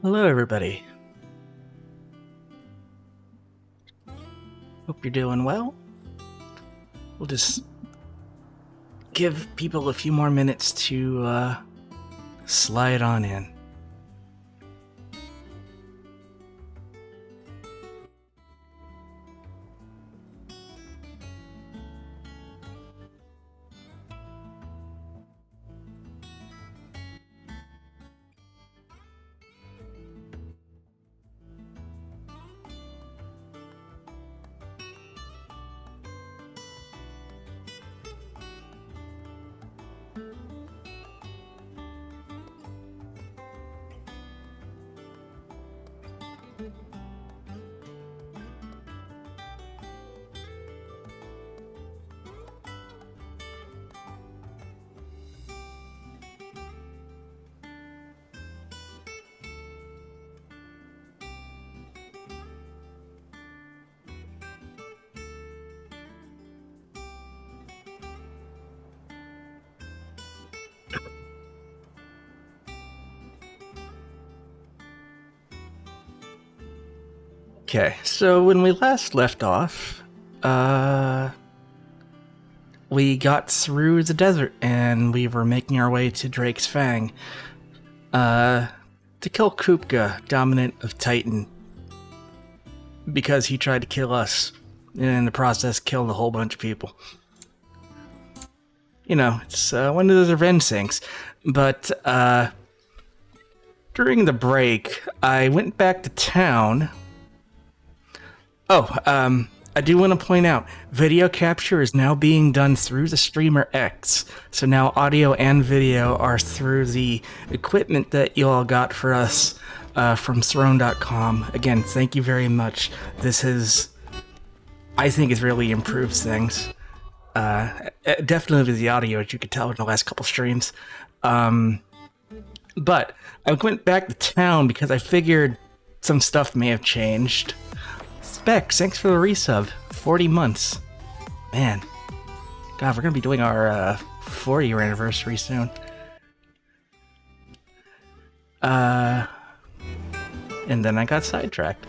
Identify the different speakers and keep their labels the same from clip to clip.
Speaker 1: Hello, everybody. Hope you're doing well. We'll just give people a few more minutes to slide on in. Okay, so when we last left off, we got through the desert and we were making our way to Drake's Fang, to kill Kupka, dominant of Titan, because he tried to kill us, and in the process killed a whole bunch of people. You know, it's one of those revenge things. But during the break, I went back to town. I do want to point out, video capture is now being done through the Streamer X. So now audio and video are through the equipment that you all got for us from Throne.com. Again, thank you very much. This has, I think, has really improved things. Definitely the audio, as you could tell in the last couple streams. But I went back to town because I figured some stuff may have changed. Specs, thanks for the resub. 40 months. Man. God, we're going to be doing our 4-year anniversary soon. And then I got sidetracked.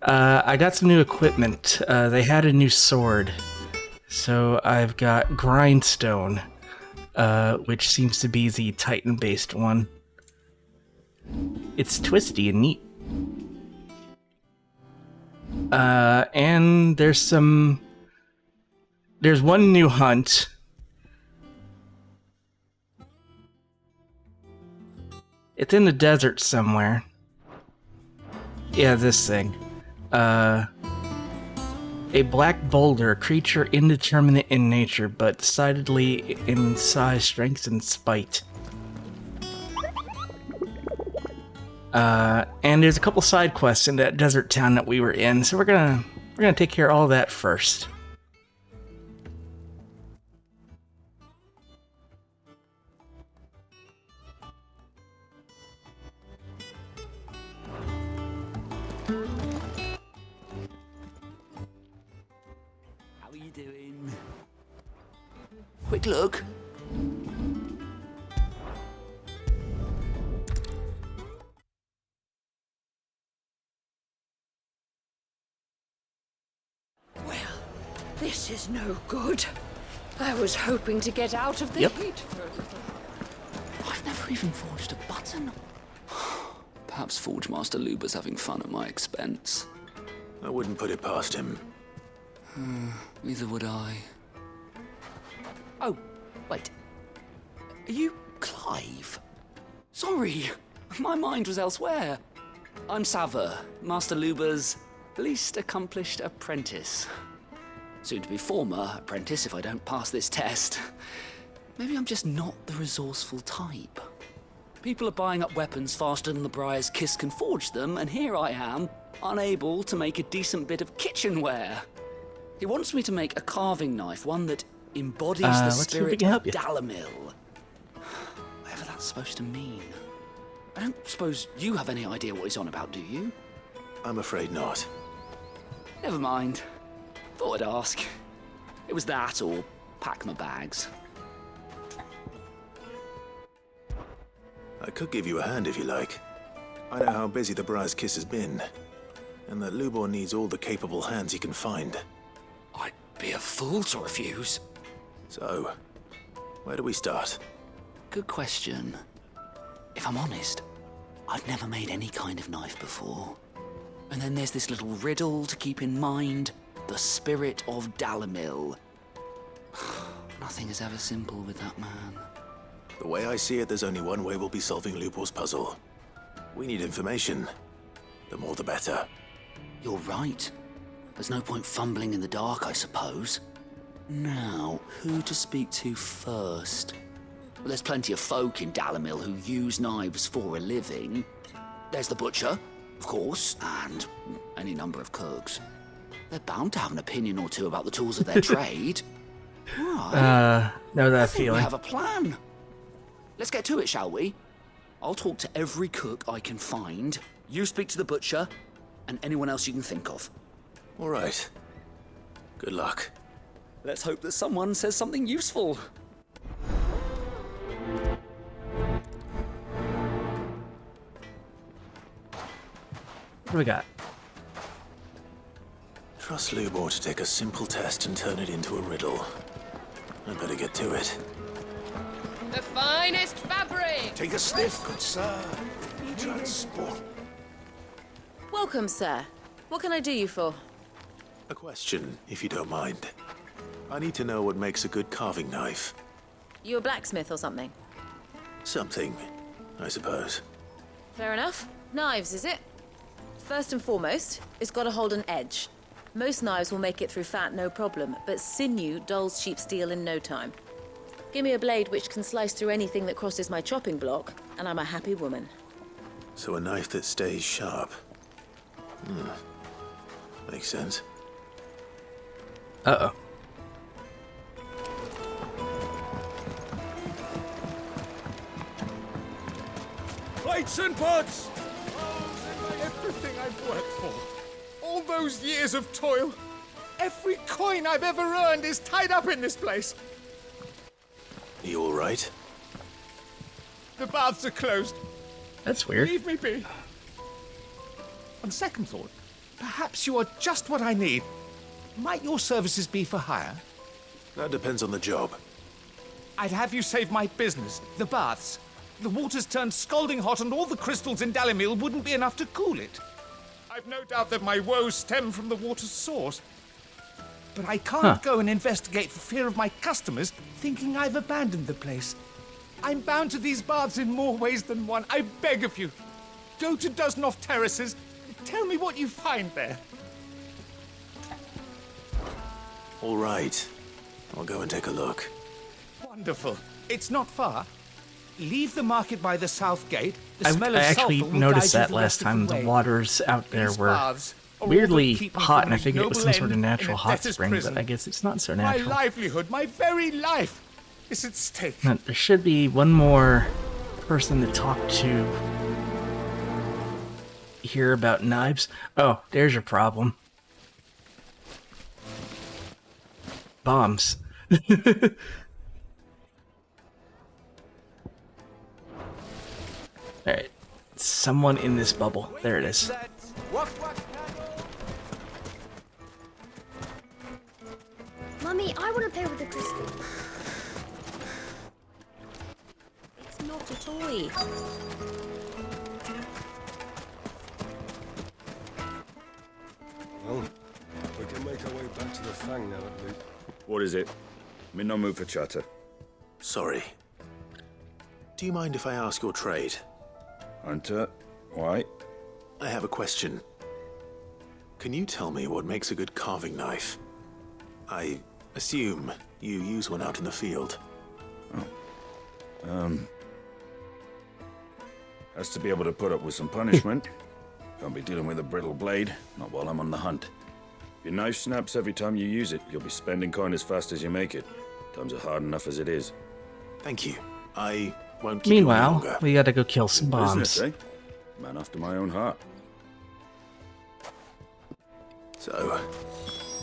Speaker 1: I got some new equipment. They had a new sword. So I've got Grindstone, which seems to be the Titan-based one. It's twisty and neat. And there's one new hunt. It's in the desert somewhere. Yeah, this thing. A black boulder, a creature indeterminate in nature, but decidedly in size, strength, and spite. And there's a couple side quests in that desert town that we were in, so we're gonna take care of all that first.
Speaker 2: How are you doing? Quick look.
Speaker 3: This is no good. I was hoping to get out of the heat for a little.
Speaker 2: I've never even forged a button. Perhaps Forge Master Luber's having fun at my expense.
Speaker 4: I wouldn't put it past him.
Speaker 2: Neither would I. Oh, wait. Are you Clive? Sorry, my mind was elsewhere. I'm Sava, Master Luber's least accomplished apprentice. Soon to be former apprentice if I don't pass this test. Maybe I'm just not the resourceful type. People are buying up weapons faster than the Briar's Kiss can forge them, and here I am, unable to make a decent bit of kitchenware. He wants me to make a carving knife, one that embodies the spirit of Dalamil. Whatever that's supposed to mean. I don't suppose you have any idea what he's on about, do you?
Speaker 4: I'm afraid not.
Speaker 2: Never mind. Thought I'd ask. It was that or pack my bags.
Speaker 4: I could give you a hand if you like. I know how busy the Briar's Kiss has been, and that Lubor needs all the capable hands he can find.
Speaker 2: I'd be a fool to refuse.
Speaker 4: So, where do we start?
Speaker 2: Good question. If I'm honest, I've never made any kind of knife before. And then there's this little riddle to keep in mind. The spirit of Dalamil. Nothing is ever simple with that man.
Speaker 4: The way I see it, there's only one way we'll be solving Lubor's puzzle. We need information. The more the better.
Speaker 2: You're right. There's no point fumbling in the dark, I suppose. Now, who to speak to first? Well, there's plenty of folk in Dalamil who use knives for a living. There's the butcher, of course, and any number of cooks. They're bound to have an opinion or two about the tools of their trade. Right.
Speaker 1: Know that
Speaker 2: I think we
Speaker 1: feeling.
Speaker 2: have a plan. Let's get to it, shall we? I'll talk to every cook I can find. You speak to the butcher, and anyone else you can think of.
Speaker 4: All right. Good luck.
Speaker 2: Let's hope that someone says something useful.
Speaker 1: What do we got?
Speaker 4: Trust Lubor to take a simple test and turn it into a riddle. I'd better get to it.
Speaker 3: The finest fabric!
Speaker 4: Take a sniff, good sir. Transport.
Speaker 5: Welcome, sir. What can I do you for?
Speaker 4: A question, if you don't mind. I need to know what makes a good carving knife.
Speaker 5: You a blacksmith or something?
Speaker 4: Something, I suppose.
Speaker 5: Fair enough. Knives, is it? First and foremost, it's got to hold an edge. Most knives will make it through fat no problem, but sinew dulls cheap steel in no time. Give me a blade which can slice through anything that crosses my chopping block, and I'm a happy woman.
Speaker 4: So a knife that stays sharp. Makes sense.
Speaker 1: Uh-oh.
Speaker 6: Plates and pots! Everything I've worked for. All those years of toil. Every coin I've ever earned is tied up in this place.
Speaker 4: You all right?
Speaker 6: The baths are closed.
Speaker 1: That's weird.
Speaker 6: Leave me be. On second thought, perhaps you are just what I need. Might your services be for hire?
Speaker 4: That depends on the job.
Speaker 6: I'd have you save my business, the baths. The water's turned scalding hot and all the crystals in Dalamil wouldn't be enough to cool it. I've no doubt that my woes stem from the water's source. But I can't go and investigate for fear of my customers thinking I've abandoned the place. I'm bound to these baths in more ways than one. I beg of you. Go to Dusnoff Terraces. Tell me what you find there.
Speaker 4: All right. I'll go and take a look.
Speaker 6: Wonderful. It's not far. Leave the market by the south gate. The
Speaker 1: I
Speaker 6: smell of
Speaker 1: actually
Speaker 6: sulphur will
Speaker 1: noticed
Speaker 6: guide you
Speaker 1: that
Speaker 6: the
Speaker 1: last
Speaker 6: rest of
Speaker 1: time
Speaker 6: the
Speaker 1: the
Speaker 6: way.
Speaker 1: waters out there
Speaker 6: These
Speaker 1: were
Speaker 6: baths are all
Speaker 1: weirdly
Speaker 6: that keep me
Speaker 1: hot,
Speaker 6: from
Speaker 1: and I figured it was some
Speaker 6: ignoble
Speaker 1: sort of
Speaker 6: end
Speaker 1: natural
Speaker 6: in a
Speaker 1: hot
Speaker 6: debtor's
Speaker 1: spring,
Speaker 6: prison.
Speaker 1: but I guess it's not so
Speaker 6: My
Speaker 1: natural.
Speaker 6: livelihood, my very life, is at stake.
Speaker 1: Now, there should be one more person to talk to here about knives. Oh, there's your problem. Bombs. Alright. Someone in this bubble. There it is.
Speaker 7: Mummy, I want to play with the crystal.
Speaker 5: It's not a toy.
Speaker 8: Well, we can make our way back to the Fang now at least.
Speaker 9: What is it? I'm in no mood for chatter.
Speaker 4: Sorry. Do you mind if I ask your trade?
Speaker 9: Hunter, why?
Speaker 4: I have a question. Can you tell me what makes a good carving knife? I assume you use one out in the field.
Speaker 9: Has to be able to put up with some punishment. Can't be dealing with a brittle blade, not while I'm on the hunt. If your knife snaps every time you use it, you'll be spending coin as fast as you make it. Times are hard enough as it is.
Speaker 4: Thank you. I won't keep you any
Speaker 1: Meanwhile,
Speaker 4: longer.
Speaker 1: we gotta go kill some bombs.
Speaker 9: Business, eh? Man after my own heart.
Speaker 4: So,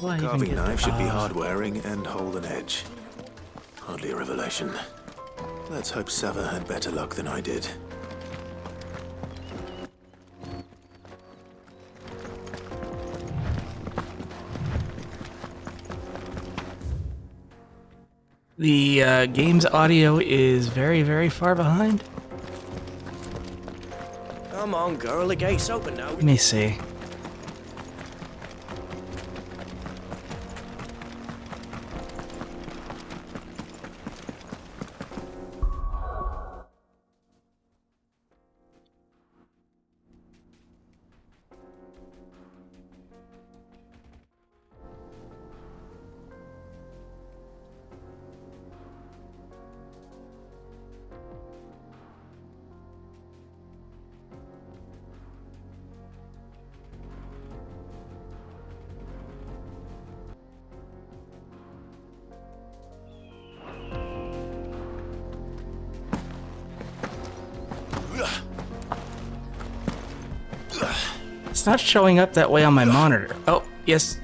Speaker 1: Why even
Speaker 4: carving
Speaker 1: get
Speaker 4: knife should be
Speaker 1: that?
Speaker 4: hard-wearing and hold an edge. Hardly a revelation. Let's hope Sava had better luck than I did.
Speaker 1: the game's audio is very, very far behind.
Speaker 10: Come on, girl, the gate's open now.
Speaker 1: Let me see. It's not showing up that way on my monitor. Oh, yes.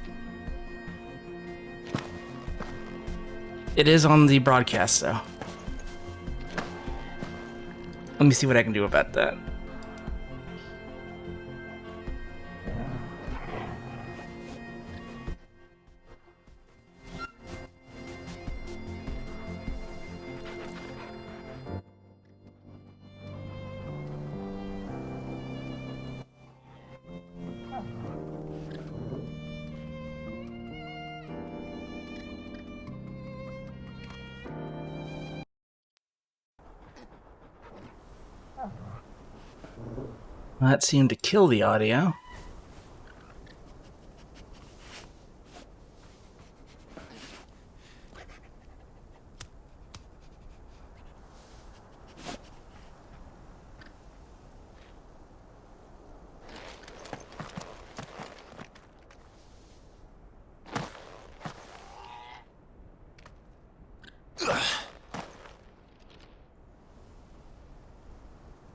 Speaker 1: It is on the broadcast, though. Let me see what I can do about that. That seemed to kill the audio.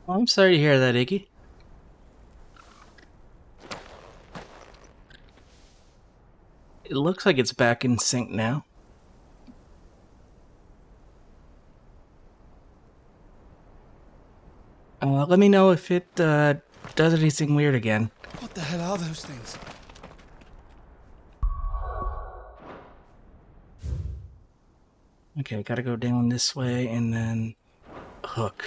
Speaker 1: Well, I'm sorry to hear that, Iggy. It looks like it's back in sync now. Let me know if it does anything weird again.
Speaker 6: What the hell are those things?
Speaker 1: Okay, gotta go down this way and then hook.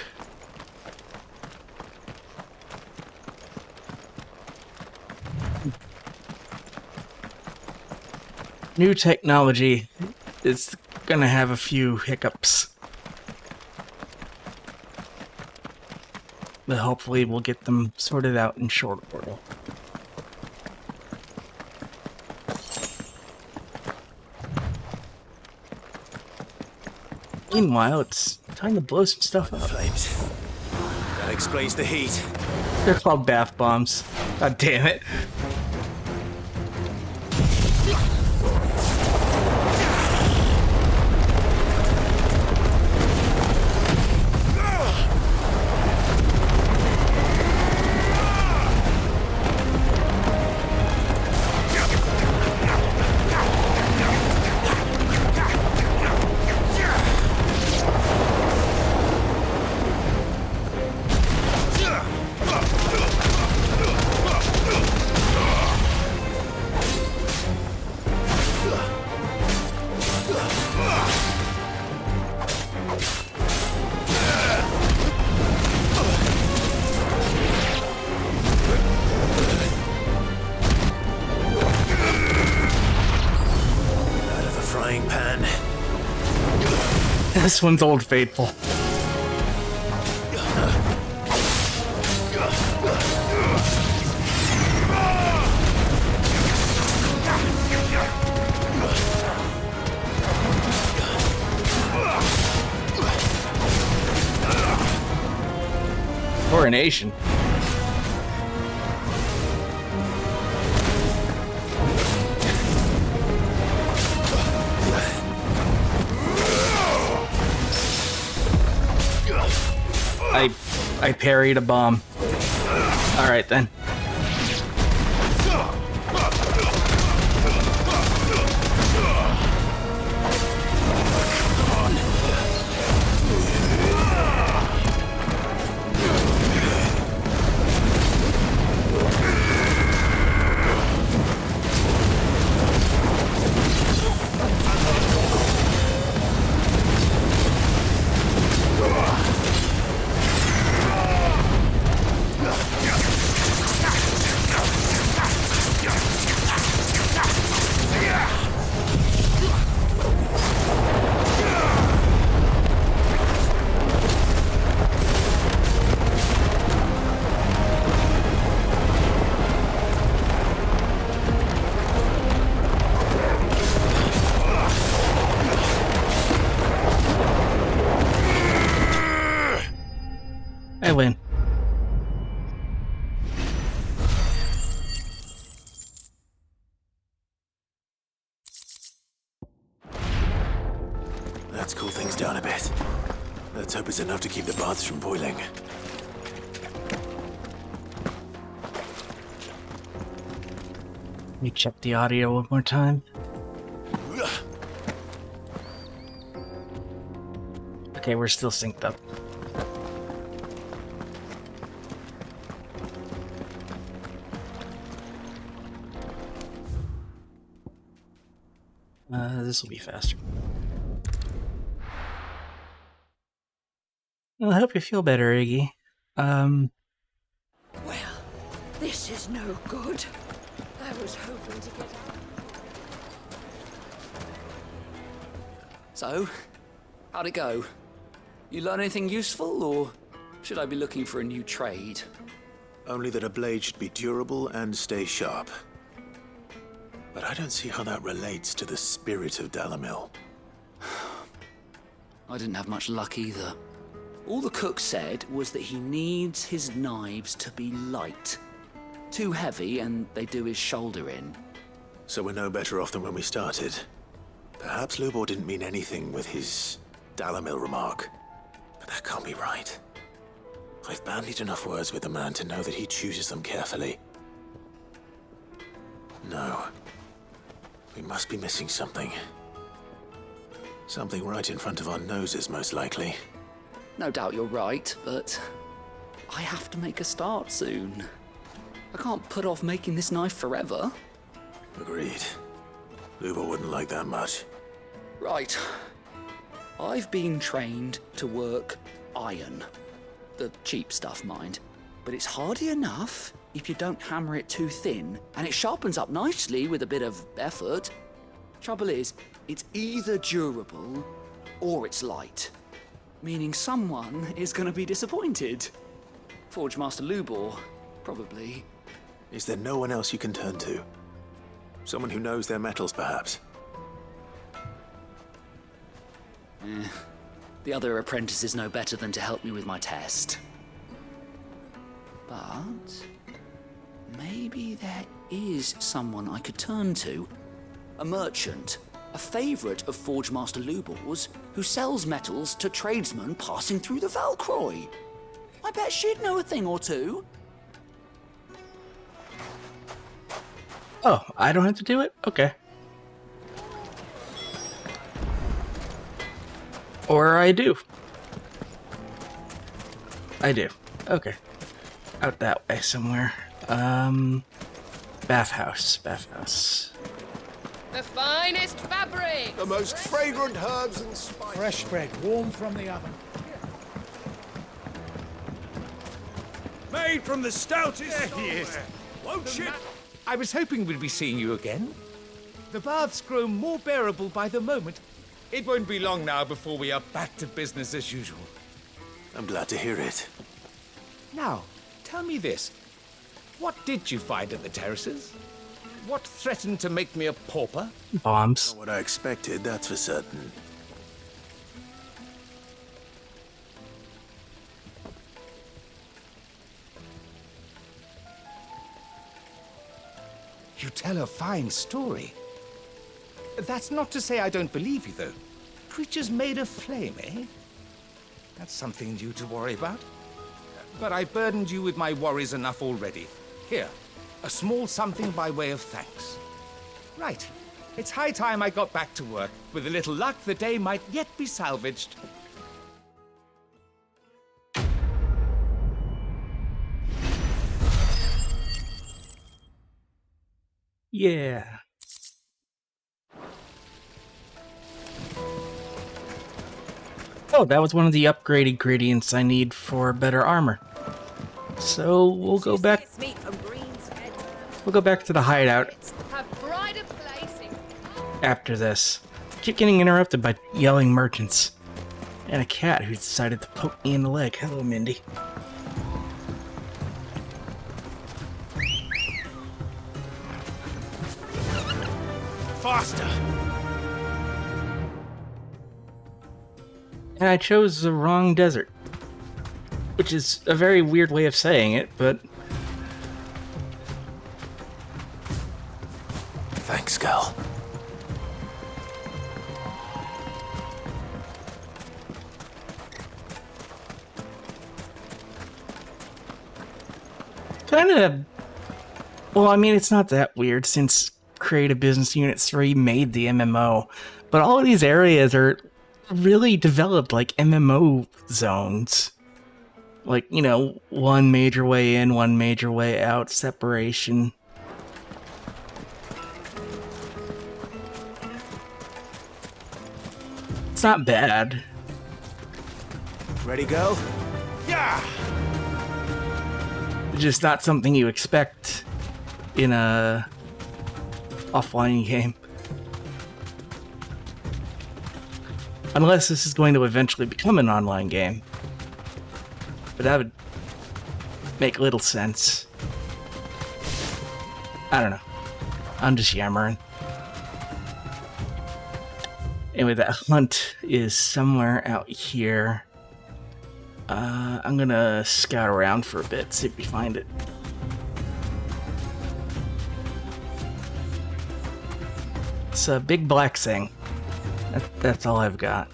Speaker 1: New technology is gonna have a few hiccups. But hopefully we'll get them sorted out in short order. Meanwhile, it's time to blow some stuff up.
Speaker 10: Flames. That explains the heat.
Speaker 1: They're called bath bombs. God damn it. This one's Old Faithful. Coronation. I parried a bomb. Alright then. I win.
Speaker 4: Let's cool things down a bit. Let's hope it's enough to keep the baths from boiling.
Speaker 1: Let me check the audio one more time. Okay, we're still synced up. This will be faster. Well, I hope you feel better, Iggy.
Speaker 3: Well, this is no good. I was hoping to get out.
Speaker 2: So, how'd it go? You learn anything useful, or should I be looking for a new trade?
Speaker 4: Only that a blade should be durable and stay sharp. But I don't see how that relates to the spirit of Dalamil.
Speaker 2: I didn't have much luck either. All the cook said was that he needs his knives to be light. Too heavy and they do his shoulder in.
Speaker 4: So we're no better off than when we started. Perhaps Lubor didn't mean anything with his Dalamil remark. But that can't be right. I've bandied enough words with the man to know that he chooses them carefully. No. We must be missing something. Something right in front of our noses, most likely.
Speaker 2: No doubt you're right, but I have to make a start soon. I can't put off making this knife forever.
Speaker 4: Agreed. Lubor wouldn't like that much.
Speaker 2: Right. I've been trained to work iron. The cheap stuff, mind. But it's hardy enough if you don't hammer it too thin, and it sharpens up nicely with a bit of effort. Trouble is, it's either durable or it's light. Meaning someone is going to be disappointed. Forge Master Lubor, probably.
Speaker 4: Is there no one else you can turn to? Someone who knows their metals, perhaps?
Speaker 2: The other apprentices know better than to help me with my test. But maybe there is someone I could turn to. A merchant, a favourite of Forge Master Lubor's, who sells metals to tradesmen passing through the Valcroy. I bet she'd know a thing or two.
Speaker 1: Oh, I don't have to do it? Okay. Or I do. I do. Okay. Out that way somewhere. Bathhouse. Bathhouse.
Speaker 11: The finest fabric!
Speaker 8: The most fragrant herbs and spices.
Speaker 12: Fresh bread, warm from the oven.
Speaker 6: Made from the stoutest. There he is. Won't you? I was hoping we'd be seeing you again. The baths grow more bearable by the moment. It won't be long now before we are back to business as usual.
Speaker 4: I'm glad to hear it.
Speaker 6: Now, tell me this. What did you find at the terraces? What threatened to make me a pauper?
Speaker 1: Bombs.
Speaker 4: Not what I expected, that's for certain.
Speaker 6: You tell a fine story. That's not to say I don't believe you, though. Creatures made of flame, eh? That's something new to worry about. But I burdened you with my worries enough already. Here, a small something by way of thanks. Right. It's high time I got back to work. With a little luck, the day might yet be salvaged.
Speaker 1: Yeah. Oh, that was one of the upgrade ingredients I need for better armor. So we'll go back. We'll go back to the hideout after this. I keep getting interrupted by yelling merchants and a cat who decided to poke me in the leg. Hello, Mindy.
Speaker 6: Faster!
Speaker 1: And I chose the wrong desert. which is a very weird way of saying it, but...
Speaker 4: Thanks, girl.
Speaker 1: Kind of... Well, I mean, it's not that weird since Creative Business Unit 3 made the MMO, but all of these areas are really developed like MMO zones. Like, you know, one major way in, one major way out, separation. It's not bad.
Speaker 10: Ready, go?
Speaker 6: Yeah!
Speaker 1: It's just not something you expect in a offline game. Unless this is going to eventually become an online game. But that would make little sense. I don't know. I'm just yammering. Anyway, that hunt is somewhere out here. I'm gonna scout around for a bit, see if we find it. It's a big black thing. That's all I've got.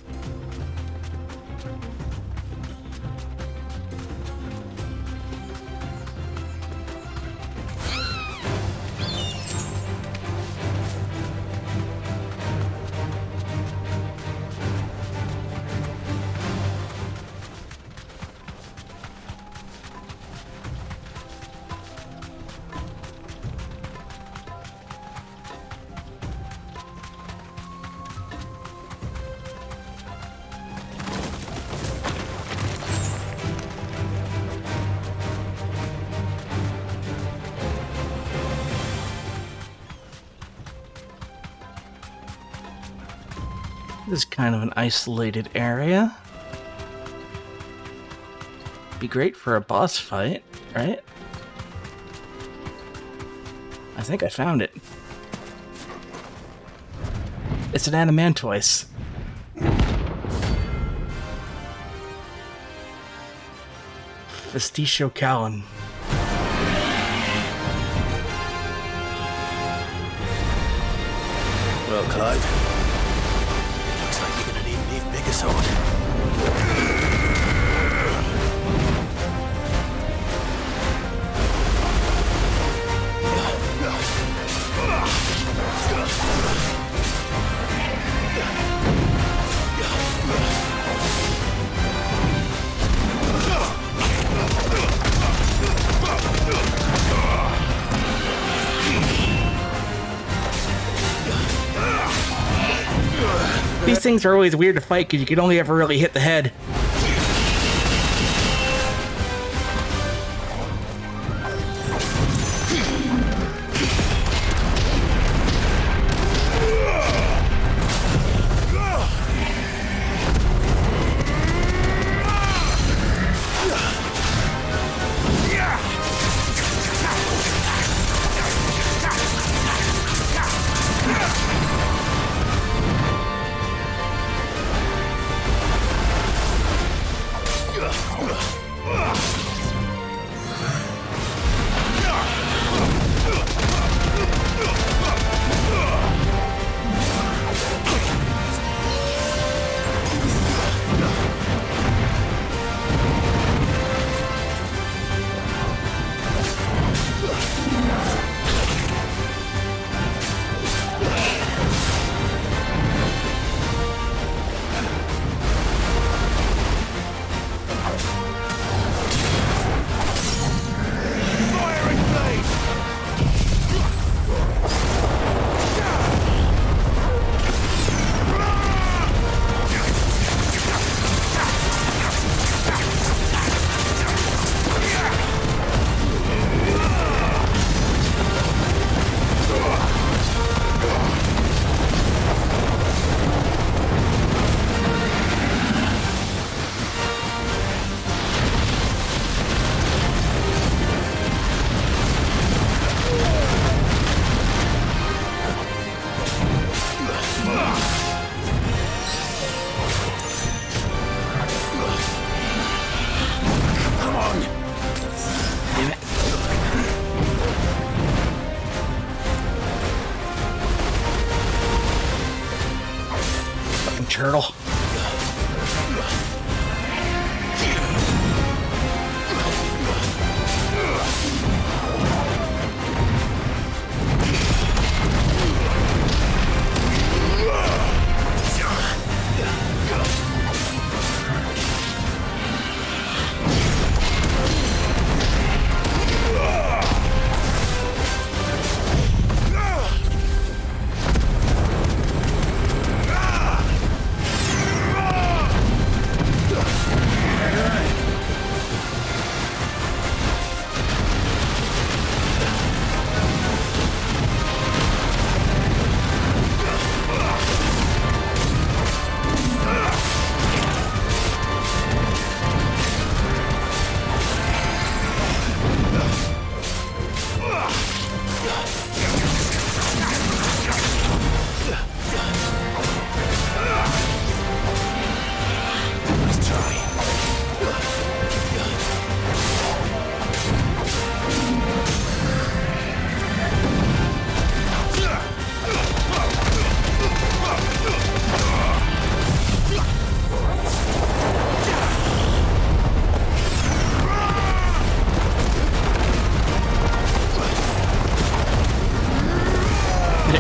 Speaker 1: This is kind of an isolated area. Be great for a boss fight, right? I think I found it. It's an Adamantoise. Festicio Callan.
Speaker 4: Well, Clive. Looks like you're gonna need an even bigger sword.
Speaker 1: These things are always weird to fight because you can only ever really hit the head.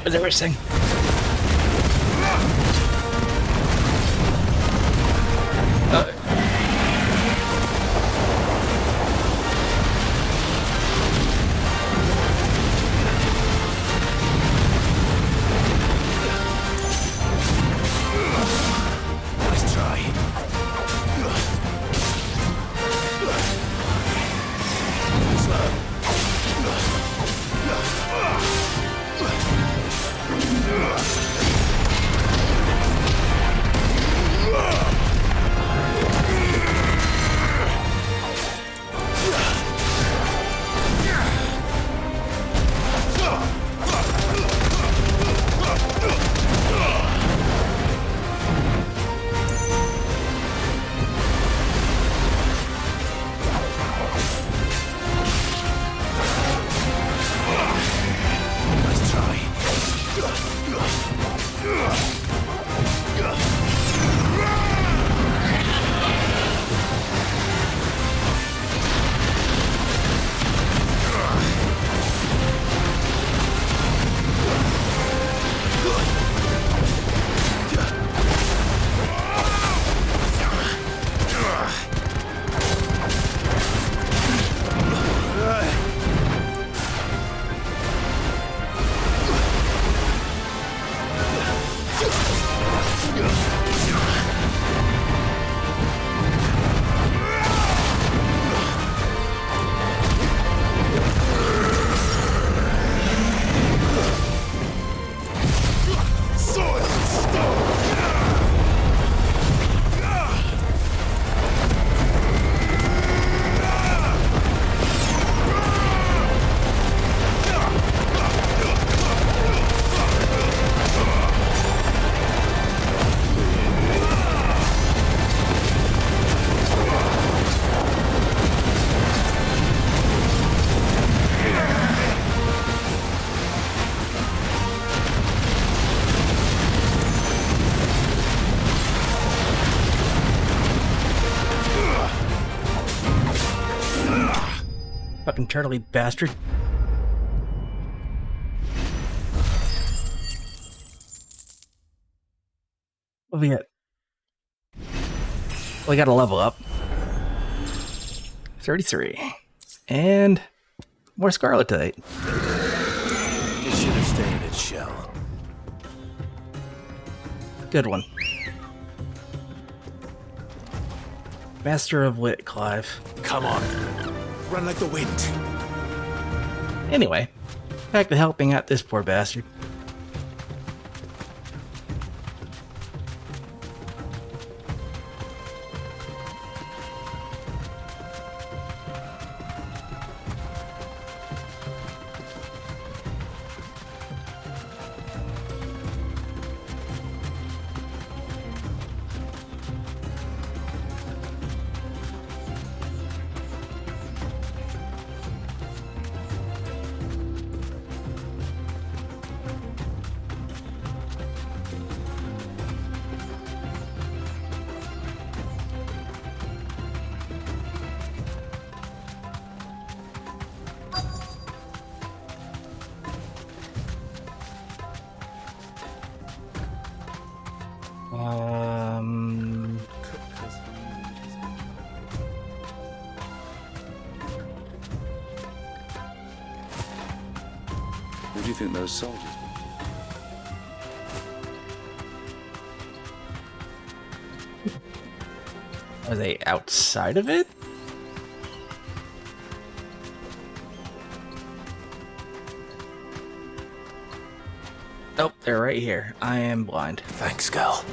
Speaker 1: as I was saying.
Speaker 4: Nice try.
Speaker 1: Fucking turtley bastard. What we got? We got a level up. 33. And more scarletite.
Speaker 4: It should have stayed in its shell.
Speaker 1: Good one. Master of Wit, Clive.
Speaker 4: Come on. Run like the wind.
Speaker 1: Anyway, back to helping out this poor bastard.
Speaker 9: Who do you think those soldiers were?
Speaker 1: Are they outside of it? Nope, they're right here. I am blind.
Speaker 4: Thanks, Gal.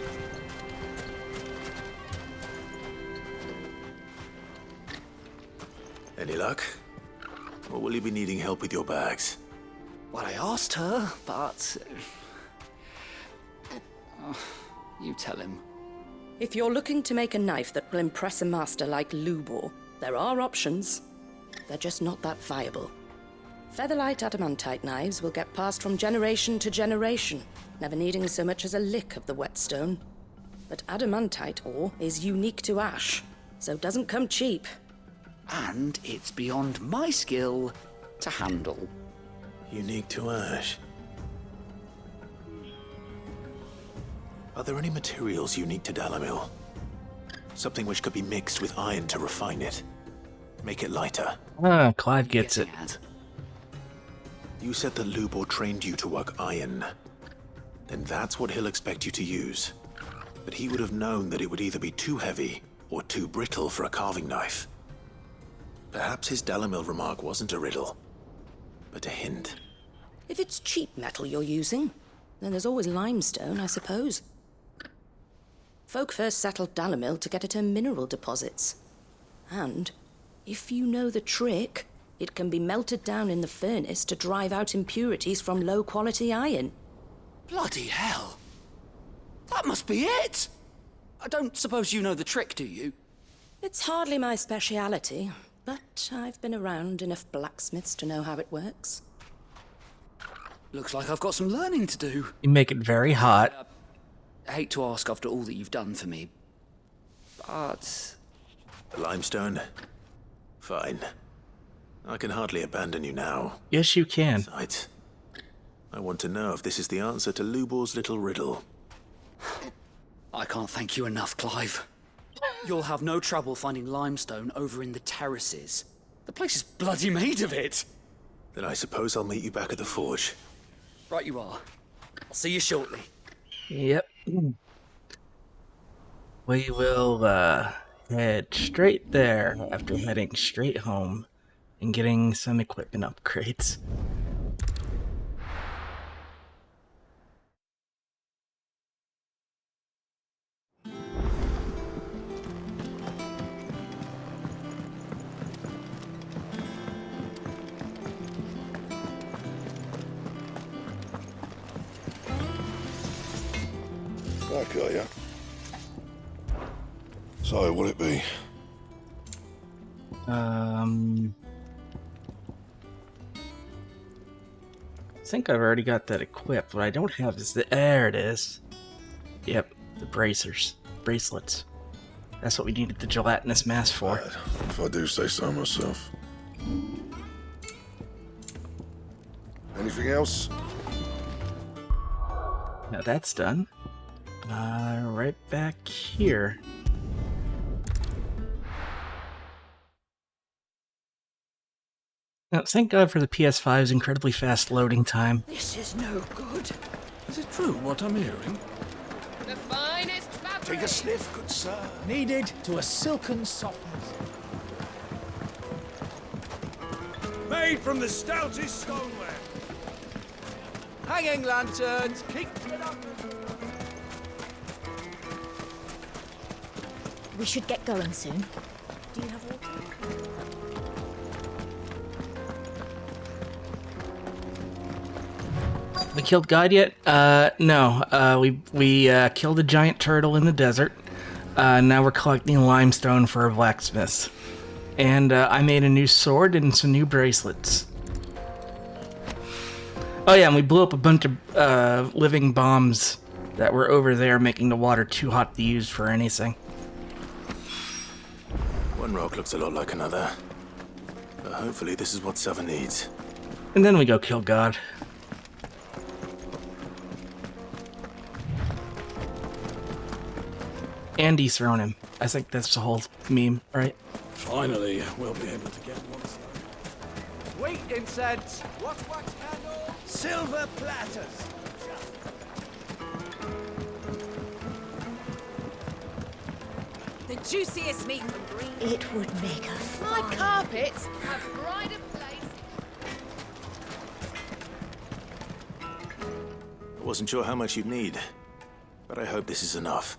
Speaker 4: Any luck? Or will you be needing help with your bags?
Speaker 2: Well, I asked her, but... you tell him.
Speaker 13: If you're looking to make a knife that will impress a master like Lubor, there are options. They're just not that viable. Featherlight adamantite knives will get passed from generation to generation, never needing so much as a lick of the whetstone. But adamantite ore is unique to ash, so doesn't come cheap.
Speaker 2: And it's beyond my skill to handle.
Speaker 4: Unique to ash. Are there any materials unique to Dalamil? Something which could be mixed with iron to refine it. Make it lighter.
Speaker 1: Ah, Clive gets it.
Speaker 4: You said that Lubor trained you to work iron. Then that's what he'll expect you to use. But he would have known that it would either be too heavy or too brittle for a carving knife. Perhaps his Dalamil remark wasn't a riddle, but a hint.
Speaker 13: If it's cheap metal you're using, then there's always limestone, I suppose. Folk first settled Dalamil to get at her mineral deposits. And, if you know the trick, it can be melted down in the furnace to drive out impurities from low-quality iron.
Speaker 2: Bloody hell! That must be it! I don't suppose you know the trick, do you?
Speaker 13: It's hardly my speciality, but I've been around enough blacksmiths to know how it works.
Speaker 2: Looks like I've got some learning to do.
Speaker 1: You make it very hot.
Speaker 2: I hate to ask after all that you've done for me, but...
Speaker 4: The limestone? Fine. I can hardly abandon you now.
Speaker 1: Yes, you can.
Speaker 4: Besides, I want to know if this is the answer to Lubor's little riddle.
Speaker 2: I can't thank you enough, Clive. You'll have no trouble finding limestone over in the terraces. The place is bloody made of it.
Speaker 4: Then I suppose I'll meet you back at the forge.
Speaker 2: Right you are. I'll see you shortly.
Speaker 1: Yep. We will head straight there after heading straight home and getting some equipment upgrades.
Speaker 8: Back, are ya? So, what'll it be?
Speaker 1: I think I've already got that equipped. What I don't have is there it is. Yep, the bracelets. That's what we needed the gelatinous mass for.
Speaker 8: Bad, if I do say so myself. Anything else?
Speaker 1: Now that's done. Right back here. Now, thank God for the PS5's incredibly fast loading time.
Speaker 3: This is no good.
Speaker 8: Is it true what I'm hearing?
Speaker 11: The finest fabric.
Speaker 8: Take a sniff, good sir.
Speaker 12: Needed to a silken softness.
Speaker 8: Made from the stoutest stoneware.
Speaker 10: Hanging lanterns, keep it up.
Speaker 14: We should get going soon. Do you have water?
Speaker 1: We killed God yet? No. We killed a giant turtle in the desert. Now we're collecting limestone for our blacksmiths. And I made a new sword and some new bracelets. Oh yeah, and we blew up a bunch of living bombs that were over there, making the water too hot to use for anything.
Speaker 4: One rock looks a lot like another. But hopefully this is what Seven needs.
Speaker 1: And then we go kill God. And dethrone him. I think that's the whole meme, right?
Speaker 8: Finally, we'll be able to get one.
Speaker 10: Wheat incense, wax candle, silver platters.
Speaker 5: The juiciest meat from green.
Speaker 14: It would make a
Speaker 11: My
Speaker 14: fine.
Speaker 11: carpets have pride of place.
Speaker 4: I wasn't sure how much you'd need, but I hope this is enough.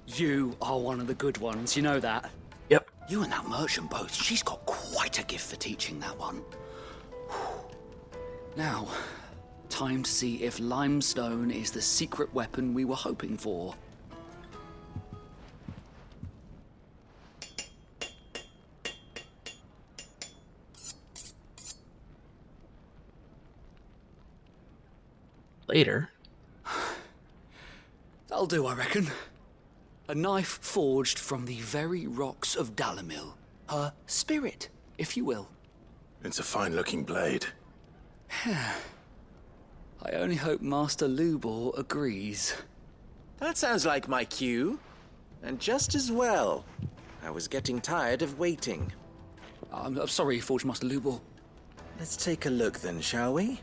Speaker 2: You are one of the good ones, you know that?
Speaker 1: Yep.
Speaker 2: You and that merchant both, she's got quite a gift for teaching that one. Now, time to see if limestone is the secret weapon we were hoping for.
Speaker 1: Later.
Speaker 2: That'll do, I reckon. A knife forged from the very rocks of Dalamil. Her spirit, if you will.
Speaker 4: It's a fine-looking blade.
Speaker 2: I only hope Master Lubor agrees.
Speaker 15: That sounds like my cue. And just as well. I was getting tired of waiting.
Speaker 2: I'm sorry, Forge Master Lubor.
Speaker 15: Let's take a look then, shall we?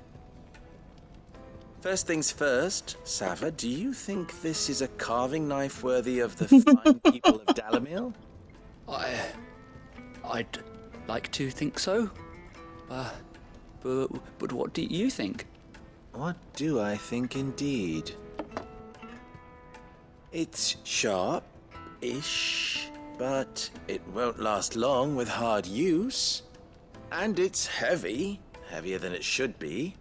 Speaker 15: First things first, Sava, do you think this is a carving knife worthy of the fine people of Dalamil?
Speaker 2: I'd like to think so. But what do you think?
Speaker 15: What do I think indeed? It's sharp-ish, but it won't last long with hard use. And it's heavy, heavier than it should be.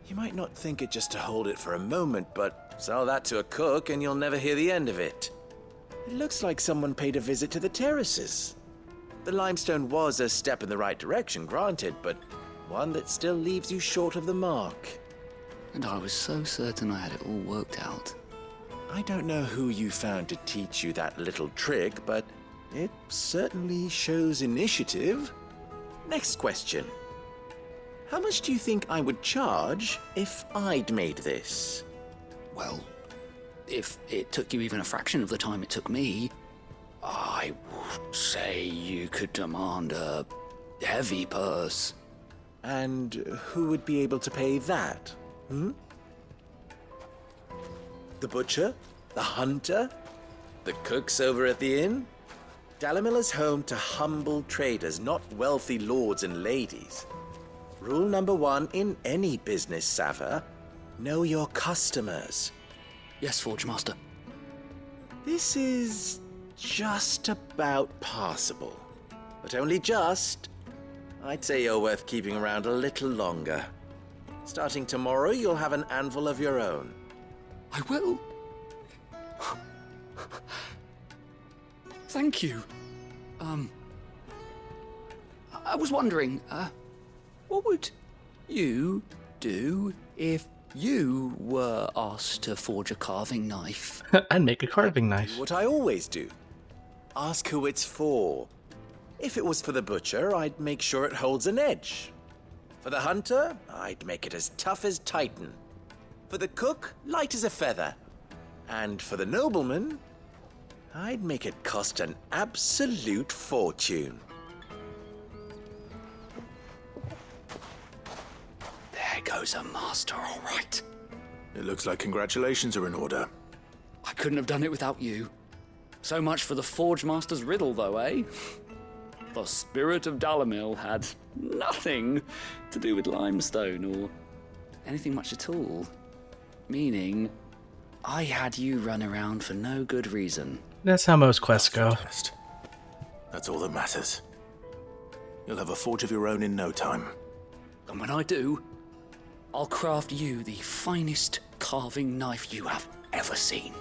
Speaker 15: You might not think it just to hold it for a moment, but sell that to a cook and you'll never hear the end of it. It looks like someone paid a visit to the terraces. The limestone was a step in the right direction, granted, but one that still leaves you short of the mark.
Speaker 2: And I was so certain I had it all worked out.
Speaker 15: I don't know who you found to teach you that little trick, but it certainly shows initiative. Next question. How much do you think I would charge if I'd made this?
Speaker 2: Well, if it took you even a fraction of the time it took me, I would say you could demand a heavy purse.
Speaker 15: And who would be able to pay that? The butcher? The hunter? The cooks over at the inn? Dalamil is home to humble traders, not wealthy lords and ladies. Rule number 1 in any business, Sava. Know your customers.
Speaker 2: Yes, Forge Master.
Speaker 15: This is just about passable. But only just. I'd say you're worth keeping around a little longer. Starting tomorrow, you'll have an anvil of your own.
Speaker 2: I will. Thank you. I was wondering, what would you do if you were asked to forge a carving knife?
Speaker 1: I'd make a carving knife.
Speaker 15: What I always do. Ask who it's for. If it was for the butcher, I'd make sure it holds an edge. For the hunter, I'd make it as tough as Titan. For the cook, light as a feather. And for the nobleman, I'd make it cost an absolute fortune.
Speaker 2: There goes a master, all right.
Speaker 4: It looks like congratulations are in order.
Speaker 2: I couldn't have done it without you. So much for the Forge Master's riddle, though, eh? The spirit of Dalamil had nothing to do with limestone or anything much at all. Meaning, I had you run around for no good reason.
Speaker 1: That's how most quests go.
Speaker 4: That's all that matters. You'll have a forge of your own in no time.
Speaker 2: And when I do, I'll craft you the finest carving knife you have ever seen.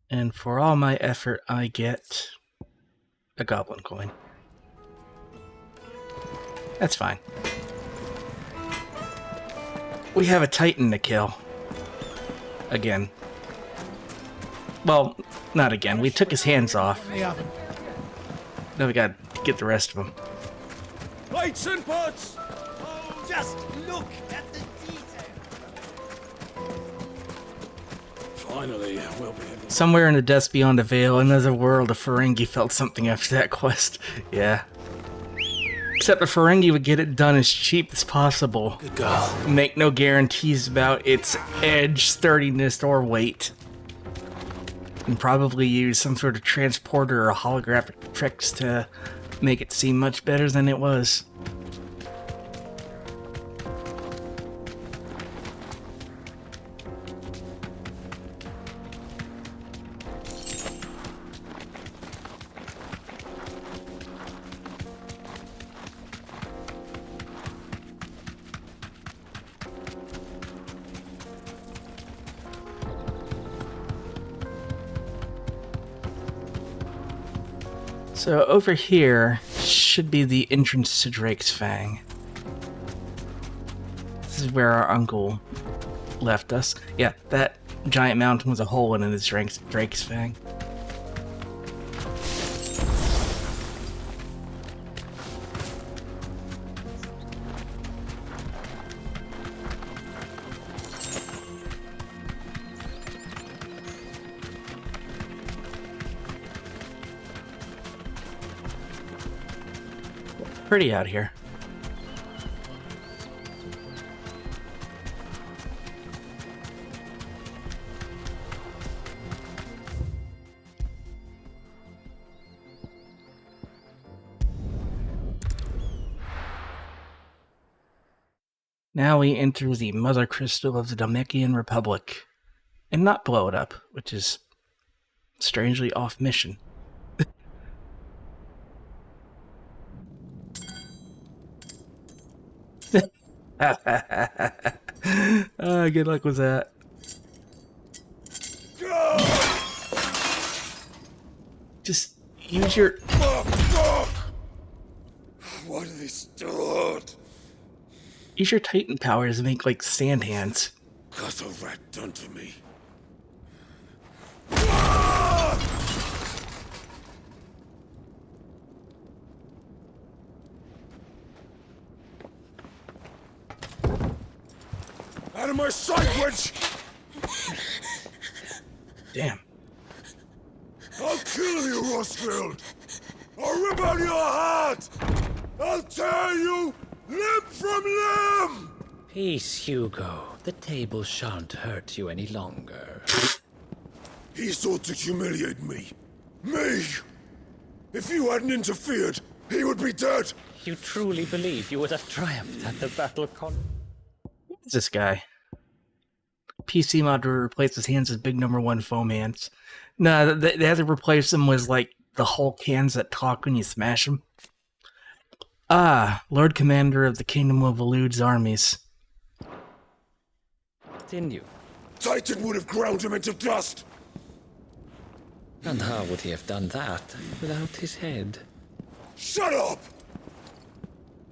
Speaker 1: And for all my effort, I get a goblin coin. That's fine. We have a titan to kill. Again. Well, not again. We took his hands off. Now we gotta get the rest of them.
Speaker 10: Plates and pots! Oh, just look at the detail!
Speaker 8: Finally, we'll be able to...
Speaker 1: Somewhere in the depths beyond the veil, another world, a Ferengi felt something after that quest. Yeah. Except the Ferengi would get it done as cheap as possible.
Speaker 4: Good girl.
Speaker 1: Make no guarantees about its edge, sturdiness, or weight. And probably use some sort of transporter or holographic tricks to make it seem much better than it was. So over here should be the entrance to Drake's Fang. This is where our uncle left us. Yeah, that giant mountain with a hole in its Drake's fang. Pretty out here. Now we enter the Mother Crystal of the Dominican Republic, and not blow it up, which is strangely off mission. Good luck with that. Just use your...
Speaker 10: Fuck! Why do they still hurt?
Speaker 1: Use your Titan powers to make, like, sand hands.
Speaker 10: Got a rat done to me. Out of my sight, witch!
Speaker 1: Damn.
Speaker 10: I'll kill you, Rosfield! I'll rip out your heart! I'll tear you limb from limb!
Speaker 12: Peace, Hugo. The table shan't hurt you any longer.
Speaker 10: He sought to humiliate me. Me! If you hadn't interfered, he would be dead!
Speaker 12: You truly believe you would have triumphed at the battle con...
Speaker 1: Who's this guy? PC mod to replace his hands as big number 1 foam hands. No, they had to replace them with, like, the Hulk hands that talk when you smash them. Ah, Lord Commander of the Kingdom of Elude's armies.
Speaker 12: Continue.
Speaker 10: Titan would have ground him into dust!
Speaker 12: And how would he have done that without his head?
Speaker 10: Shut up!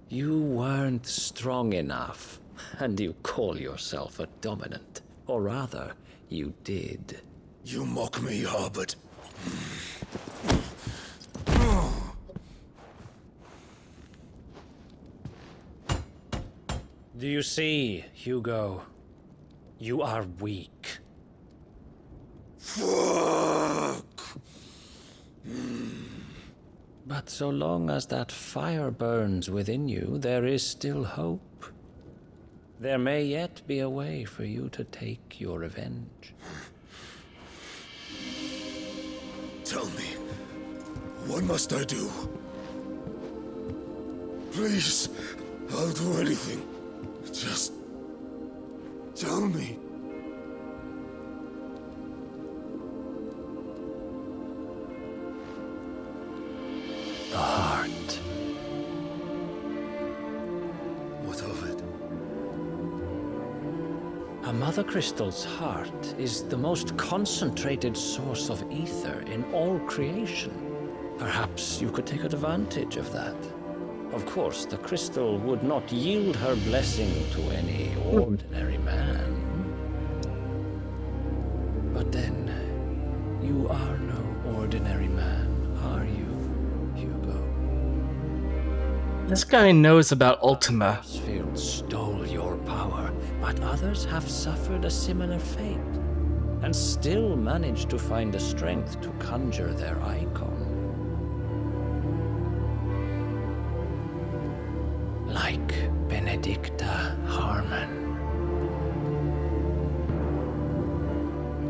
Speaker 12: You weren't strong enough, and you call yourself a dominant. Or rather, you did.
Speaker 10: You mock me, Harbert.
Speaker 12: Do you see, Hugo? You are weak.
Speaker 10: Fuck!
Speaker 12: But so long as that fire burns within you, there is still hope. There may yet be a way for you to take your revenge.
Speaker 10: Tell me, what must I do? Please, I'll do anything. Just tell me.
Speaker 12: The heart.
Speaker 10: What of it?
Speaker 12: A Mother Crystal's heart is the most concentrated source of ether in all creation. Perhaps you could take advantage of that. Of course, the crystal would not yield her blessing to any ordinary man. But then, you are no ordinary man, are you, Hugo?
Speaker 1: This guy knows about Ultima.
Speaker 12: Rosfield stole your power, but others have suffered a similar fate, and still managed to find the strength to conjure their icon. Like Benedicta Harmon.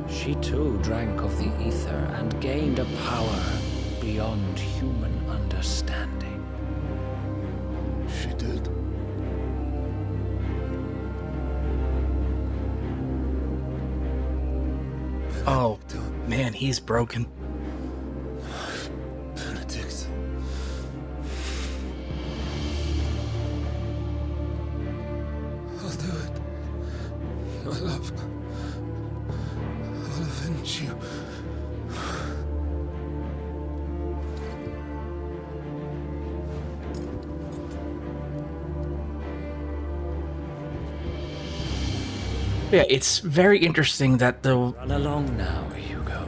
Speaker 12: She too drank of the ether and gained a power beyond human understanding.
Speaker 10: She did.
Speaker 1: Oh, man, he's broken.
Speaker 10: Benedict. I'll do it. My love. I'll avenge you.
Speaker 1: Yeah, it's very interesting that the...
Speaker 12: Run along now, Hugo.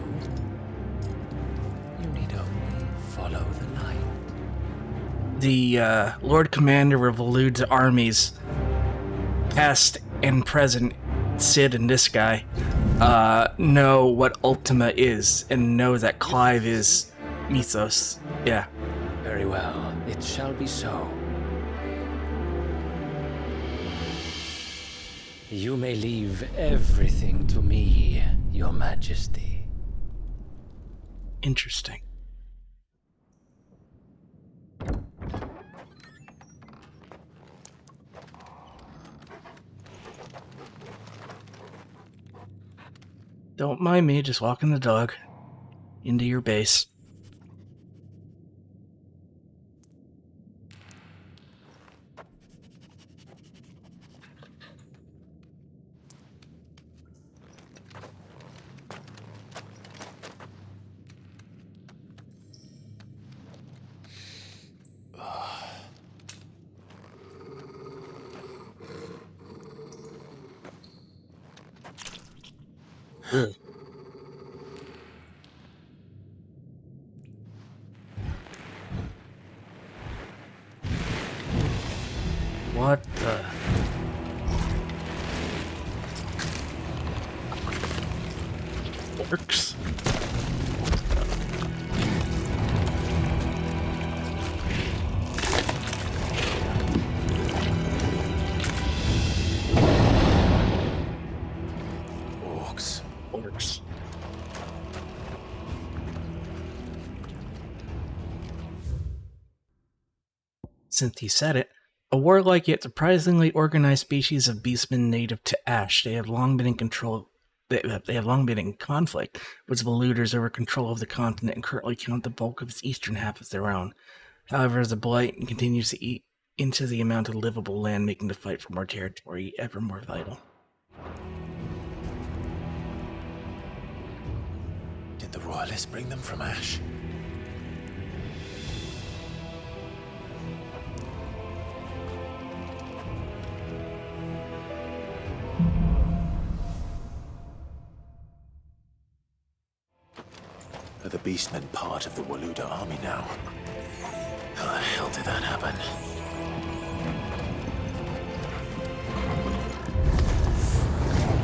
Speaker 12: You need only follow the light.
Speaker 1: The Lord Commander of Elude's armies, past and present, Sid and this guy, know what Ultima is, and know that Clive is Mythos. Yeah.
Speaker 12: Very well. It shall be so. You may leave everything to me, Your Majesty.
Speaker 1: Interesting. Don't mind me, just walking the dog into your base. Ugh. What the... Works? Orcs. Since he said it, a warlike yet surprisingly organized species of beastmen native to Ash, they have long been in control. They have long been in conflict with the Eluders over control of the continent and currently count the bulk of its eastern half as their own. However, as the Blight continues to eat into the amount of livable land, making the fight for more territory ever more vital.
Speaker 4: Did the Royalists bring them from Ash? Are the Beastmen part of the Waluda army now? How the hell did that happen?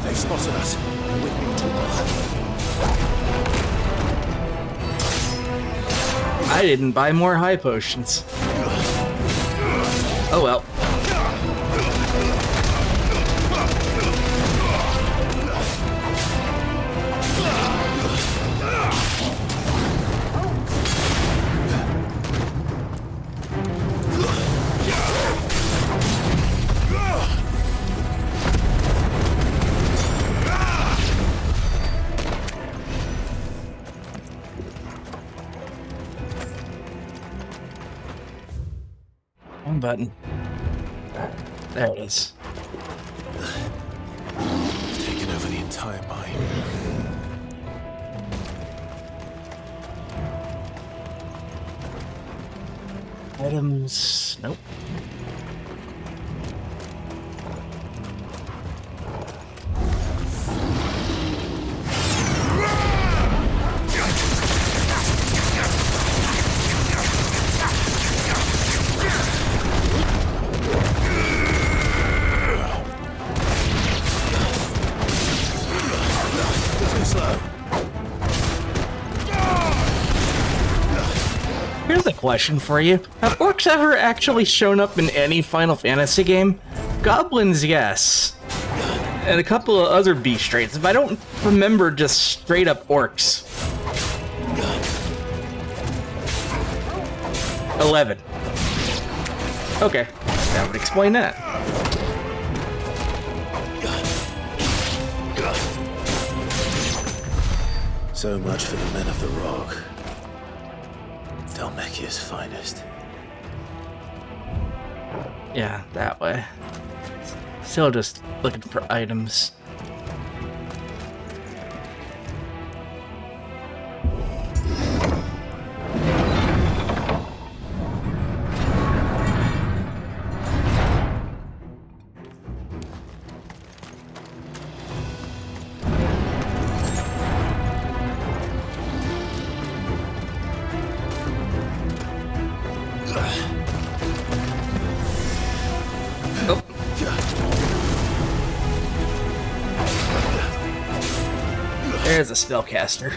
Speaker 4: They've spotted us. With me too.
Speaker 1: I didn't buy more high potions. Oh well. Wrong button. There it is.
Speaker 4: Taken over the entire mine.
Speaker 1: Items. Nope. Here's a question for you. Have orcs ever actually shown up in any Final Fantasy game? Goblins, yes. And a couple of other beast traits, but I don't remember just straight up orcs. 11. Okay, that would explain that.
Speaker 4: So much for the men of the rock. Dalmekia's finest.
Speaker 1: Yeah, that way. Still just looking for items. there's a spellcaster.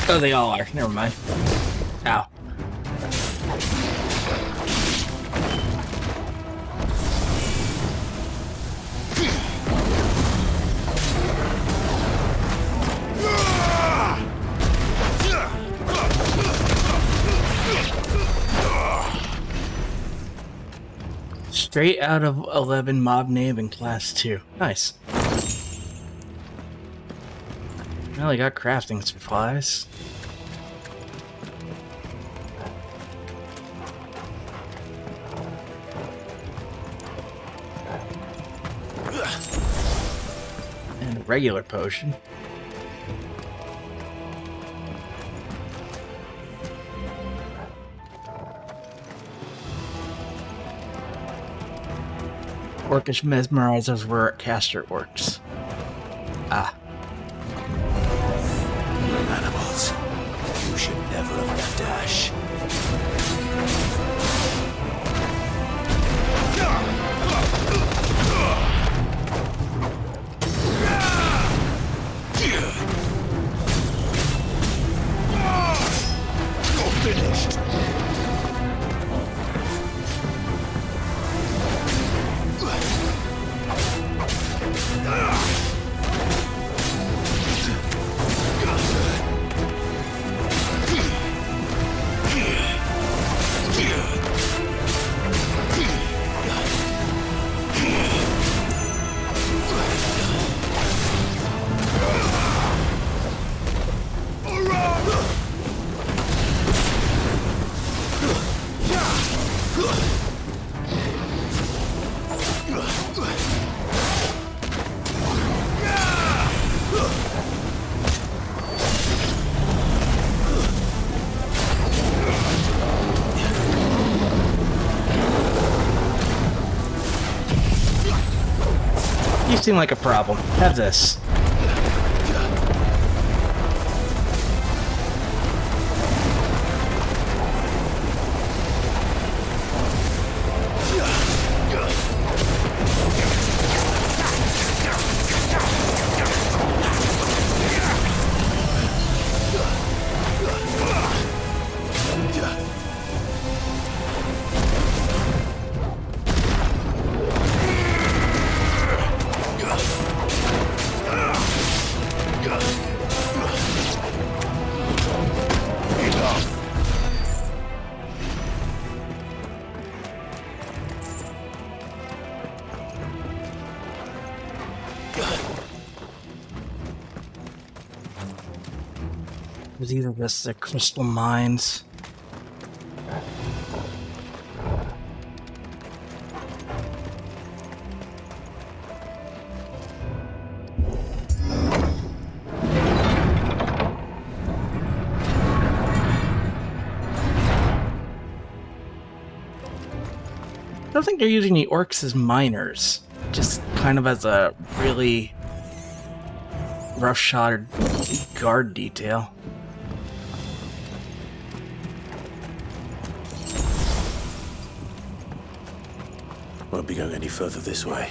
Speaker 1: Oh, they all are. Never mind. Ow. Straight out of 11 mob name in class 2. Nice. Well, I got crafting supplies. And a regular potion. Orcish mesmerizers were caster orcs. Ah.
Speaker 4: Animals. You should never have left Ash. You're finished.
Speaker 1: You seem like a problem. Have this. It was either this the crystal mines. I don't think they're using the orcs as miners, just kind of as a really rough-shot guard detail.
Speaker 4: Won't be going any further this way.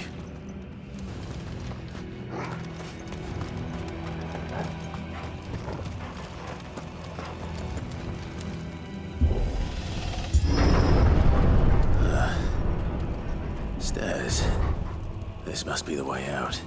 Speaker 4: Stairs. This must be the way out.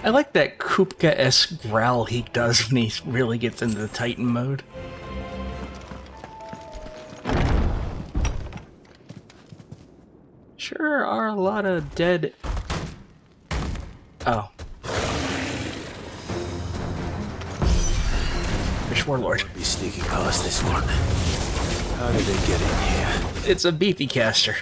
Speaker 1: I like that Kupka-esque growl he does when he really gets into the Titan mode. Sure are a lot of dead... Oh. Fish Warlord.
Speaker 4: Be sneaking past this one. How did they get in here?
Speaker 1: It's a beefy caster.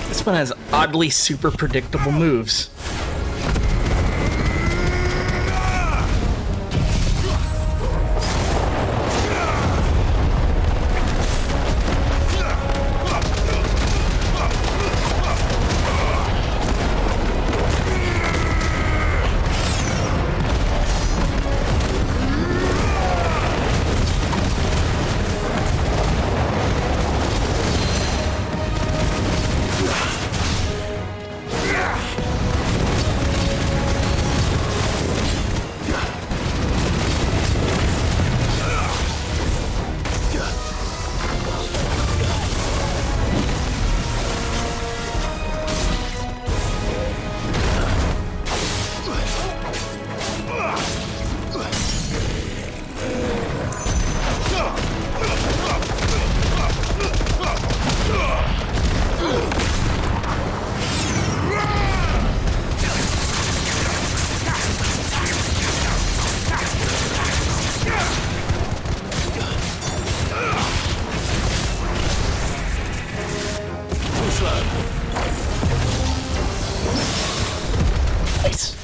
Speaker 1: This one has oddly super predictable moves. Nice.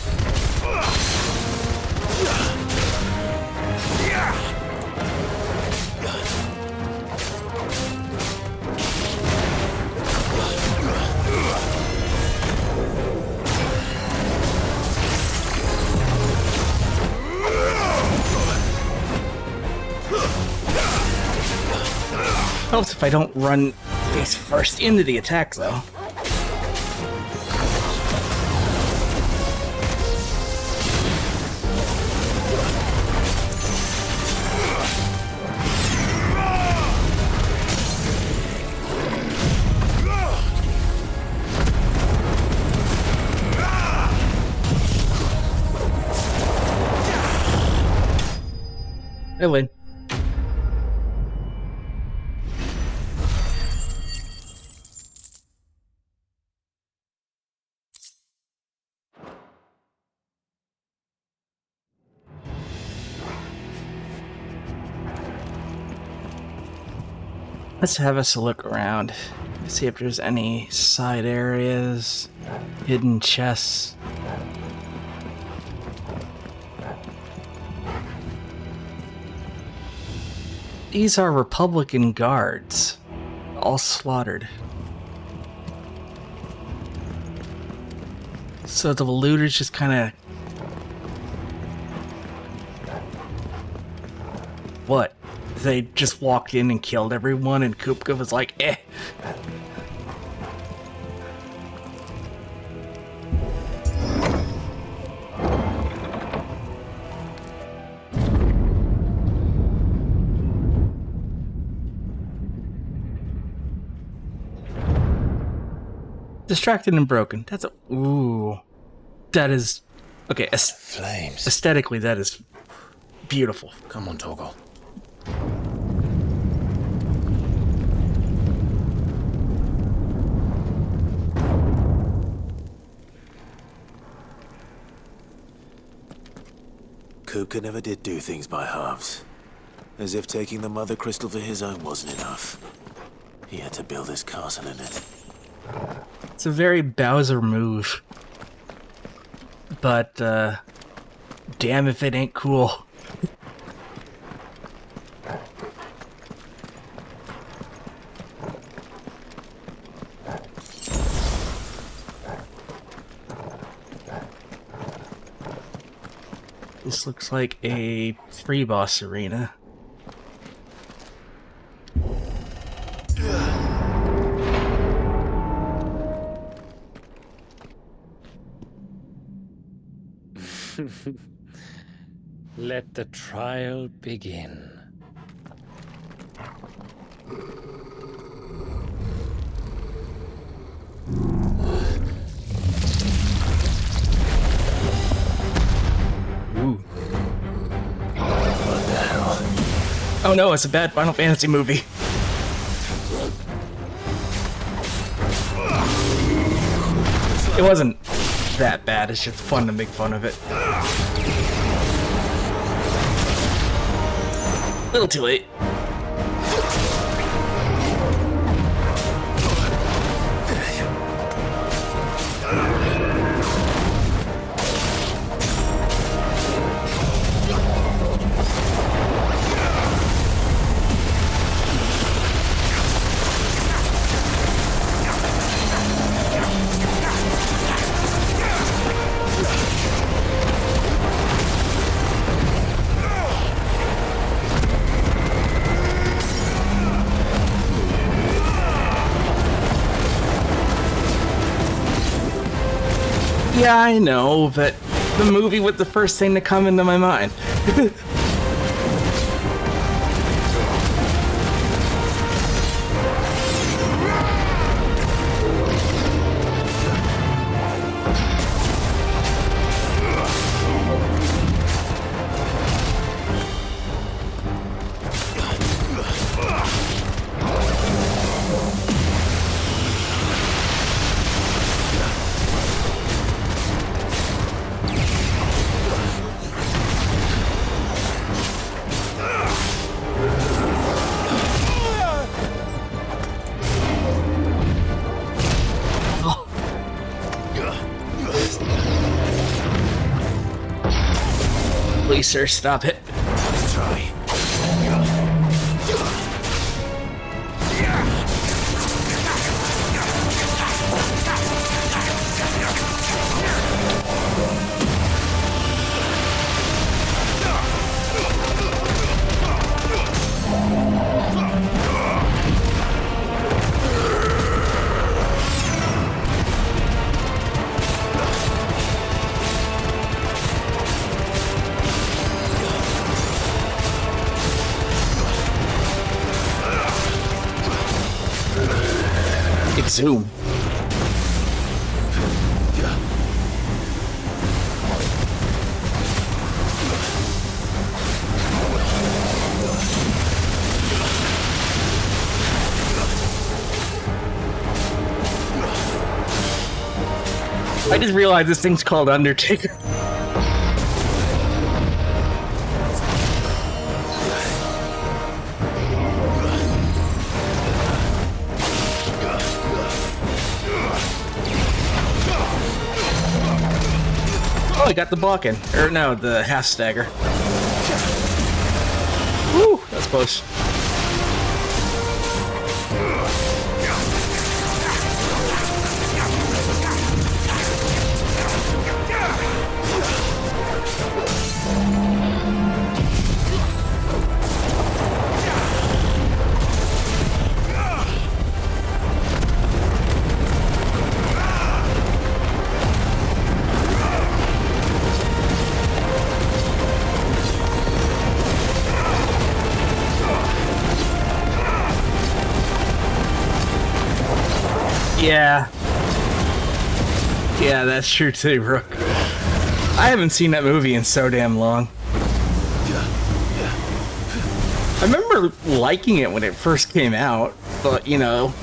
Speaker 1: Helps if I don't run face first into the attack, though. I win. Let's have us a look around. See if there's any side areas, hidden chests. These are Republican guards, all slaughtered. So the looters just kind of... What? They just walked in and killed everyone and Kupka was like, eh. Distracted and broken. That's a... Ooh. That is... Okay,
Speaker 15: Flames.
Speaker 1: Aesthetically, that is beautiful.
Speaker 15: Come on, Torgal.
Speaker 4: Kupka never did do things by halves. As if taking the Mother Crystal for his own wasn't enough. He had to build his castle in it.
Speaker 1: It's a very Bowser move. But, damn if it ain't cool. This looks like a free boss arena.
Speaker 12: Let the trial begin.
Speaker 1: Ooh. What the hell? Oh no, it's a bad Final Fantasy movie. It wasn't that bad, it's just fun to make fun of it. little too late. Yeah, I know, but the movie was the first thing to come into my mind. Please, sir, stop it.
Speaker 15: Let's try.
Speaker 1: Zoom. I just realized this thing's called Undertaker. Oh, I got the blocking. Or no, the half stagger. Woo, that's close. Yeah. Yeah, that's true too, Rook. I haven't seen that movie in so damn long. I remember liking it when it first came out, but, you know,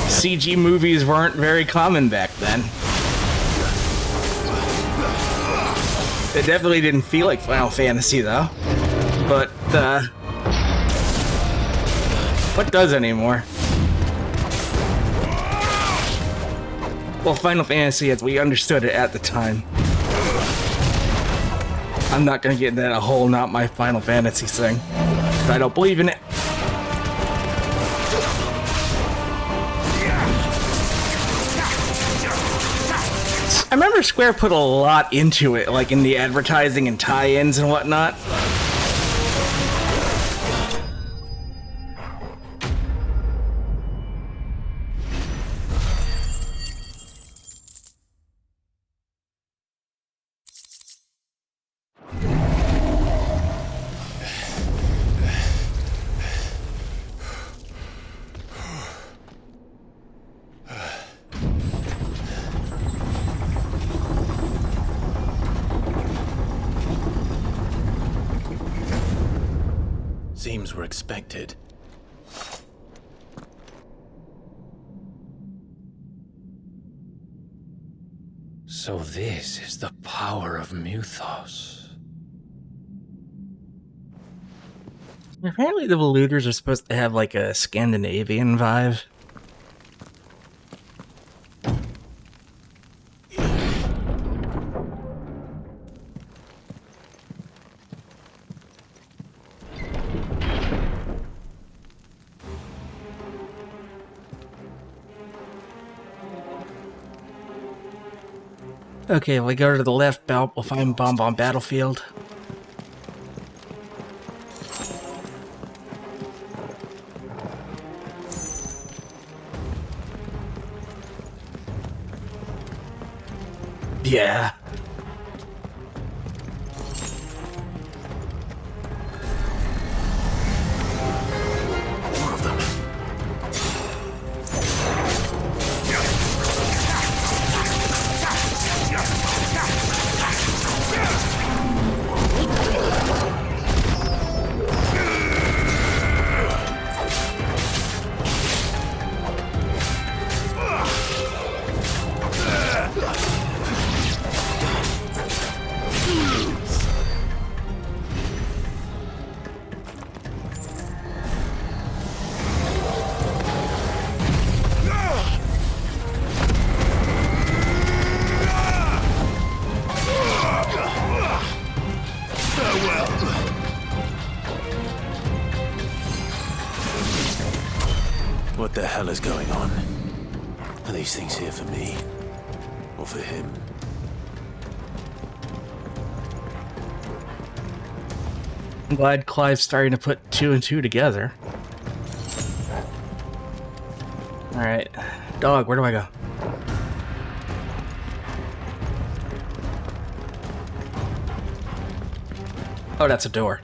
Speaker 1: CG movies weren't very common back then. It definitely didn't feel like Final Fantasy, though. But, what does anymore? Well, Final Fantasy as we understood it at the time. I'm not gonna get into that whole not my Final Fantasy thing. But I don't believe in it. I remember Square put a lot into it, like in the advertising and tie-ins and whatnot.
Speaker 15: Seems we're expected.
Speaker 12: So this is the power of Mythos.
Speaker 1: Apparently the Voluders are supposed to have like a Scandinavian vibe. Okay, if we go to the left belt, we'll find Bomb on Battlefield. Yeah.
Speaker 4: More of them. What the hell is going on? Are these things here for me? Or for him?
Speaker 1: I'm glad Clive's starting to put 2 and 2 together. Alright. Dog, where do I go? Oh, that's a door.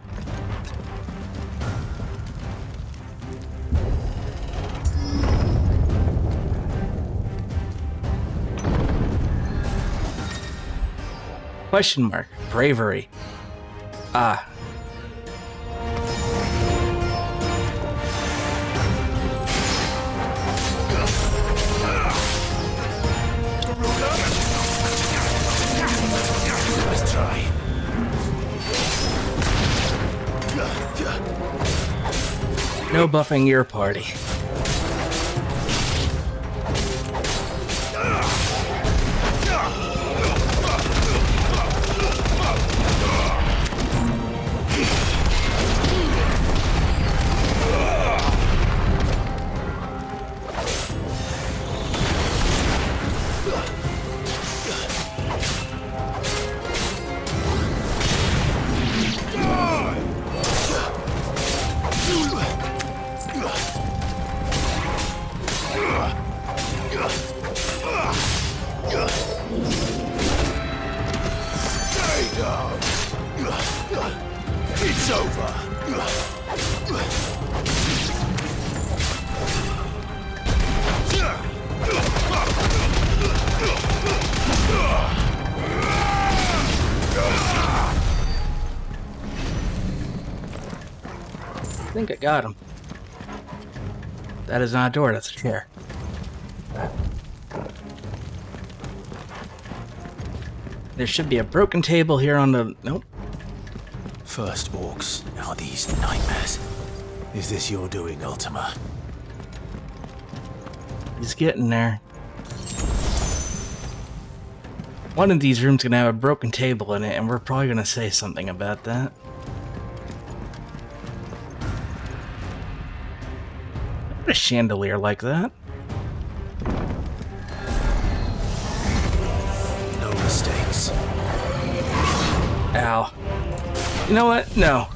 Speaker 1: Question mark. Bravery. Ah.
Speaker 4: Let's try.
Speaker 1: No buffing your party.
Speaker 10: It's over.
Speaker 1: I think I got him. That is not a door, that's a chair. There should be a broken table here on the... Nope.
Speaker 4: First orcs, now these nightmares. Is this your doing, Ultima?
Speaker 1: He's getting there. One of these rooms gonna have a broken table in it, and we're probably gonna say something about that. A chandelier like that.
Speaker 4: No mistakes.
Speaker 1: Ow. You know what? No.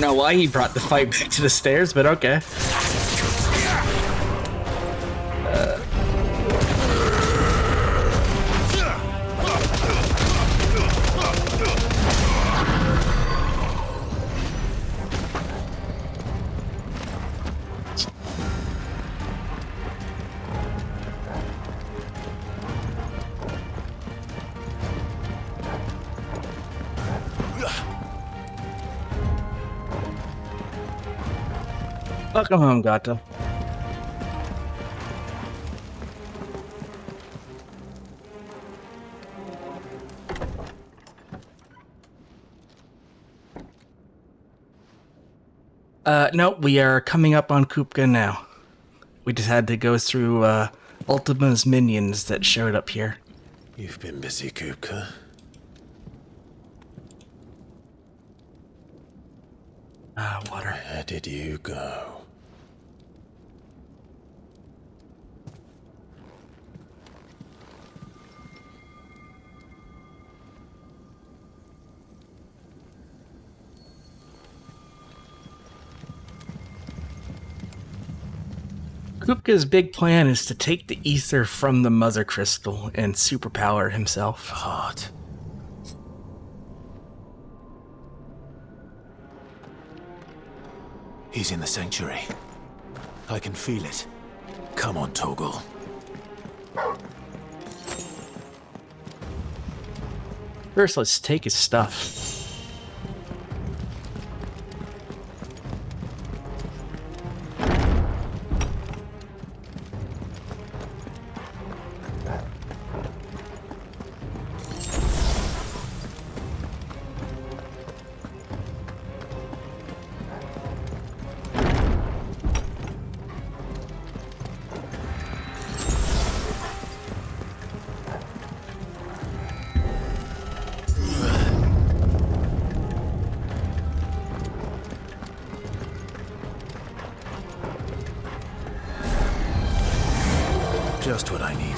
Speaker 1: don't know why he brought the fight back to the stairs, but okay. Welcome home, Gato. No, we are coming up on Kupka now. We just had to go through, Ultima's minions that showed up here.
Speaker 4: You've been busy, Kupka.
Speaker 1: Water.
Speaker 4: Where did you go?
Speaker 1: Kupka's big plan is to take the ether from the Mother Crystal and superpower himself.
Speaker 4: Heart. He's in the sanctuary. I can feel it. Come on, Torgal.
Speaker 1: First, let's take his stuff.
Speaker 4: Just what I needed.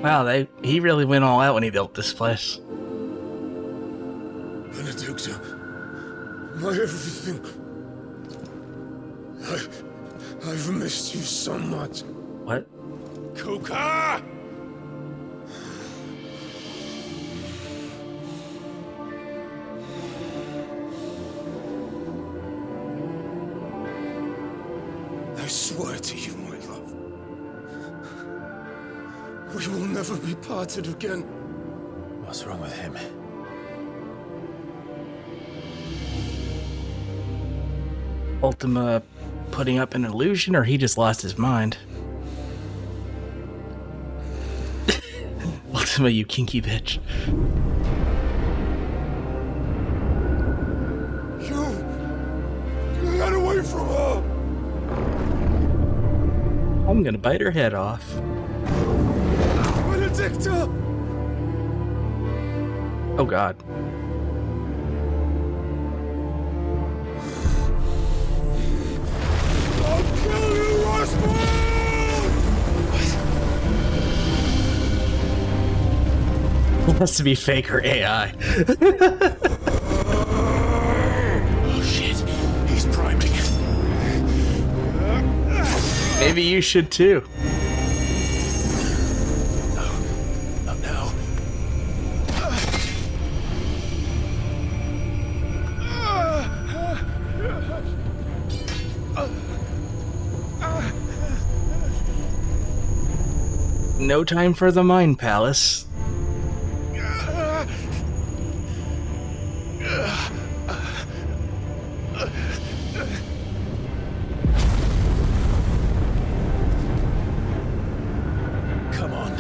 Speaker 1: Wow, he really went all out when he built this place.
Speaker 10: Benedicta, my everything. I've missed you so much.
Speaker 1: What?
Speaker 10: Kuka! I swear to you, my love, we will never be parted again.
Speaker 4: What's wrong with him?
Speaker 1: Ultima putting up an illusion, or he just lost his mind? Ultima, you kinky bitch.
Speaker 10: You got away from her!
Speaker 1: I'm gonna bite her head off.
Speaker 10: Benedicta!
Speaker 1: Oh god.
Speaker 10: I'll kill you, Roswell!
Speaker 1: It has to be fake or AI. Maybe you should too.
Speaker 4: Not now.
Speaker 1: No time for the Mind Palace.
Speaker 4: Come on.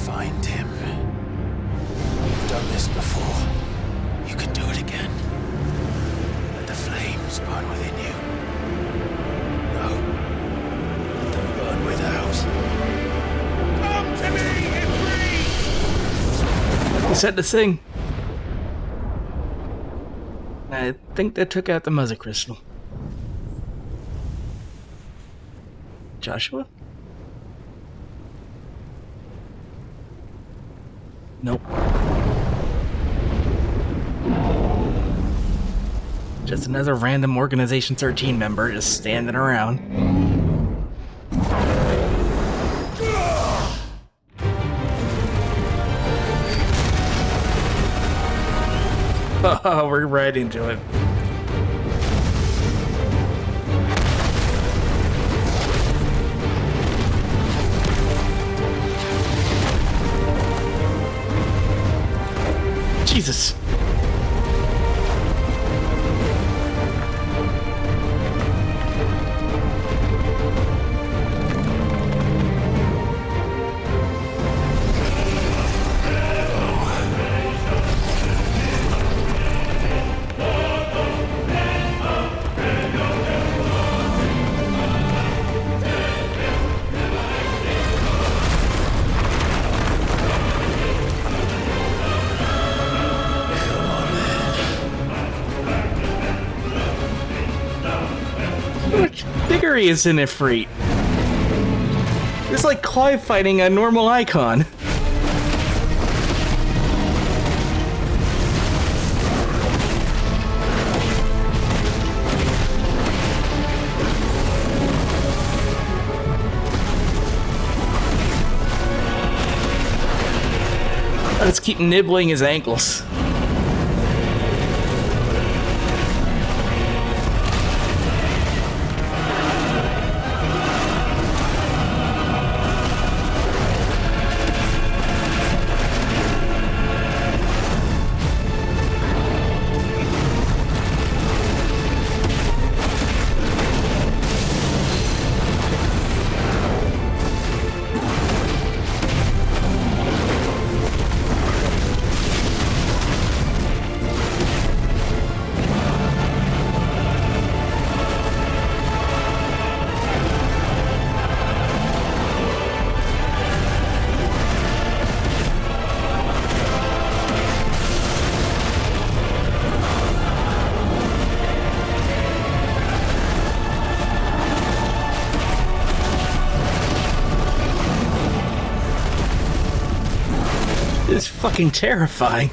Speaker 4: Find him. You've done this before. You can do it again. Let the flames burn within you. No. Let them burn without.
Speaker 6: Come to me, Ifrit!
Speaker 1: He said to sing. I think that took out the Mother Crystal. Joshua? Nope. Just another random Organization 13 member just standing around. Oh, we're right into it. Jesus. Bigger he is in Ifrit. It's like Clive fighting a normal icon. Let's keep nibbling his ankles. It's fucking terrifying.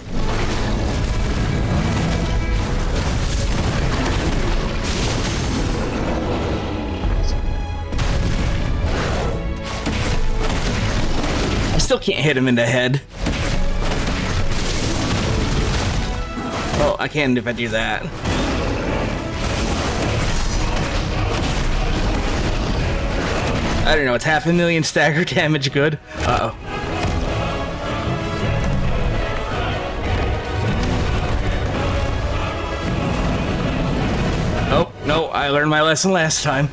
Speaker 1: I still can't hit him in the head. Oh, I can if I do that. I don't know, it's 500,000 stagger damage good? Uh-oh. Oh, no, I learned my lesson last time.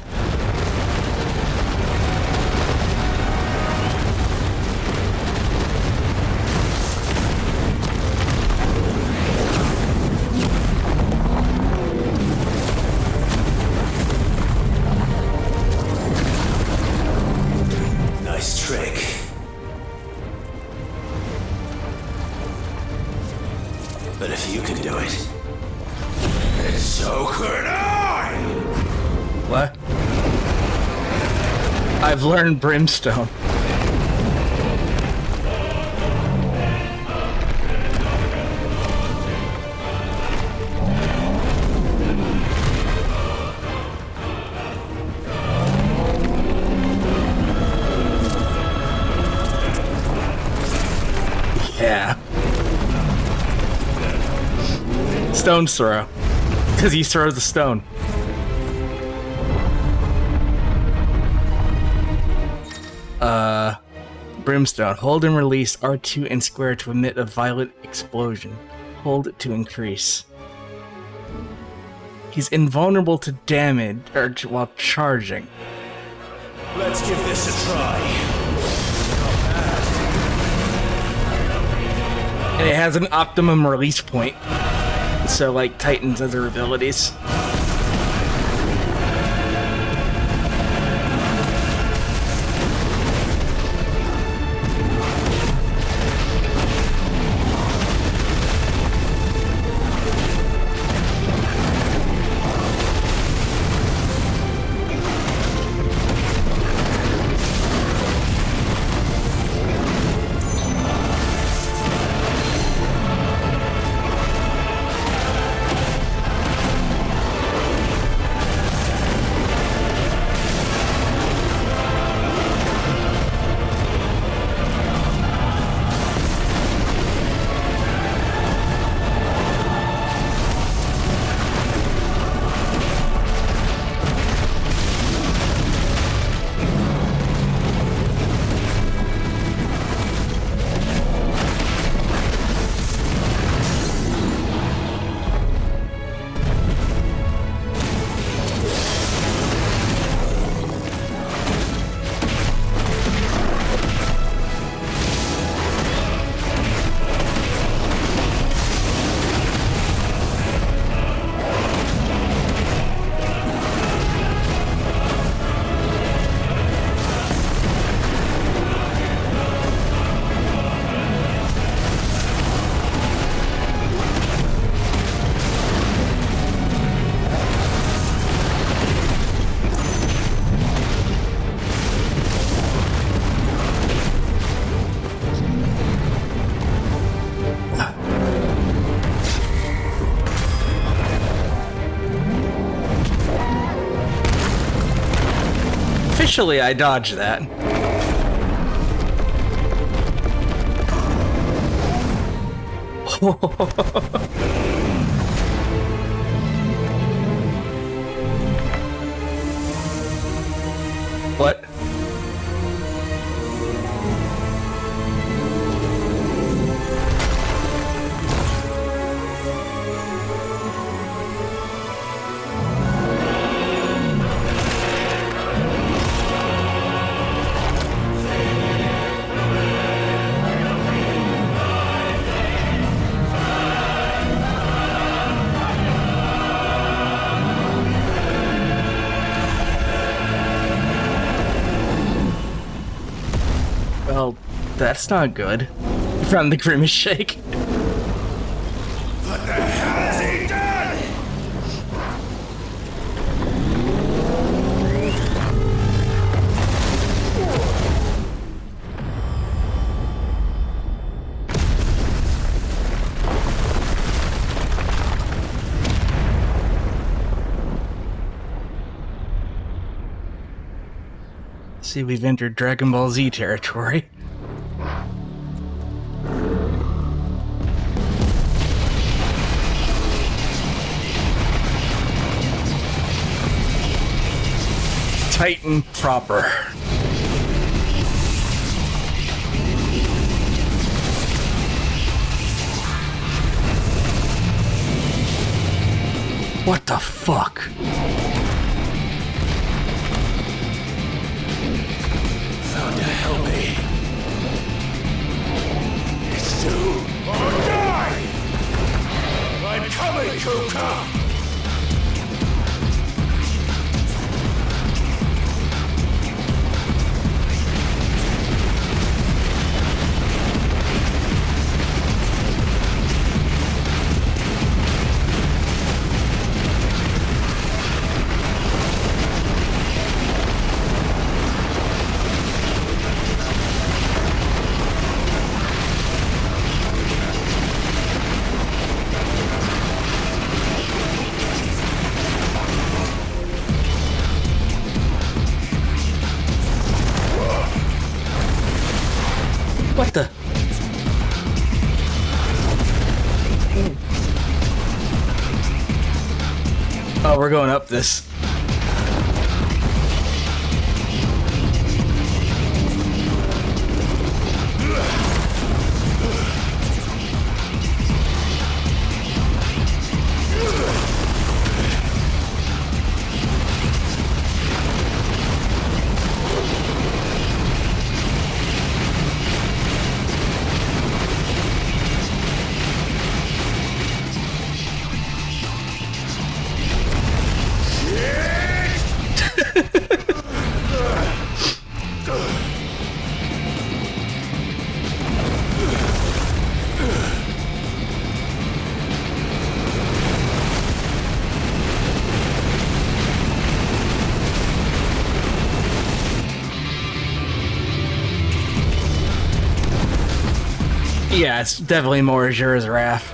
Speaker 4: Nice trick. But if you can do it, then so could I!
Speaker 1: What? I've learned Brimstone. stone's throw. Because he throws the stone. Brimstone. Hold and release R2 and square to emit a violent explosion. Hold to increase. He's invulnerable to damage while charging.
Speaker 10: Let's give this a try.
Speaker 1: And it has an optimum release point. So, like Titan's other abilities. Officially, I dodged that. What? Well, that's not good. From the Grimace Shake.
Speaker 10: What the hell has he done?
Speaker 1: See, we've entered Dragon Ball Z territory. Titan proper. What the fuck?
Speaker 10: Found to help me. It's you or die! I'm coming, Kuka!
Speaker 1: Oh, we're going up this. Yeah, it's definitely more Azura's Wrath.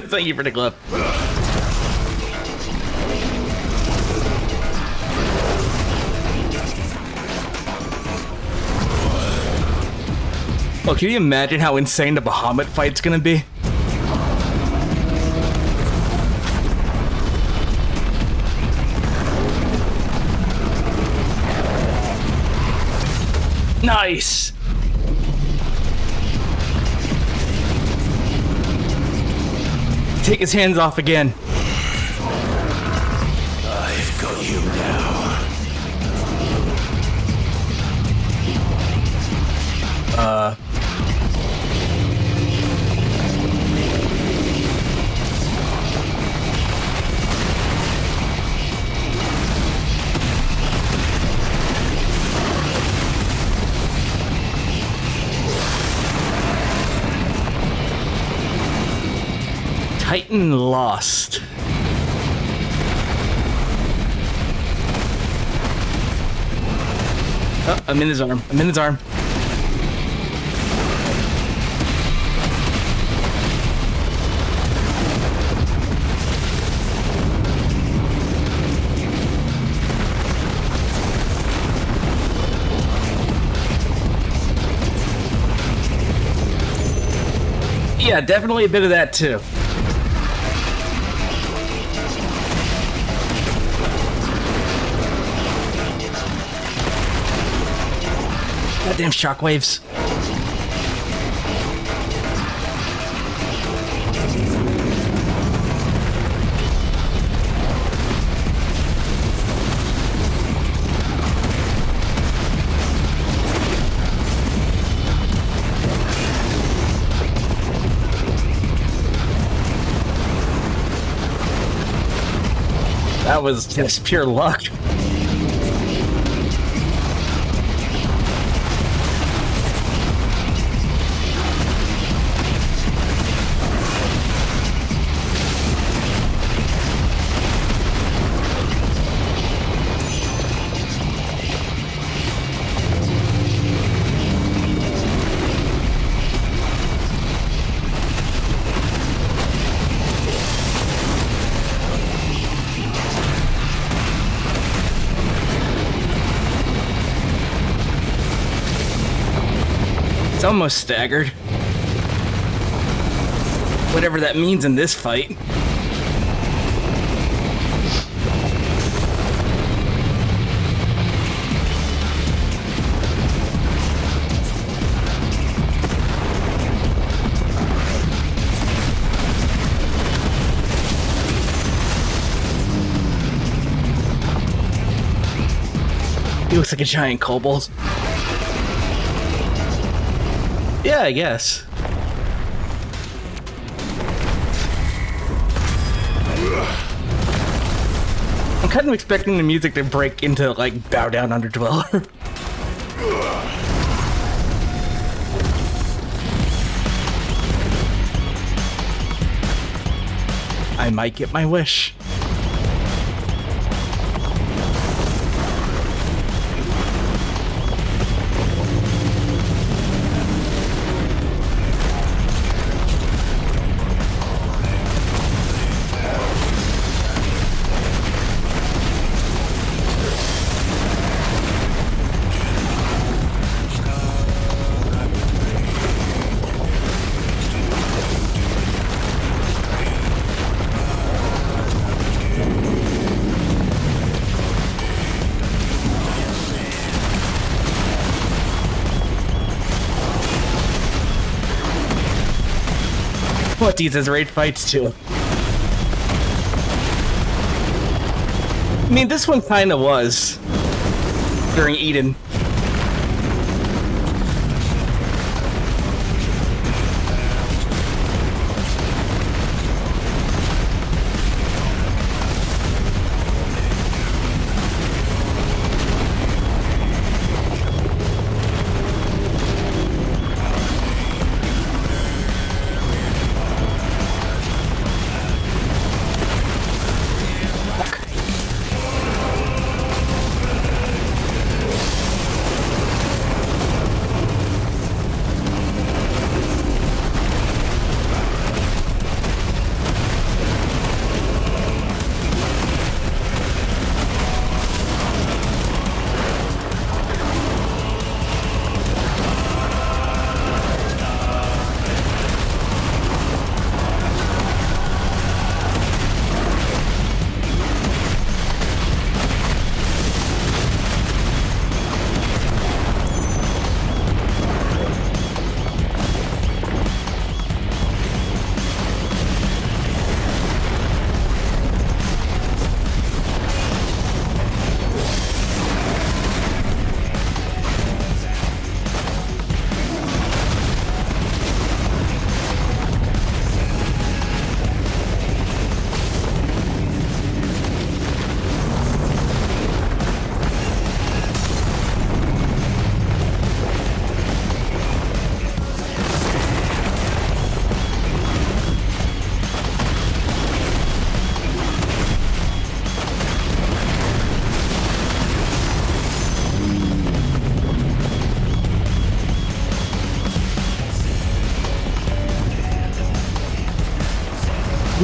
Speaker 1: Thank you for the glove. Well, can you imagine how insane the Bahamut fight's gonna be? Nice! Take his hands off again.
Speaker 10: I've got you now.
Speaker 1: Titan lost. Oh, I'm in his arm. I'm in his arm. Yeah, definitely a bit of that too. Goddamn shockwaves. That was just pure luck. It's almost staggered. Whatever that means in this fight. He looks like a giant kobold. Yeah, I guess. I'm kind of expecting the music to break into, like, Bow Down Underdweller. I might get my wish. want these as raid fights too. I mean, this one kind of was during Eden.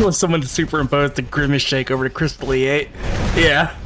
Speaker 1: You want someone to superimpose the Grimace Shake over to Crystal E8? Yeah.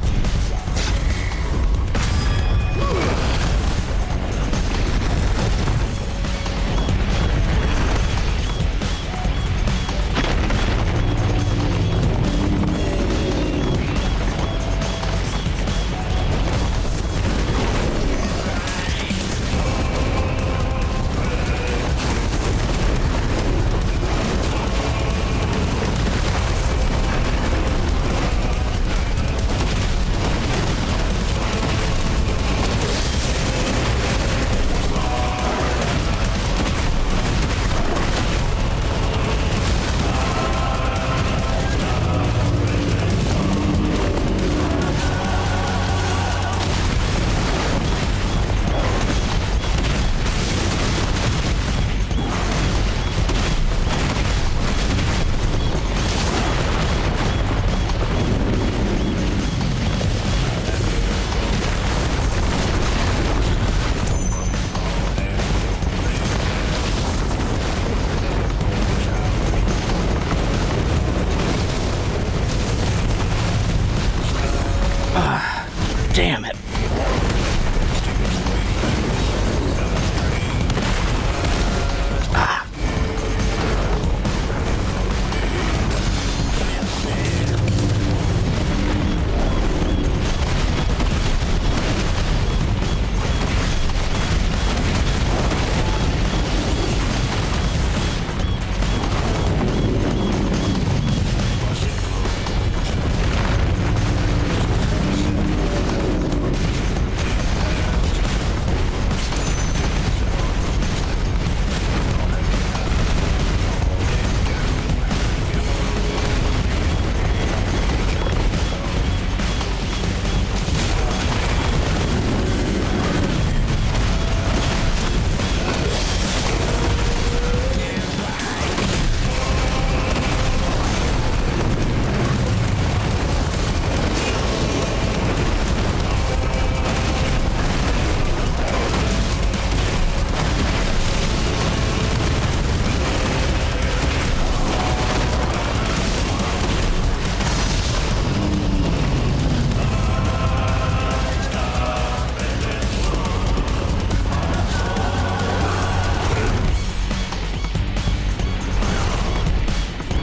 Speaker 1: Damn it.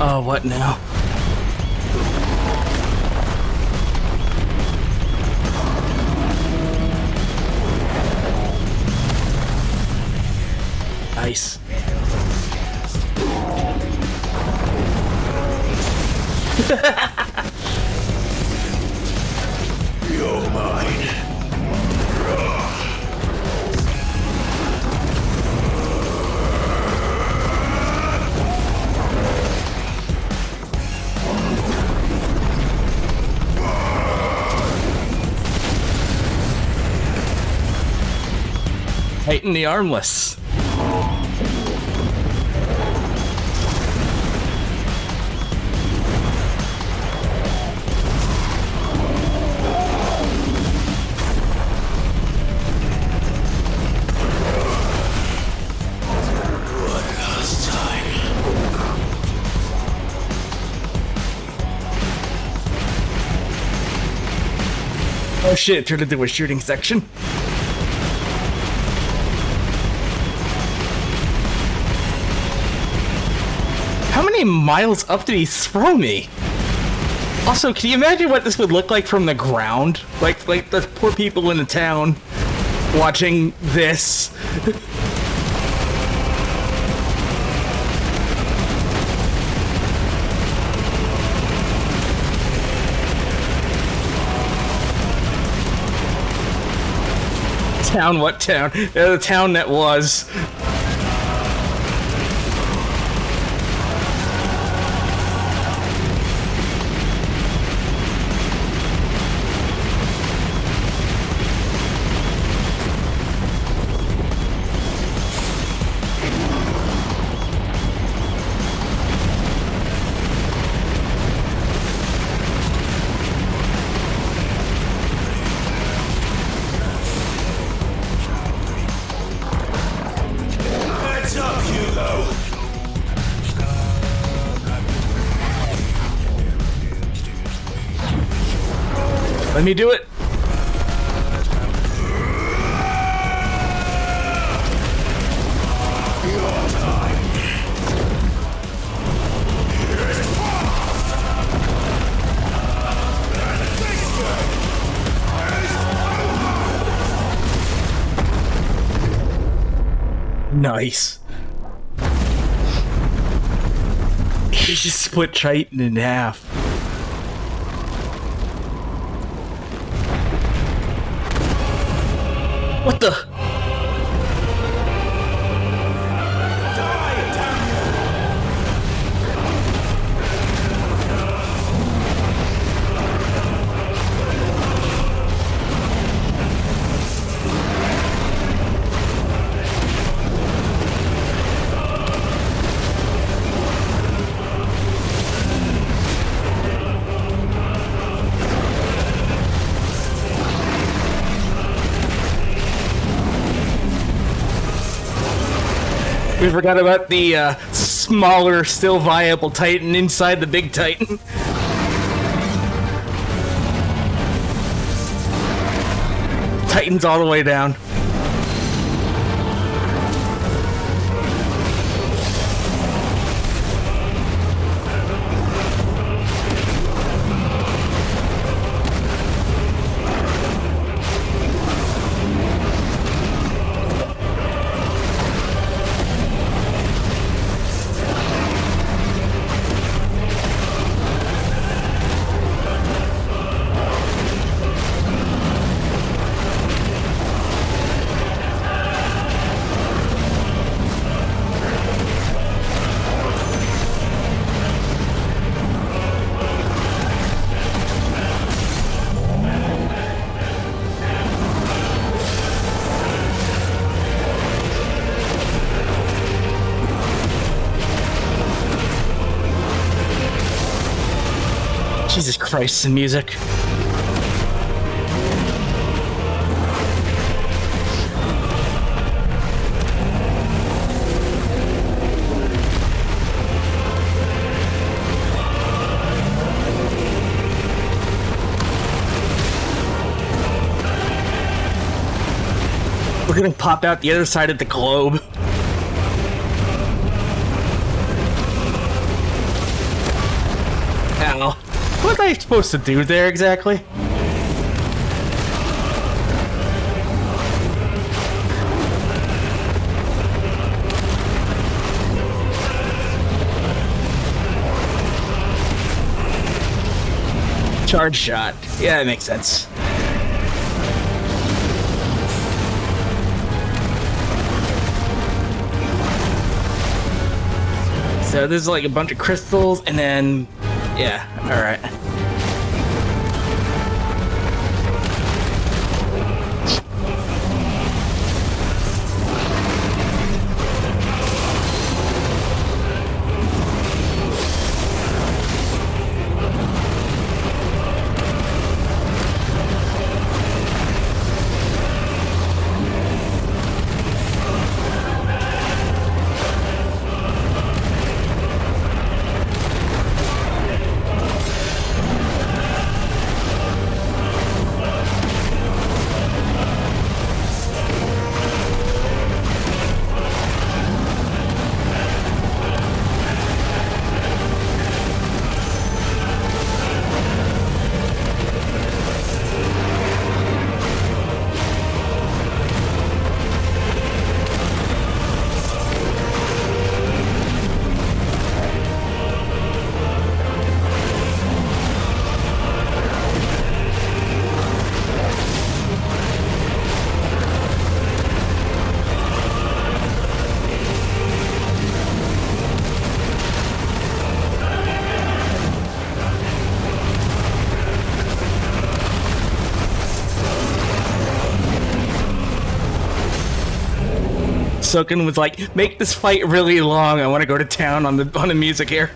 Speaker 1: Oh, what now? Nice.
Speaker 10: You're mine.
Speaker 1: Tighten the armless. Oh shit, it turned into a shooting section. How many miles up did he throw me? Also, can you imagine what this would look like from the ground? Like the poor people in the town watching this. Town, what town? The town that was.
Speaker 10: Heads up, Hugo!
Speaker 1: Let me do it. Nice. He just split Triton in half. What the? We forgot about the smaller, still viable Titan inside the big Titan. Titan's all the way down. Jesus Christ, the music. We're gonna pop out the other side of the globe. Ow. What was I supposed to do there exactly? Charge shot. Yeah, that makes sense. So this is like a bunch of crystals, and then, yeah, alright. Soken was like, make this fight really long. I want to go to town on the music here.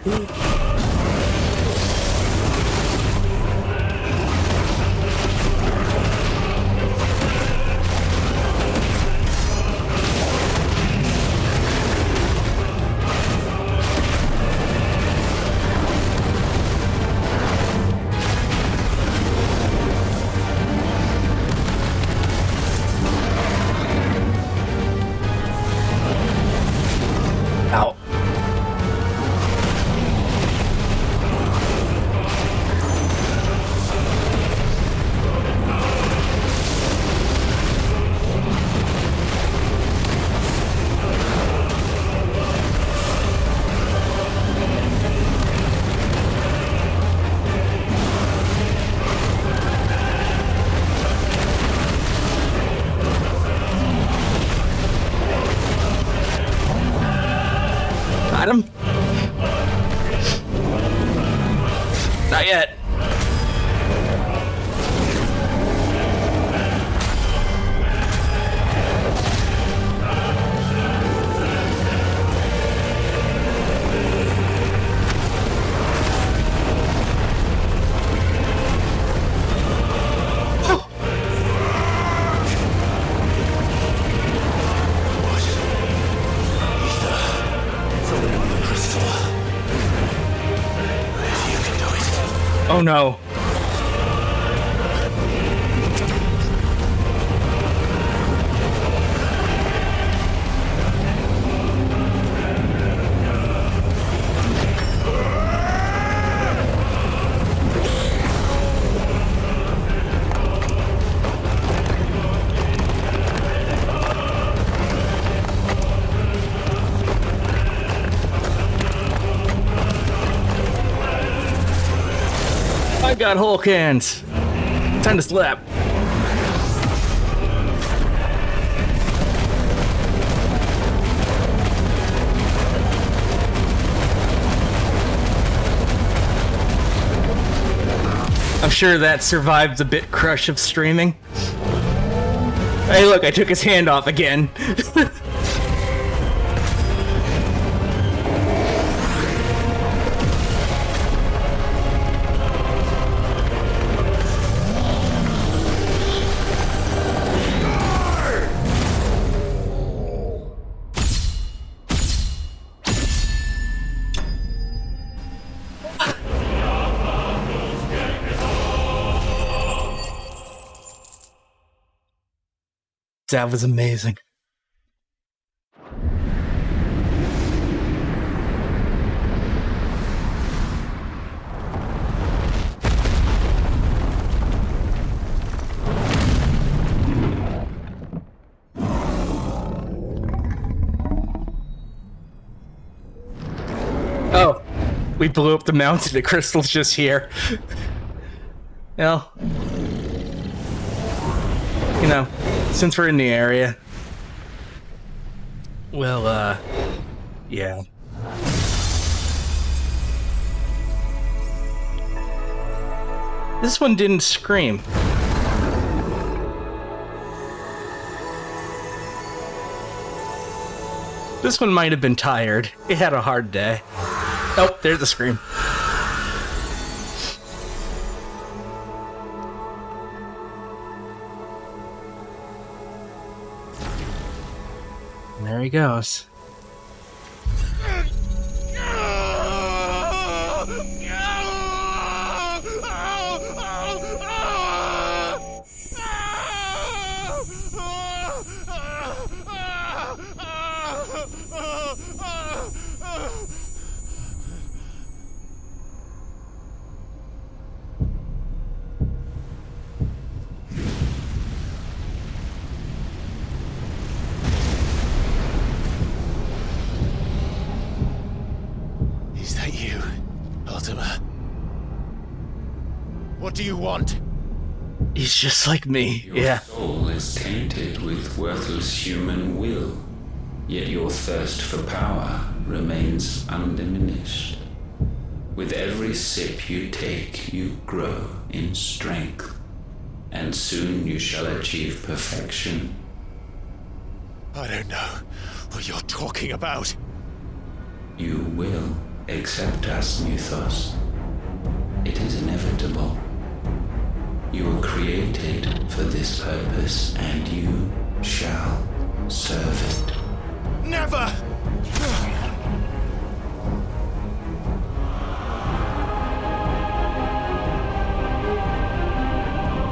Speaker 1: Got him? Not yet. Oh no. I got Hulk hands. Time to slap. I'm sure that survived the bit crush of streaming. Hey look, I took his hand off again. That was amazing. Oh, we blew up the mountain. The crystal's just here. Well, you know, since we're in the area, well, yeah. This one didn't scream. This one might have been tired. It had a hard day. Oh, there's the scream. And there he goes.
Speaker 4: Is that you, Ultima? What do you want?
Speaker 1: He's just like me, yeah.
Speaker 16: Soul is tainted with worthless human will, yet your thirst for power remains undiminished. With every sip you take, you grow in strength, and soon you shall achieve perfection.
Speaker 4: I don't know what you're talking about.
Speaker 16: You will accept us, Mythos. It is inevitable. You were created for this purpose, and you shall serve it.
Speaker 4: Never!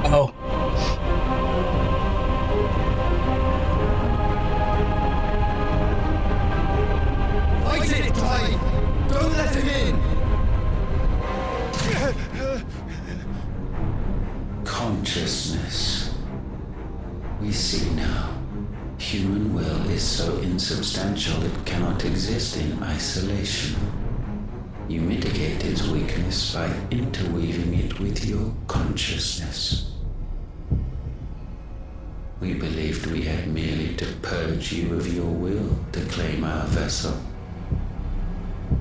Speaker 1: Oh.
Speaker 10: Fight it, Jaye! Don't let him in!
Speaker 16: Consciousness. We see now. Human will is so insubstantial it cannot exist in isolation. You mitigate its weakness by interweaving it with your consciousness. We believed we had merely to purge you of your will to claim our vessel.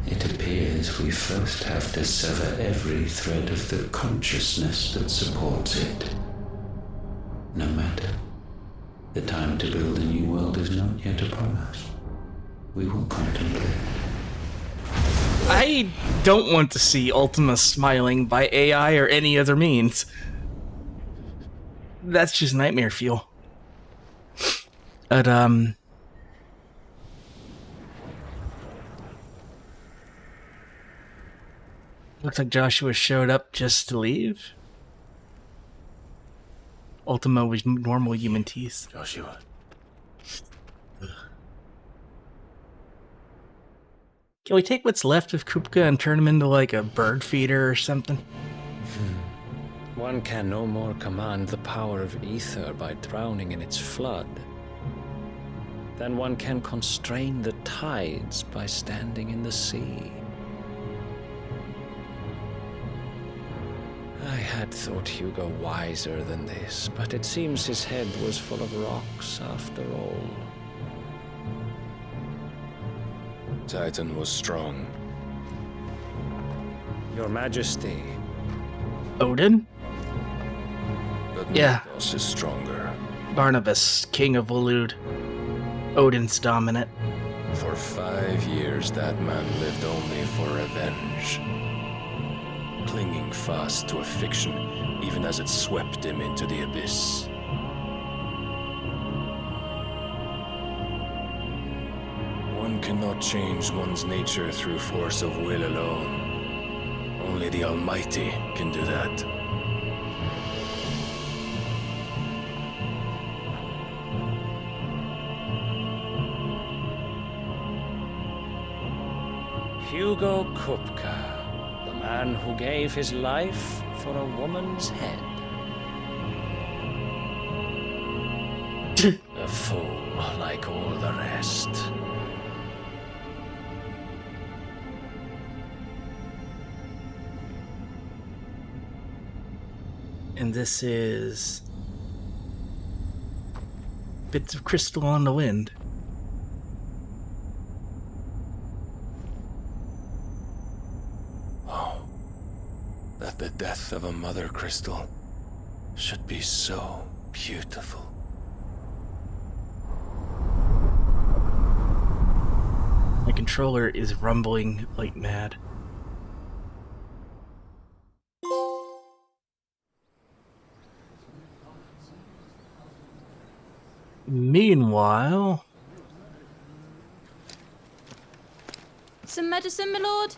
Speaker 16: It appears we first have to sever every thread of the consciousness that supports it. No matter. The time to build a new world is not yet upon us. We will contemplate.
Speaker 1: I don't want to see Ultima smiling by AI or any other means. That's just nightmare fuel. But, looks like Joshua showed up just to leave. Ultima was normal human teeth.
Speaker 4: Joshua.
Speaker 1: Can we take what's left of Kupka and turn him into like a bird feeder or something?
Speaker 12: One can no more command the power of ether by drowning in its flood than one can constrain the tides by standing in the sea. I had thought Hugo wiser than this, but it seems his head was full of rocks after all.
Speaker 8: Titan was strong.
Speaker 12: Your Majesty.
Speaker 1: Odin?
Speaker 8: But
Speaker 1: Yeah.
Speaker 8: Mythos is stronger.
Speaker 1: Barnabas, king of Waloed. Odin's dominant.
Speaker 8: For 5 years, that man lived only for revenge. Clinging fast to a fiction, even as it swept him into the abyss. One cannot change one's nature through force of will alone. Only the Almighty can do that.
Speaker 12: Hugo Kupka, the man who gave his life for a woman's head. A fool like all the rest.
Speaker 1: And this is bits of crystal on the wind.
Speaker 8: Oh, that the death of a mother crystal should be so beautiful.
Speaker 1: My controller is rumbling like mad. Meanwhile...
Speaker 17: Some medicine, my lord?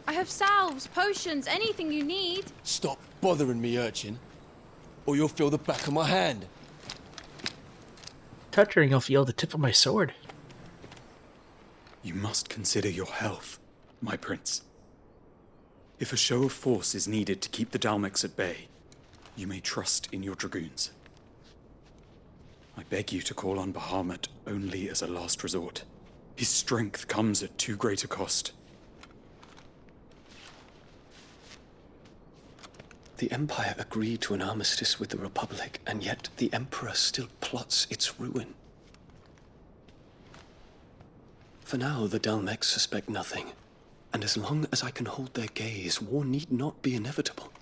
Speaker 17: I have salves, potions, anything you need.
Speaker 18: Stop bothering me, urchin, or you'll feel the back of my hand.
Speaker 1: Touch her and you'll feel the tip of my sword.
Speaker 19: You must consider your health, my prince. If a show of force is needed to keep the Dalmex at bay, you may trust in your dragoons. I beg you to call on Bahamut only as a last resort. His strength comes at too great a cost.
Speaker 20: The Empire agreed to an armistice with the Republic, and yet the Emperor still plots its ruin. For now, the Dalmex suspect nothing, and as long as I can hold their gaze, war need not be inevitable.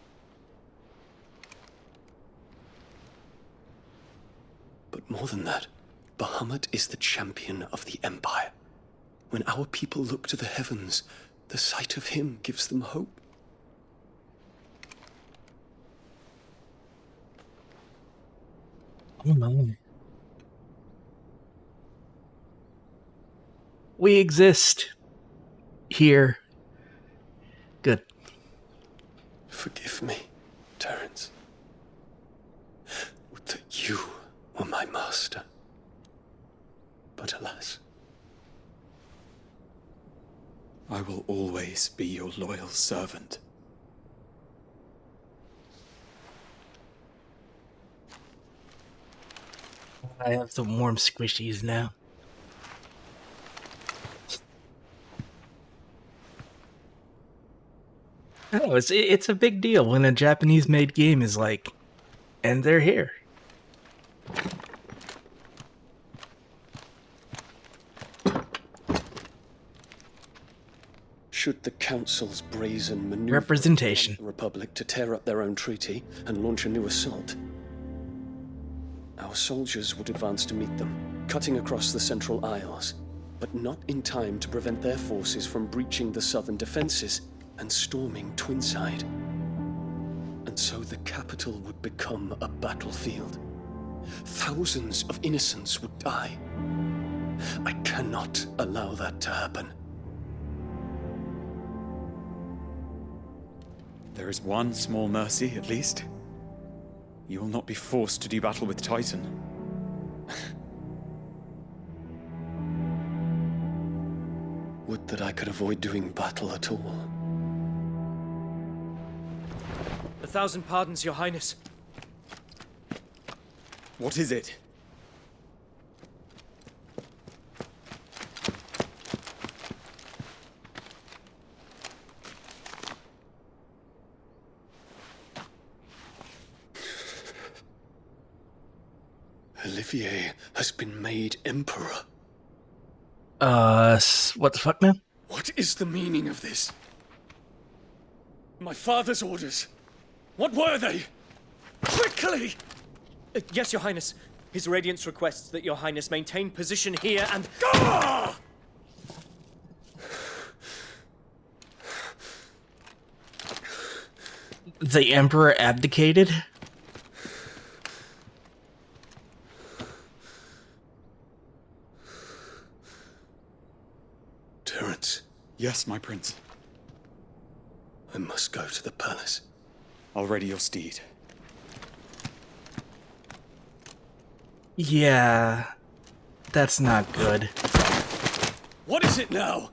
Speaker 20: But more than that, Bahamut is the champion of the Empire. When our people look to the heavens, the sight of him gives them hope.
Speaker 1: Oh my. We exist. Here. Good.
Speaker 20: Forgive me, Terence. Would that you were my master. But alas.
Speaker 19: I will always be your loyal servant.
Speaker 1: I have some warm squishies now. Oh, it's a big deal when a Japanese-made game is like, and they're here.
Speaker 20: Should the Council's brazen maneuver
Speaker 1: representation
Speaker 20: the Republic to tear up their own treaty and launch a new assault, our soldiers would advance to meet them, cutting across the Central Isles, but not in time to prevent their forces from breaching the southern defenses and storming Twinside. And so the capital would become a battlefield. Thousands of innocents would die. I cannot allow that to happen.
Speaker 19: There is one small mercy, at least. You will not be forced to do battle with Titan.
Speaker 20: Would that I could avoid doing battle at all.
Speaker 21: 1,000 pardons, Your Highness.
Speaker 19: What is it?
Speaker 20: Olivier has been made Emperor.
Speaker 1: What the fuck, man?
Speaker 20: What is the meaning of this? My father's orders. What were they? Quickly!
Speaker 21: Yes, Your Highness. His Radiance requests that Your Highness maintain position here and...
Speaker 20: Ah!
Speaker 1: The Emperor abdicated?
Speaker 20: Terence.
Speaker 19: Yes, my prince.
Speaker 20: I must go to the palace.
Speaker 19: I'll ready your steed.
Speaker 1: Yeah, that's not good.
Speaker 20: What is it now?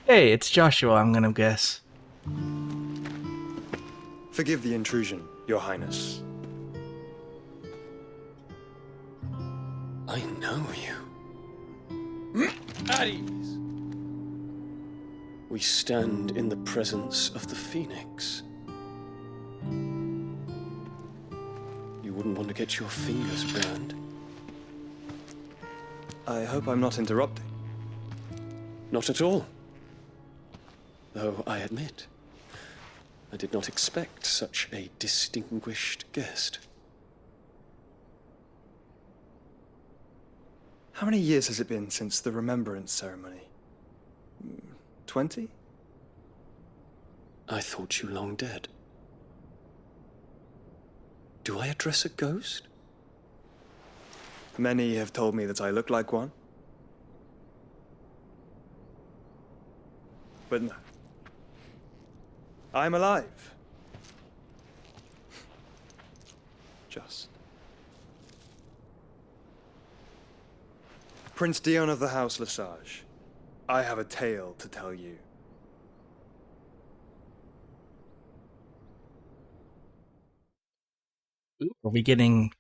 Speaker 1: Hey, it's Joshua, I'm gonna guess.
Speaker 22: Forgive the intrusion, Your Highness.
Speaker 20: I know you.
Speaker 21: At ease.
Speaker 20: We stand in the presence of the Phoenix. You wouldn't want to get your fingers burned.
Speaker 22: I hope I'm not interrupting.
Speaker 20: Not at all. Though I admit, I did not expect such a distinguished guest.
Speaker 22: How many years has it been since the Remembrance ceremony? 20?
Speaker 20: I thought you long dead. Do I address a ghost?
Speaker 22: Many have told me that I look like one. But no. I'm alive. Just. Prince Dion of the House Lesage, I have a tale to tell you.
Speaker 1: Are we getting...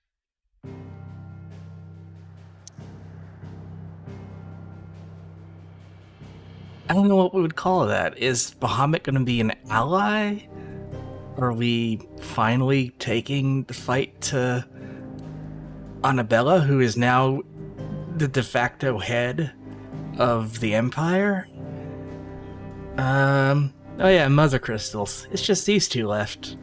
Speaker 1: I don't know what we would call that. Is Bahamut going to be an ally? Are we finally taking the fight to Annabella, who is now the de facto head of the Empire? Oh yeah, Mother Crystals. It's just these two left.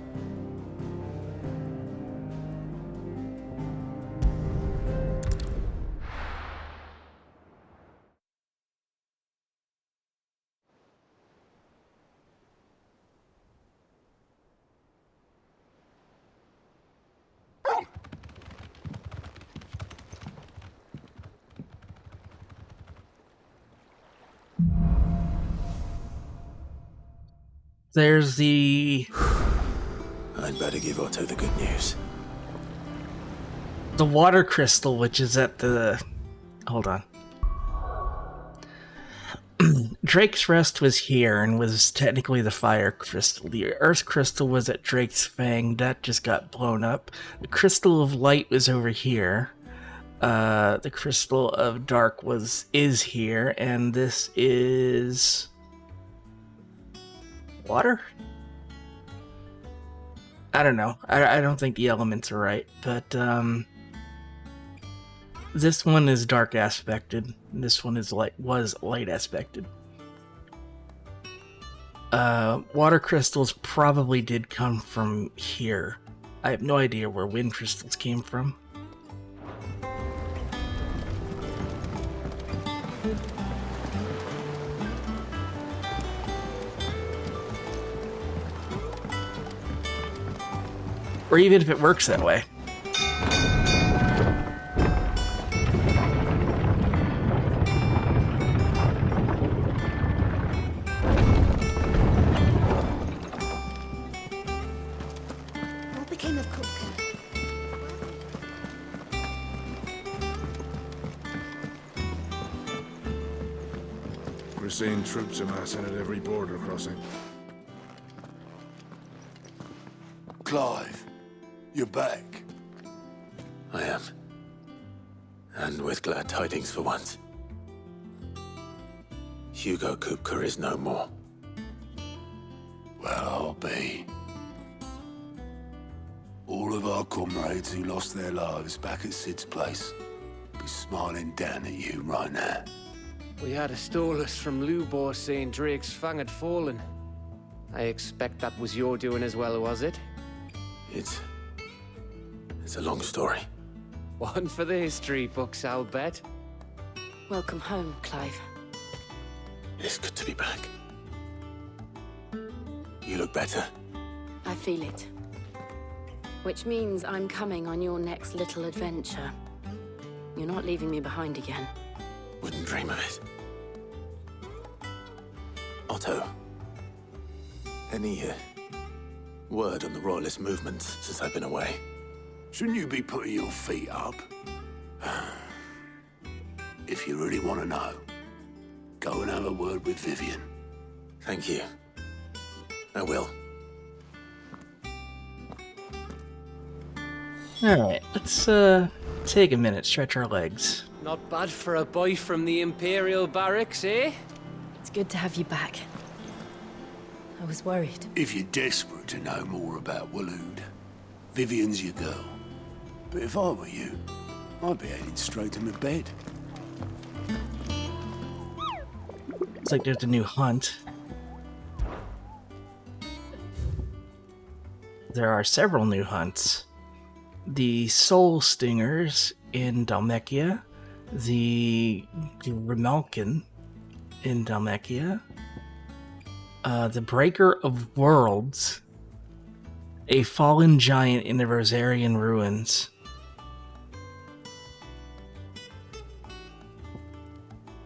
Speaker 1: There's the...
Speaker 4: I'd better give Otto the good news.
Speaker 1: The water crystal, which is at the... Hold on. Drake's Rest was here and was technically the fire crystal. The earth crystal was at Drake's Fang. That just got blown up. The crystal of light was over here. The crystal of dark is here, and this is... water? I don't know. I don't think the elements are right, but this one is dark aspected. This one is was light aspected. Water crystals probably did come from here. I have no idea where wind crystals came from. Or even if it works that way.
Speaker 14: What became of Cook?
Speaker 10: We're seeing troops amassing at every border crossing. Clive, you're back.
Speaker 4: I am. And with glad tidings for once. Hugo Kupka is no more.
Speaker 10: Well, I'll be. All of our comrades who lost their lives back at Sid's place be smiling down at you right now.
Speaker 7: We had a stolus from Lubor saying Drake's Fang had fallen. I expect that was your doing as well, was it?
Speaker 4: It's a long story.
Speaker 7: One for the history books, I'll bet.
Speaker 13: Welcome home, Clive.
Speaker 4: It's good to be back. You look better.
Speaker 13: I feel it. Which means I'm coming on your next little adventure. You're not leaving me behind again.
Speaker 4: Wouldn't dream of it. Otto, any word on the Royalist movement since I've been away?
Speaker 10: Shouldn't you be putting your feet up? If you really want to know, go and have a word with Vivian.
Speaker 4: Thank you. I will.
Speaker 1: Alright, let's take a minute, stretch our legs.
Speaker 7: Not bad for a boy from the Imperial barracks, eh?
Speaker 13: It's good to have you back.
Speaker 5: I was worried.
Speaker 10: If you're desperate to know more about Waloed, Vivian's your girl. But if I were you, I'd be heading straight to my bed.
Speaker 1: It's like there's a new hunt. There are several new hunts. The Soul Stingers in Dhalmekia, the Grimalkin in Dhalmekia, the Breaker of Worlds, a fallen giant in the Rosarian ruins,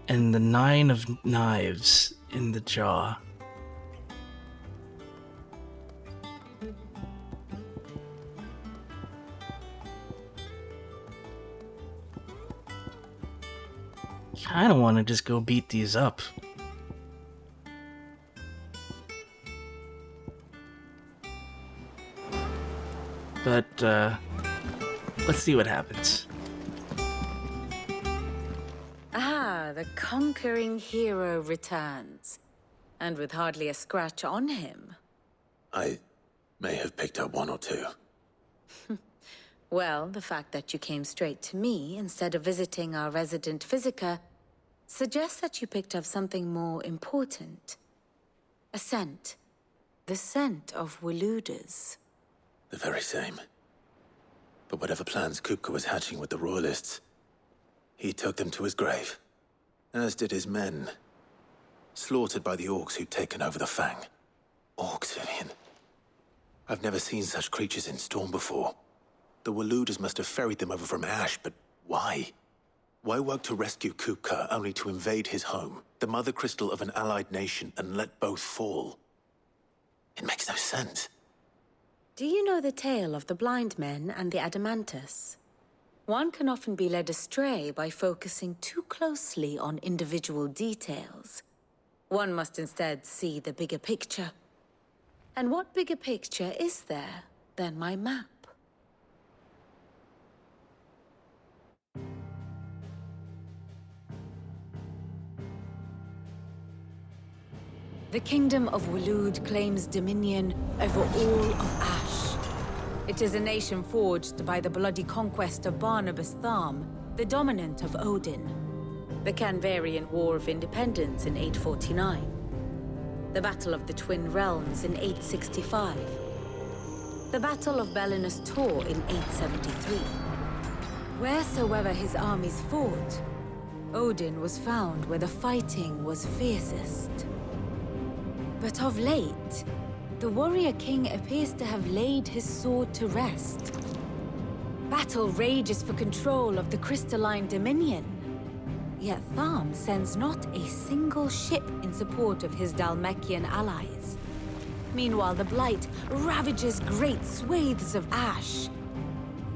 Speaker 1: and the Nine of Knives in the Jaw. I don't want to just go beat these up. But, let's see what happens.
Speaker 5: Ah, the conquering hero returns. And with hardly a scratch on him.
Speaker 4: I may have picked up one or two.
Speaker 5: Well, the fact that you came straight to me instead of visiting our resident Physica suggests that you picked up something more important. A scent. The scent of Waloeders.
Speaker 4: The very same. But whatever plans Kupka was hatching with the Royalists, he took them to his grave. As did his men. Slaughtered by the orcs who'd taken over the Fang. Orcs, Vivian. I've never seen such creatures in Storm before. The Waloeders must have ferried them over from Ash, but why? Why work to rescue Kupka only to invade his home, the mother crystal of an allied nation, and let both fall? It makes no sense.
Speaker 5: Do you know the tale of the blind men and the Adamantus? One can often be led astray by focusing too closely on individual details. One must instead see the bigger picture. And what bigger picture is there than my map? The Kingdom of Waloed claims dominion over all of Ash. It is a nation forged by the bloody conquest of Barnabas Tharm, the dominant of Odin. The Canvarian War of Independence in 849. The Battle of the Twin Realms in 865. The Battle of Belinus Tor in 873. Wheresoever his armies fought, Odin was found where the fighting was fiercest. But of late, the warrior king appears to have laid his sword to rest. Battle rages for control of the crystalline dominion. Yet Tharm sends not a single ship in support of his Dhalmekian allies. Meanwhile, the Blight ravages great swathes of Ash.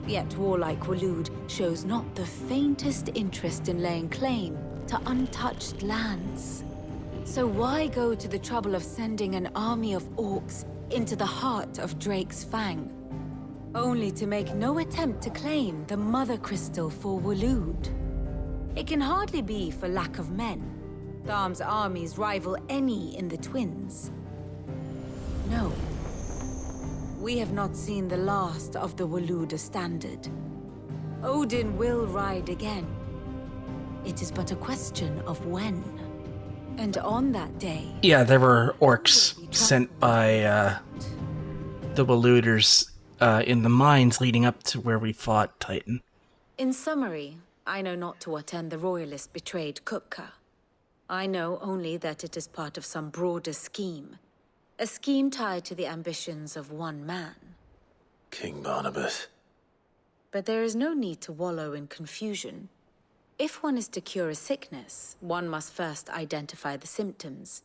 Speaker 5: Yet warlike Waloed shows not the faintest interest in laying claim to untouched lands. So why go to the trouble of sending an army of orcs into the heart of Drake's Fang, only to make no attempt to claim the Mother Crystal for Waloed? It can hardly be for lack of men. Tharm's armies rival any in the Twins. No. We have not seen the last of the Waloeder standard. Odin will ride again. It is but a question of when. And on that day...
Speaker 1: Yeah, there were orcs sent by the Waloeders in the mines leading up to where we fought Titan.
Speaker 5: In summary, I know not to what end the Royalists betrayed Kupka. I know only that it is part of some broader scheme. A scheme tied to the ambitions of one man.
Speaker 4: King Barnabas.
Speaker 5: But there is no need to wallow in confusion. If one is to cure a sickness, one must first identify the symptoms.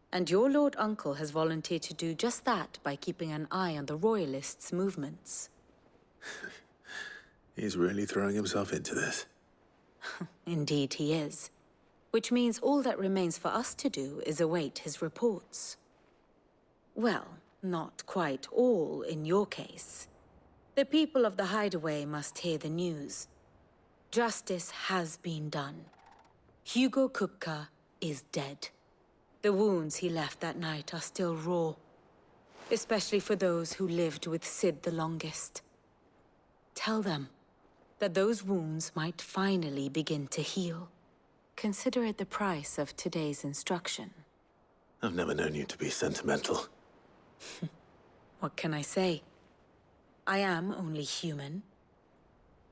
Speaker 5: And your Lord Uncle has volunteered to do just that by keeping an eye on the Royalists' movements.
Speaker 4: He's really throwing himself into this.
Speaker 5: Indeed he is. Which means all that remains for us to do is await his reports. Well, not quite all in your case. The people of the Hideaway must hear the news. Justice has been done. Hugo Kupka is dead. The wounds he left that night are still raw, especially for those who lived with Sid the longest. Tell them that those wounds might finally begin to heal. Consider it the price of today's instruction.
Speaker 4: I've never known you to be sentimental.
Speaker 5: What can I say? I am only human.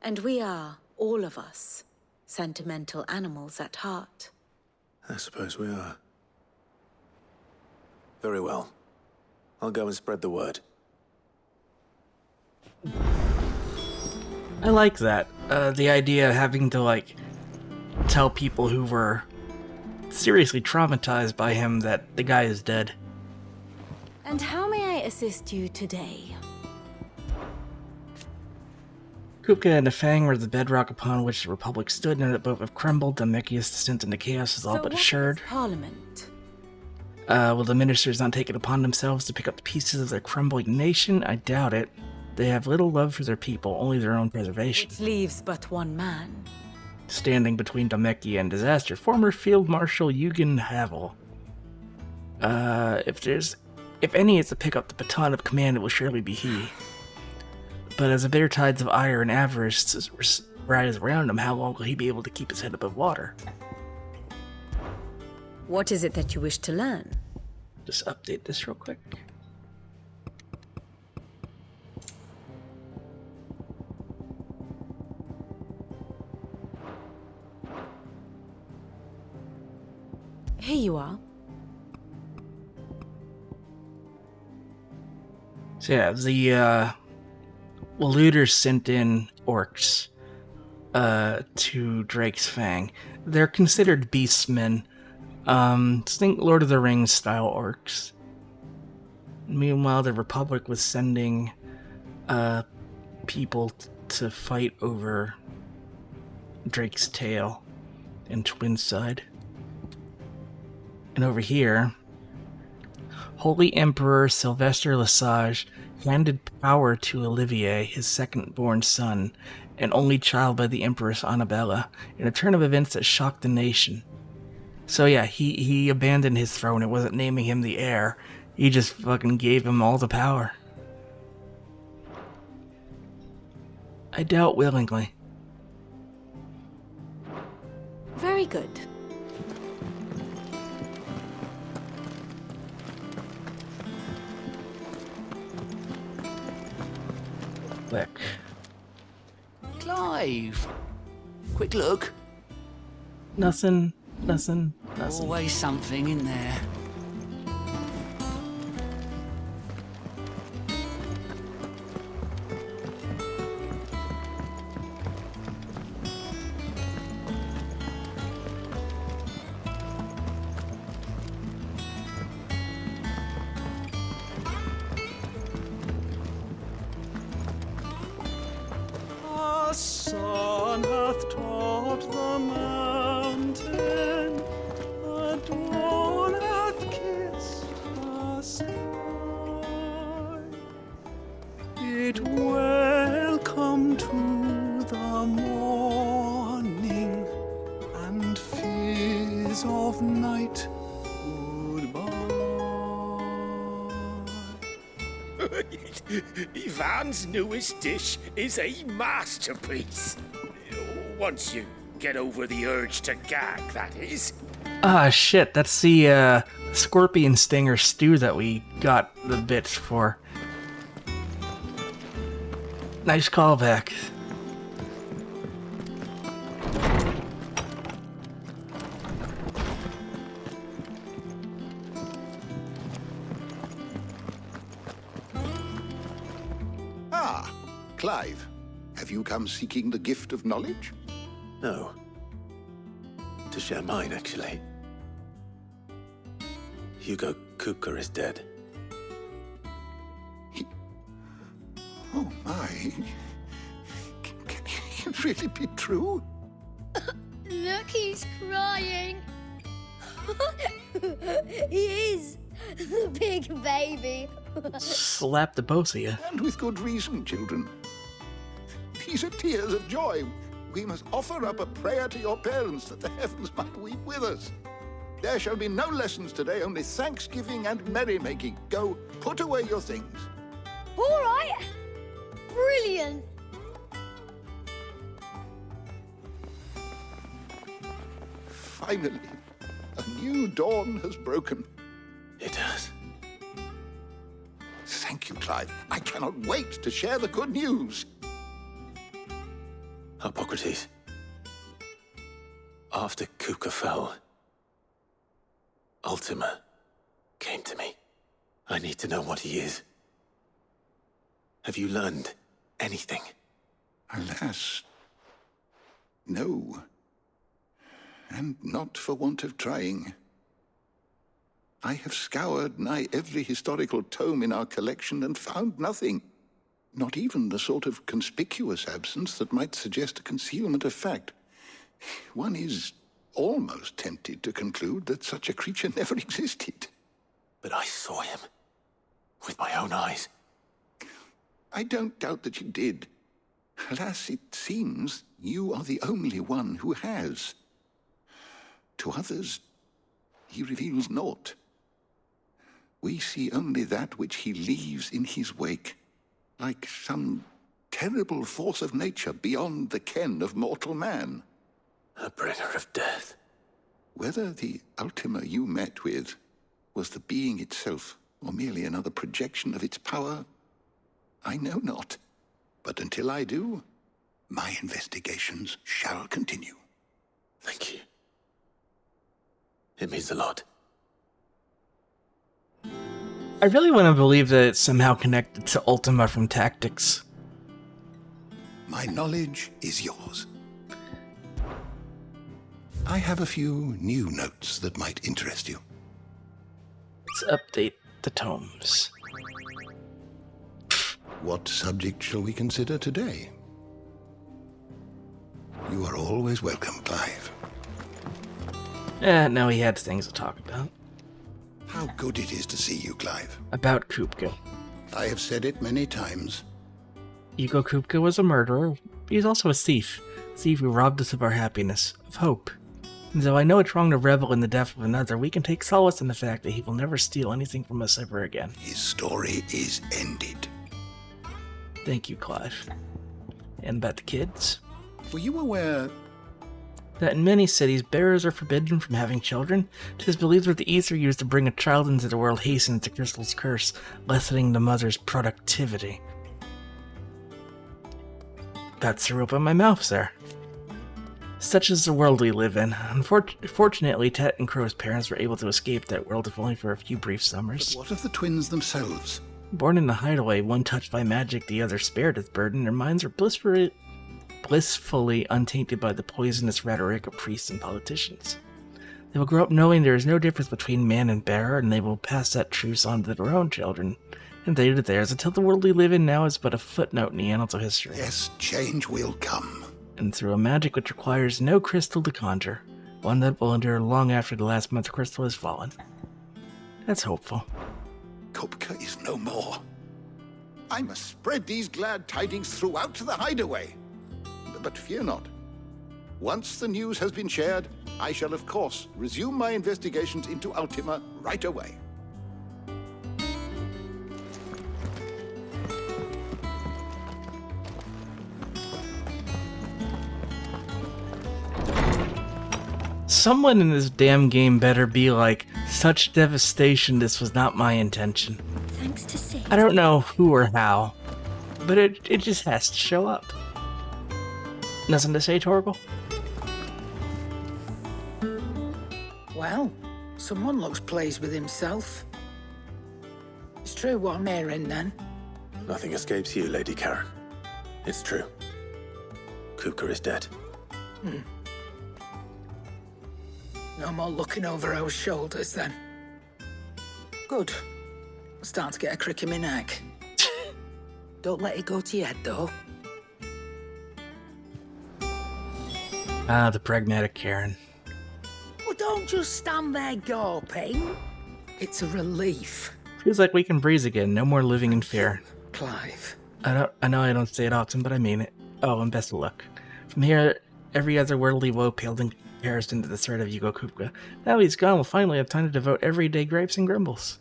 Speaker 5: And we are, all of us, sentimental animals at heart.
Speaker 4: I suppose we are. Very well. I'll go and spread the word.
Speaker 1: I like that. The idea of having to, like, tell people who were seriously traumatized by him that the guy is dead.
Speaker 5: And how may I assist you today?
Speaker 1: Kupka and the Fang were the bedrock upon which the Republic stood, and that both have crumbled. Damikia's descent into chaos is all but assured.
Speaker 5: Parliament?
Speaker 1: Will the ministers not take it upon themselves to pick up the pieces of their crumbling nation? I doubt it. They have little love for their people, only their own preservation.
Speaker 5: Which leaves but one man.
Speaker 1: Standing between Damikia and disaster, former Field Marshal Eugen Havel. If any is to pick up the baton of command, it will surely be he. But as the bitter tides of ire and avarice rise around him, how long will he be able to keep his head above water?
Speaker 5: What is it that you wish to learn?
Speaker 1: Just update this real quick.
Speaker 5: Here you are.
Speaker 1: So yeah, the looters sent in orcs to Drake's Fang. They're considered beastmen. Think Lord of the Rings style orcs. Meanwhile, the Republic was sending people to fight over Drake's tail in Twinside. And over here, Holy Emperor Sylvester Lesage handed power to Olivier, his second-born son, and only child by the Empress Annabella, in a turn of events that shocked the nation. So yeah, he abandoned his throne. It wasn't naming him the heir. He just fucking gave him all the power. I doubt willingly.
Speaker 5: Very good.
Speaker 1: Click.
Speaker 2: Clive! Quick look.
Speaker 1: Nothing.
Speaker 2: Always something in there.
Speaker 10: The sun hath taught the mountain, the dawn hath kissed the sky. It welcome to the morning and fears of night.
Speaker 15: Ivan's newest dish is a masterpiece. Once you get over the urge to gag, that is.
Speaker 1: Ah, shit, that's the scorpion stinger stew that we got the bits for. Nice callback.
Speaker 3: Clive, have you come seeking the gift of knowledge?
Speaker 4: No. To share mine, actually. Hugo Kupka is dead.
Speaker 3: Oh my. Can it really be true?
Speaker 14: Look, he's crying. He is. The big baby.
Speaker 1: Slap the both of you.
Speaker 3: And with good reason, children. These are tears of joy. We must offer up a prayer to your parents that the heavens might weep with us. There shall be no lessons today, only thanksgiving and merrymaking. Go, put away your things.
Speaker 14: All right. Brilliant.
Speaker 3: Finally, a new dawn has broken.
Speaker 4: It has.
Speaker 3: Thank you, Clive. I cannot wait to share the good news.
Speaker 4: Hippocrates. After Kuka fell, Ultima came to me. I need to know what he is. Have you learned anything?
Speaker 3: Alas, no. And not for want of trying. I have scoured nigh every historical tome in our collection and found nothing. Not even the sort of conspicuous absence that might suggest a concealment of fact. One is almost tempted to conclude that such a creature never existed.
Speaker 4: But I saw him. With my own eyes.
Speaker 3: I don't doubt that you did. Alas, it seems you are the only one who has. To others, he reveals naught. We see only that which he leaves in his wake, like some terrible force of nature beyond the ken of mortal man.
Speaker 4: A bringer of death.
Speaker 3: Whether the Ultima you met with was the being itself, or merely another projection of its power, I know not. But until I do, my investigations shall continue.
Speaker 4: Thank you. It means a lot.
Speaker 1: I really want to believe that it's somehow connected to Ultima from Tactics.
Speaker 3: My knowledge is yours. I have a few new notes that might interest you.
Speaker 1: Let's update the tomes.
Speaker 3: What subject shall we consider today? You are always welcome, Clive.
Speaker 1: No, he had things to talk about.
Speaker 3: How good it is to see you, Clive.
Speaker 1: About Kupka.
Speaker 3: I have said it many times.
Speaker 1: Hugo Kupka was a murderer. He's also a thief. A thief who robbed us of our happiness, of hope. And though I know it's wrong to revel in the death of another, we can take solace in the fact that he will never steal anything from us ever again.
Speaker 3: His story is ended.
Speaker 1: Thank you, Clive. And about the kids?
Speaker 3: Were you aware
Speaker 1: that in many cities, bearers are forbidden from having children? It is believed that the ether used to bring a child into the world hastens the crystal's curse, lessening the mother's productivity. That threw up in my mouth, sir. Such is the world we live in. Unfortunately, Tet and Crow's parents were able to escape that world, if only for a few brief summers.
Speaker 3: But what of the twins themselves?
Speaker 1: Born in the hideaway, one touched by magic, the other spared its burden. Their minds were blissfully untainted by the poisonous rhetoric of priests and politicians. They will grow up knowing there is no difference between man and bearer, and they will pass that truth on to their own children, and they to theirs, until the world we live in now is but a footnote in the annals of history.
Speaker 3: Yes, change will come.
Speaker 1: And through a magic which requires no crystal to conjure, one that will endure long after the last month crystal has fallen. That's hopeful.
Speaker 3: Kupka is no more. I must spread these glad tidings throughout the hideaway. But fear not. Once the news has been shared, I shall of course resume my investigations into Ultima right away.
Speaker 1: Someone in this damn game better be like, such devastation, this was not my intention.
Speaker 14: Thanks to Sid.
Speaker 1: I don't know who or how, but it just has to show up. Nothing to say, Torgal?
Speaker 9: Well, someone looks pleased with himself. It's true what I'm hearing, then.
Speaker 4: Nothing escapes you, Lady Karen. It's true. Kuka is dead.
Speaker 9: No more looking over our shoulders, then. Good. I'm starting to get a crick in my neck. Don't let it go to your head, though.
Speaker 1: Ah, the pragmatic Karen.
Speaker 9: Well, don't just stand there gawping. It's a relief.
Speaker 1: Feels like we can breathe again. No more living in fear.
Speaker 9: Clive.
Speaker 1: I know I don't say it often, but I mean it. Oh, and best of luck. From here, every other worldly woe paled in comparison to the threat of Hugo Kupka. Now he's gone, we'll finally have time to devote everyday gripes and grumbles.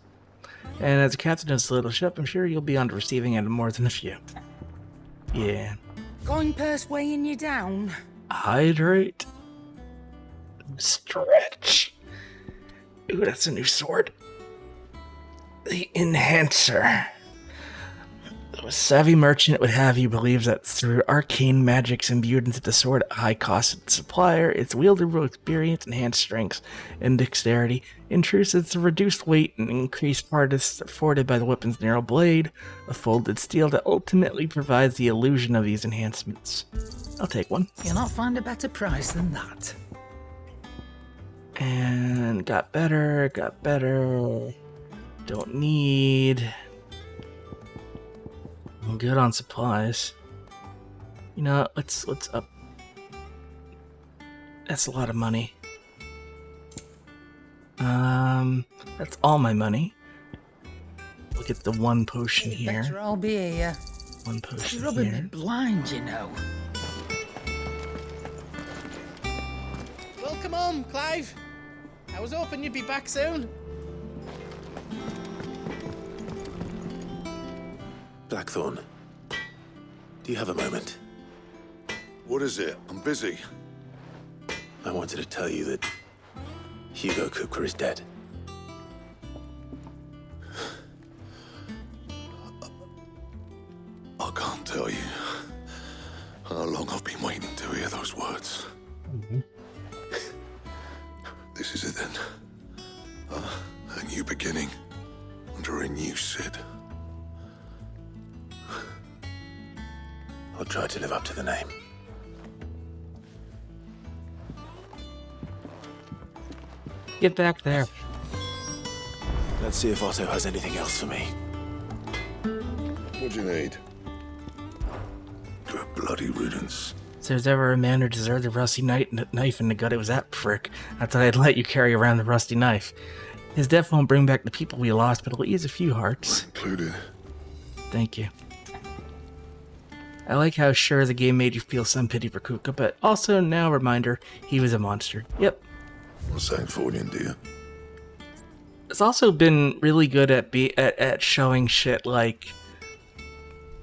Speaker 1: And as a captain of this little ship, I'm sure you'll be on the receiving end of more than a few. Yeah.
Speaker 9: Coin purse weighing you down?
Speaker 1: Hydrate. Stretch. Ooh, that's a new sword. The Enhancer. A savvy merchant would have you believe that through arcane magics imbued into the sword at high cost of the supplier, its wielder will experience enhanced strength and dexterity. In truth, it's a reduced weight and increased hardness afforded by the weapon's narrow blade, a folded steel that ultimately provides the illusion of these enhancements. I'll take one.
Speaker 9: You'll not find a better price than that.
Speaker 1: And got better. Don't need... I'm good on supplies. You know, let's up. That's a lot of money. That's all my money. We'll get the one potion here.
Speaker 9: Better I'll be here.
Speaker 1: One potion
Speaker 9: You're rubbing
Speaker 1: here.
Speaker 9: me blind, you know.
Speaker 6: Welcome home, Clive. I was hoping you'd be back soon.
Speaker 4: Blackthorn, do you have a moment?
Speaker 10: What is it? I'm busy.
Speaker 4: I wanted to tell you that Hugo Kupka is dead.
Speaker 10: I can't tell you how long I've been waiting to hear those words. This is it then. A new beginning under a new Sid.
Speaker 4: I'll try to live up to the name.
Speaker 1: Get back there.
Speaker 4: Let's see if Otto has anything else for me.
Speaker 10: What do you need? Good bloody riddance.
Speaker 1: If there's ever a man who deserved a rusty knife in the gut, it was that prick. I thought I'd let you carry around the rusty knife. His death won't bring back the people we lost, but it'll ease a few hearts.
Speaker 10: Included.
Speaker 1: Thank you. I like how sure the game made you feel some pity for Kupka, but also now a reminder, he was a monster. Yep.
Speaker 10: What's that for you, dear?
Speaker 1: It's also been really good at showing shit like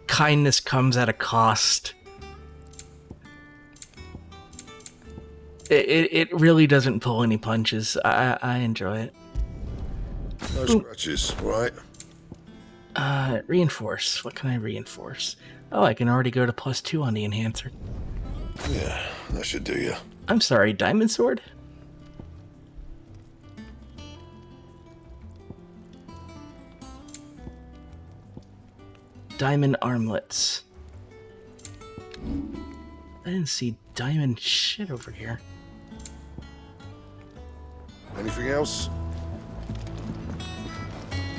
Speaker 1: kindness comes at a cost. It really doesn't pull any punches. I enjoy it.
Speaker 10: No scratches, right?
Speaker 1: Reinforce. What can I reinforce? Oh, I can already go to +2 on the enhancer.
Speaker 10: Yeah, that should do you.
Speaker 1: I'm sorry, diamond sword? Diamond armlets. I didn't see diamond shit over here.
Speaker 10: Anything else?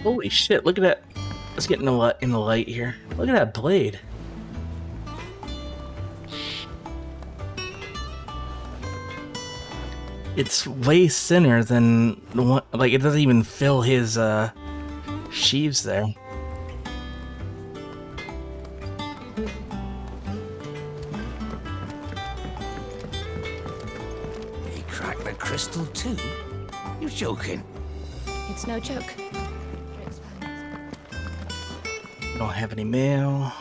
Speaker 1: Holy shit, look at that. Let's get in the light here. Look at that blade. It's way thinner than the one, like it doesn't even fill his sheaves there.
Speaker 9: He cracked the crystal too? You're joking.
Speaker 5: It's no joke.
Speaker 1: Don't have any mail.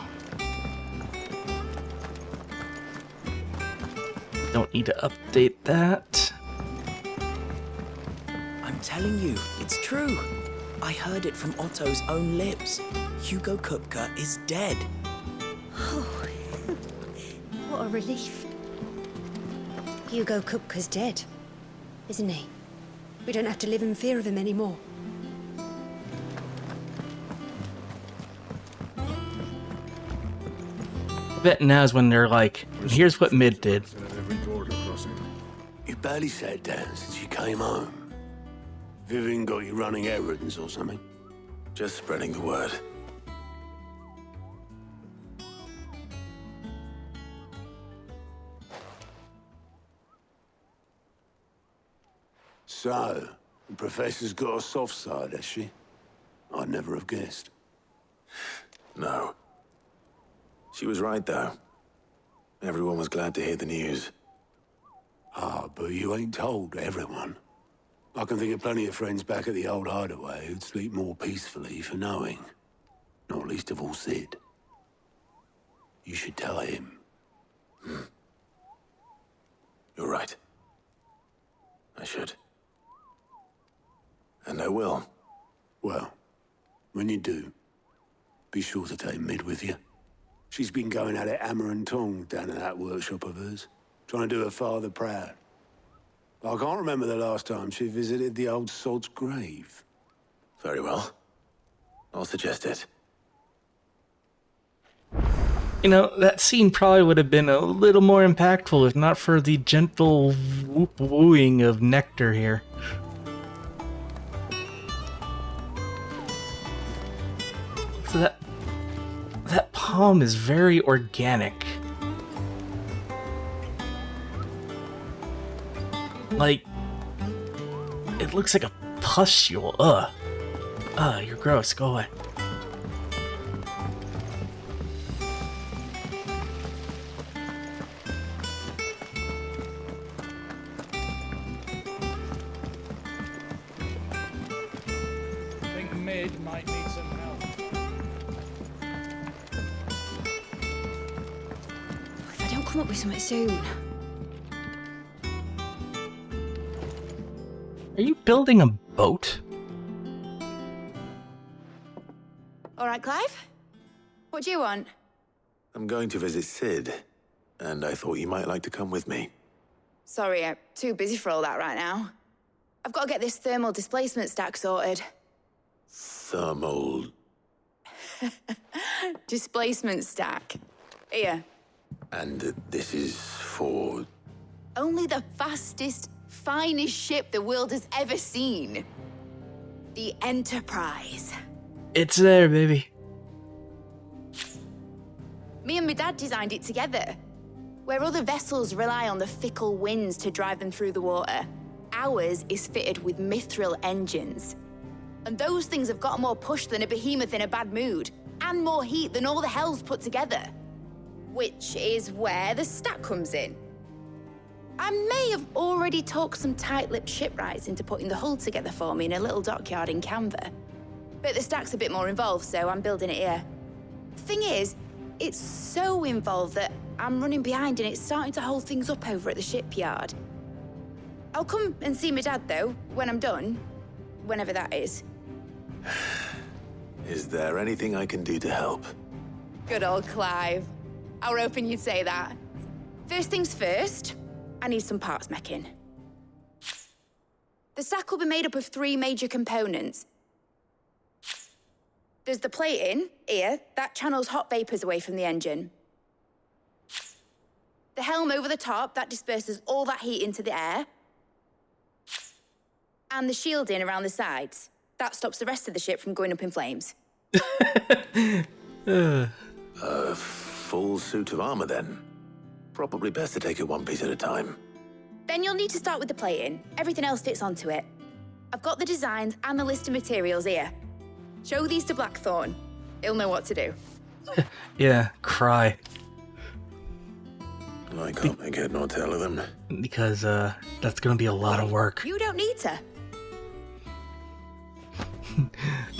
Speaker 1: Don't need to update that.
Speaker 2: I'm telling you, it's true. I heard it from Otto's own lips. Hugo Kupka is dead.
Speaker 14: Oh, what a relief. Hugo Kupka's dead, isn't he? We don't have to live in fear of him anymore.
Speaker 1: I bet now's when they're like, here's what Mid did.
Speaker 11: You barely sat down since you came home. Vivian got you running errands or something?
Speaker 4: Just spreading the word.
Speaker 11: So, the Professor's got a soft side, has she? I'd never have guessed.
Speaker 4: No. She was right, though. Everyone was glad to hear the news.
Speaker 11: Ah, but you ain't told everyone. I can think of plenty of friends back at the old hideaway who'd sleep more peacefully for knowing. Not least of all Sid. You should tell him.
Speaker 4: You're right. I should. And I will.
Speaker 11: Well, when you do, be sure to take Mid with you. She's been going at it hammer and tongs down in that workshop of hers, trying to do her father proud. I can't remember the last time she visited the old sod's grave.
Speaker 4: Very well. I'll suggest it.
Speaker 1: You know, that scene probably would have been a little more impactful if not for the gentle wooing of Nectar here. So that palm is very organic. Like, it looks like a pustule. Ugh. Ugh, you're gross. Go away.
Speaker 6: I think Mid might need some help.
Speaker 14: If I don't come up with something soon.
Speaker 1: Are you building a boat?
Speaker 12: All right, Clive? What do you want?
Speaker 4: I'm going to visit Sid, and I thought you might like to come with me.
Speaker 12: Sorry, I'm too busy for all that right now. I've got to get this thermal displacement stack sorted.
Speaker 4: Thermal...
Speaker 12: Displacement stack. Here.
Speaker 4: And this is for...
Speaker 12: Only the fastest, finest ship the world has ever seen. The Enterprise.
Speaker 1: It's there, baby.
Speaker 12: Me and my dad designed it together. Where other vessels rely on the fickle winds to drive them through the water, ours is fitted with mithril engines. And those things have got more push than a behemoth in a bad mood, and more heat than all the hells put together. Which is where the stack comes in. I may have already talked some tight-lipped shipwrights into putting the hull together for me in a little dockyard in Canva. But the stack's a bit more involved, so I'm building it here. Thing is, it's so involved that I'm running behind and it's starting to hold things up over at the shipyard. I'll come and see my dad, though, when I'm done. Whenever that is.
Speaker 4: Is there anything I can do to help?
Speaker 12: Good old Clive. I were hoping you'd say that. First things first, I need some parts making. The stack will be made up of 3 major components. There's the plating, here, that channels hot vapors away from the engine. The helm over the top, that disperses all that heat into the air. And the shielding around the sides, that stops the rest of the ship from going up in flames.
Speaker 4: A full suit of armor, then. Probably best to take it one piece at a time.
Speaker 12: Then you'll need to start with the plating. Everything else fits onto it. I've got the designs and the list of materials here. Show these to Blackthorn. He'll know what to do.
Speaker 1: Yeah, cry.
Speaker 4: I can't make head nor tail of them.
Speaker 1: Because, that's gonna be a lot of work.
Speaker 12: You don't need to.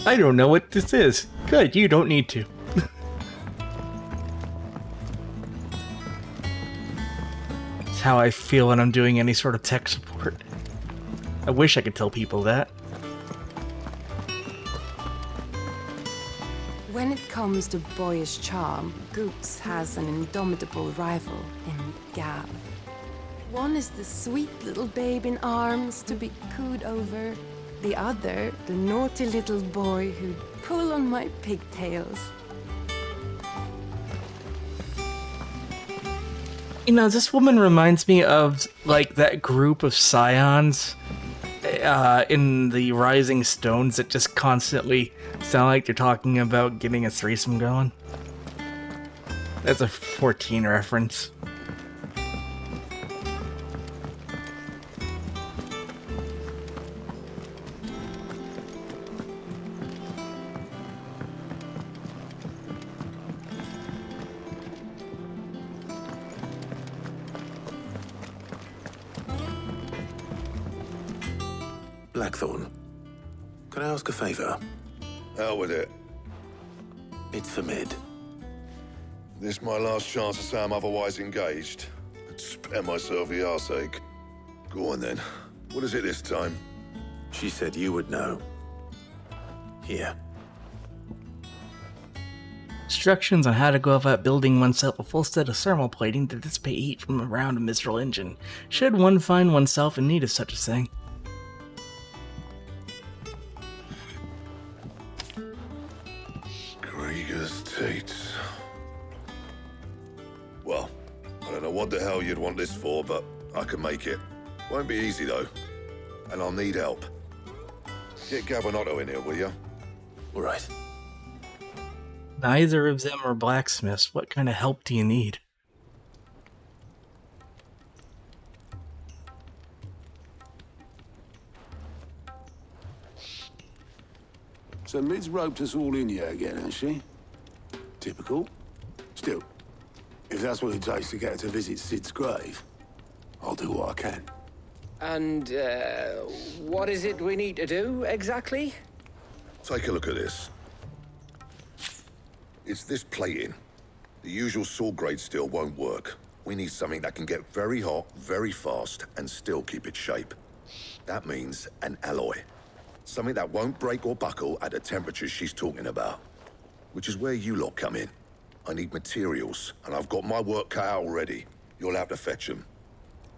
Speaker 1: I don't know what this is. Good, you don't need to. It's how I feel when I'm doing any sort of tech support. I wish I could tell people that.
Speaker 16: When it comes to boyish charm, Goops has an indomitable rival in Gav. One is the sweet little babe in arms to be cooed over. The other, the naughty little boy who'd pull on my pigtails.
Speaker 1: You know, this woman reminds me of, like, that group of scions in the Rising Stones that just constantly sound like they're talking about getting a threesome going. That's a 14 reference.
Speaker 4: Blackthorn, could I ask a favor?
Speaker 10: Out with it.
Speaker 4: It's for Mid.
Speaker 10: This my last chance to say I'm otherwise engaged. I'd spare myself the arseache. Go on then. What is it this time?
Speaker 4: She said you would know. Here.
Speaker 1: Instructions on how to go about building oneself a full set of thermal plating to dissipate heat from around a Mistral engine, should one find oneself in need of such a thing.
Speaker 10: Krieger's Tates. Well, I don't know what the hell you'd want this for, but I can make it. Won't be easy though, and I'll need help. Get Gavin in here, will you?
Speaker 4: All right.
Speaker 1: Neither of them are blacksmiths. What kind of help do you need?
Speaker 11: So Mid's roped us all in here again, hasn't she? Typical. Still, if that's what it takes to get her to visit Sid's grave, I'll do what I can.
Speaker 7: And, what is it we need to do, exactly?
Speaker 10: Take a look at this. It's this plating. The usual saw grade steel won't work. We need something that can get very hot, very fast, and still keep its shape. That means an alloy. Something that won't break or buckle at the temperatures she's talking about. Which is where you lot come in. I need materials, and I've got my work cut out already. You'll have to fetch them.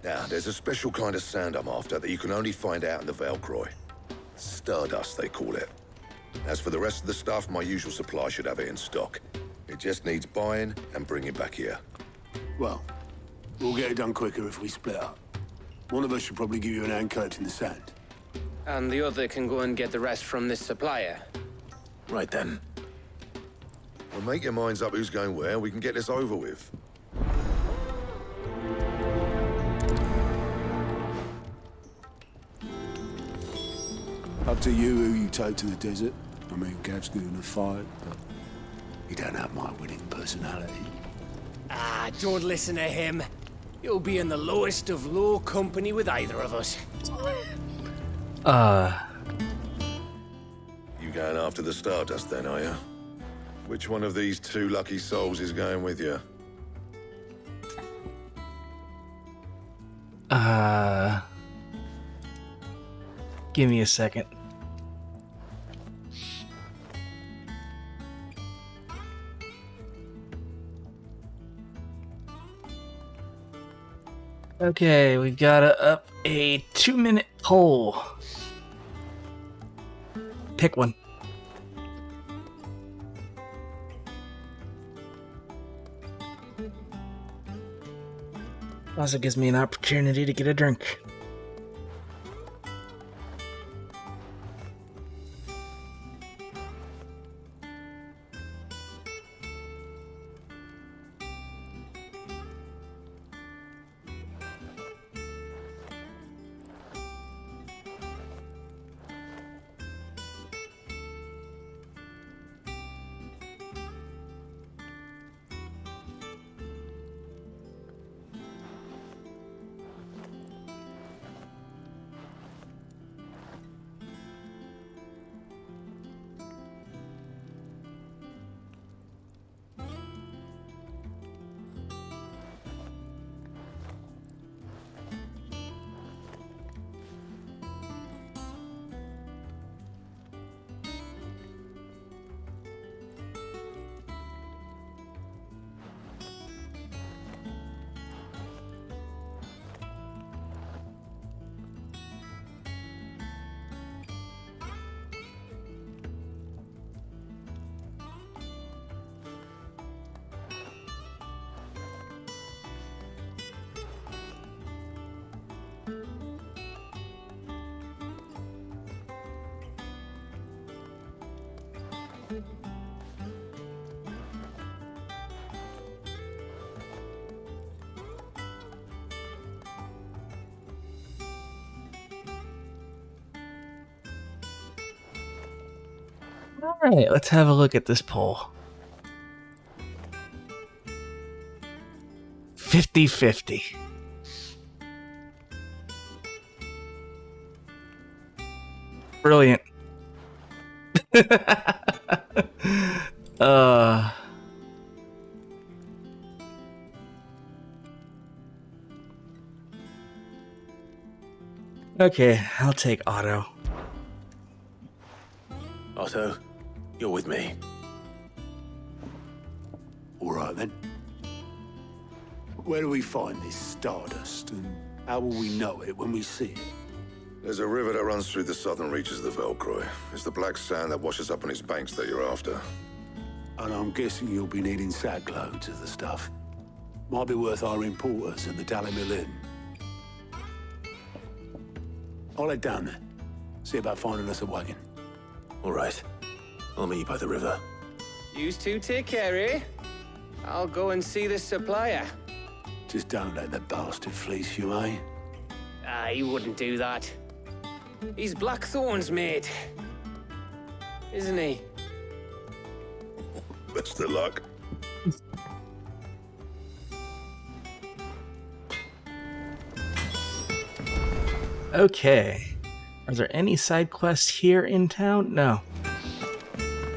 Speaker 10: Now, there's a special kind of sand I'm after that you can only find out in the Valcroy. Stardust, they call it. As for the rest of the stuff, my usual supply should have it in stock. It just needs buying and bringing back here.
Speaker 11: Well, we'll get it done quicker if we split up. One of us should probably give you an hand collecting the sand.
Speaker 7: And the other can go and get the rest from this supplier.
Speaker 4: Right then.
Speaker 10: Well, make your minds up who's going where, and we can get this over with.
Speaker 11: Up to you who you take to the desert. I mean, Gav's good in a fight, but he don't have my winning personality.
Speaker 7: Ah, don't listen to him. You'll be in the lowest of low company with either of us.
Speaker 10: You going after the Stardust then, are you? Which one of these two lucky souls is going with you?
Speaker 1: Give me a second. Okay, we've got up a 2-minute poll. Pick one. Also gives me an opportunity to get a drink. Alright, let's have a look at this poll. 50-50. Brilliant. Okay, I'll take Otto.
Speaker 4: Otto, you're with me.
Speaker 11: All right, then. Where do we find this stardust, and how will we know it when we see it?
Speaker 10: There's a river that runs through the southern reaches of the Velcroy. It's the black sand that washes up on its banks that you're after.
Speaker 11: And I'm guessing you'll be needing sackloads of the stuff. Might be worth our importers at the Dalimil Inn. I'll head down there. See about finding us a wagon.
Speaker 4: All right. I'll meet you by the river.
Speaker 7: Yous two take care, eh? I'll go and see this supplier.
Speaker 11: Just don't let the bastard fleece you, eh?
Speaker 7: He wouldn't do that. He's Blackthorn's mate. Isn't he?
Speaker 10: Best of luck.
Speaker 1: Okay. Are there any side quests here in town? No.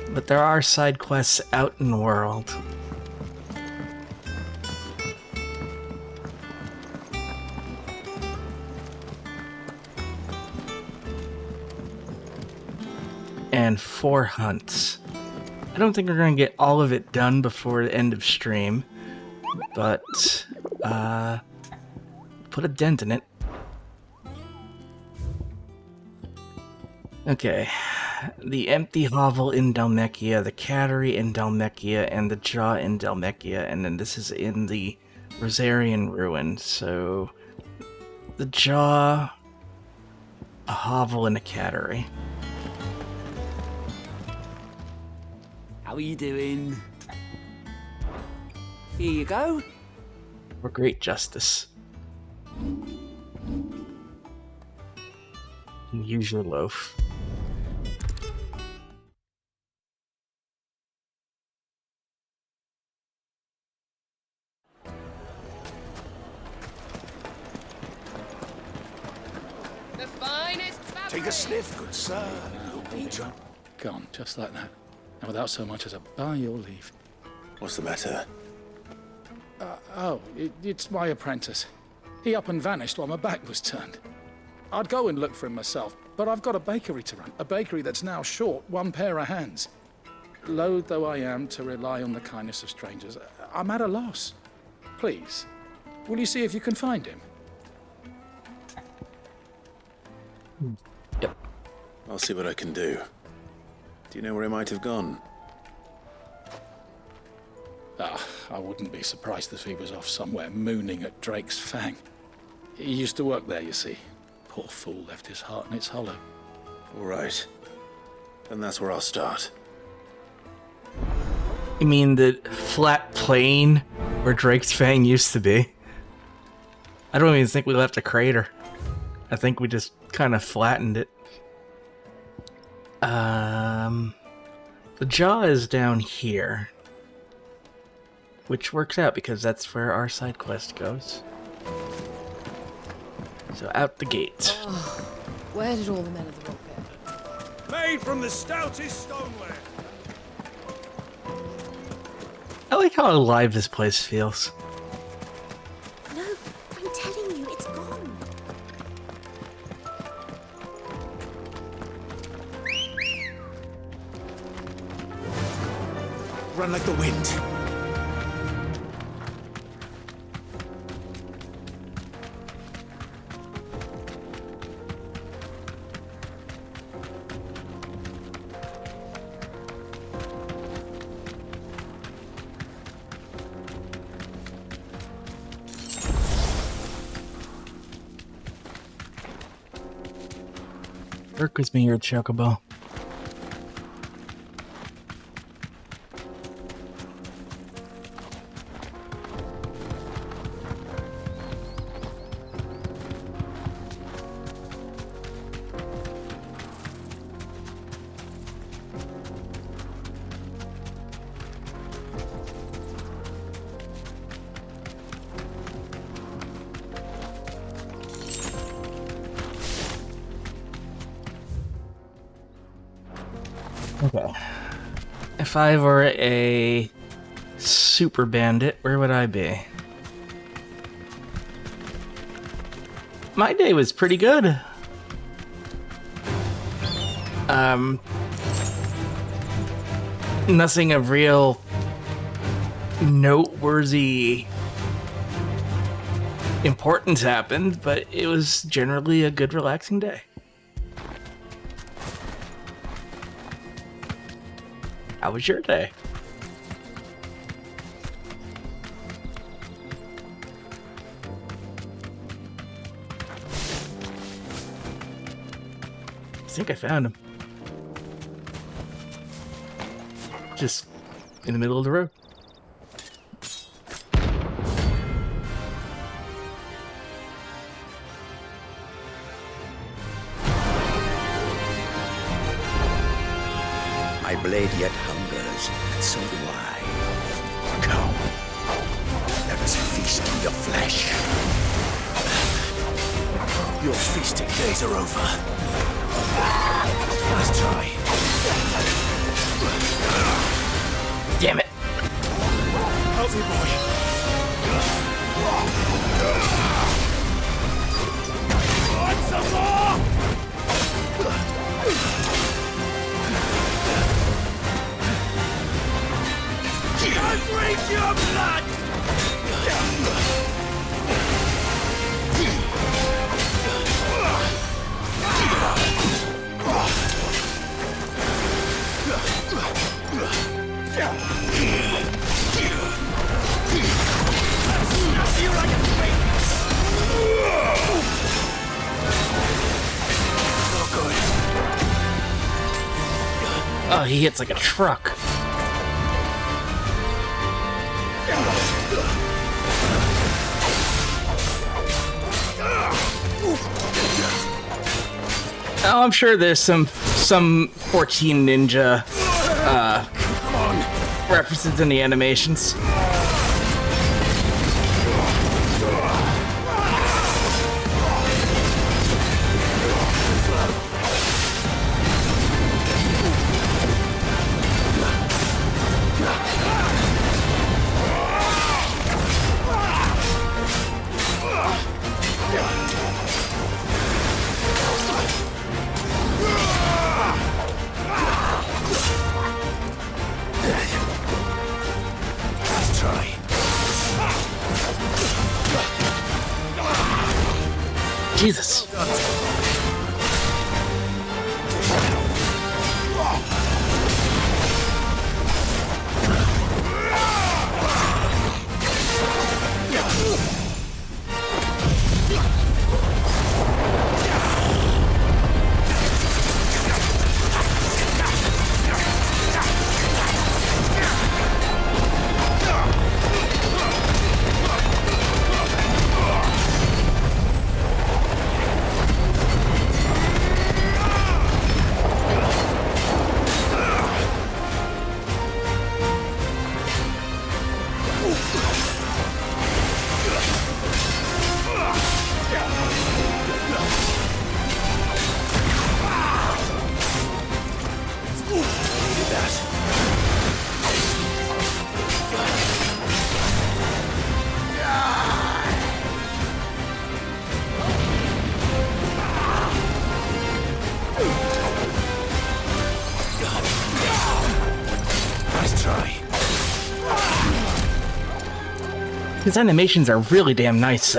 Speaker 1: But there are side quests out in the world. And 4 hunts. I don't think we're going to get all of it done before the end of stream, but put a dent in it. Okay, the empty hovel in Dhalmekia, the cattery in Dhalmekia, and the jaw in Dhalmekia, and then this is in the Rosarian ruin. So the jaw, a hovel, and a cattery.
Speaker 2: How are you doing? Here you go.
Speaker 1: For great justice. And use your loaf.
Speaker 7: The finest fabric.
Speaker 11: Take a sniff, good sir.
Speaker 8: Gone, just like that. And without so much as a by your leave.
Speaker 4: What's the matter?
Speaker 8: It's my apprentice. He up and vanished while my back was turned. I'd go and look for him myself, but I've got a bakery to run. A bakery that's now short 1 pair of hands. Loath though I am to rely on the kindness of strangers, I'm at a loss. Please, will you see if you can find him?
Speaker 1: Yep.
Speaker 4: I'll see what I can do. Do you know where he might have gone?
Speaker 8: I wouldn't be surprised if he was off somewhere mooning at Drake's Fang. He used to work there, you see. Poor fool left his heart in its hollow.
Speaker 4: All right. Then that's where I'll start.
Speaker 1: You mean the flat plain where Drake's Fang used to be? I don't even think we left a crater. I think we just kind of flattened it. The jaw is down here. Which works out because that's where our side quest goes. So out the gate.
Speaker 5: Oh, where did all the men of the rock go?
Speaker 11: Made from the stoutest stoneware.
Speaker 1: I like how alive this place feels.
Speaker 14: No, I'm telling you, it's gone.
Speaker 4: Run like the wind.
Speaker 1: Work with me here, Chocobo. Okay. If I were a super bandit, where would I be? My day was pretty good. Nothing of real noteworthy importance happened, but it was generally a good, relaxing day. How was your day? I think I found him. Just in the middle of the road.
Speaker 17: My blade yet hungers, and so do I. Come, let us feast on your flesh.
Speaker 15: Your feasting days are over. Let's try.
Speaker 1: Damn it.
Speaker 15: Help me, boy. Want some more? I drink your blood!
Speaker 1: Oh, he hits like a truck. Oh, I'm sure there's some 14 Ninja references in the animations. Jesus. His animations are really damn nice.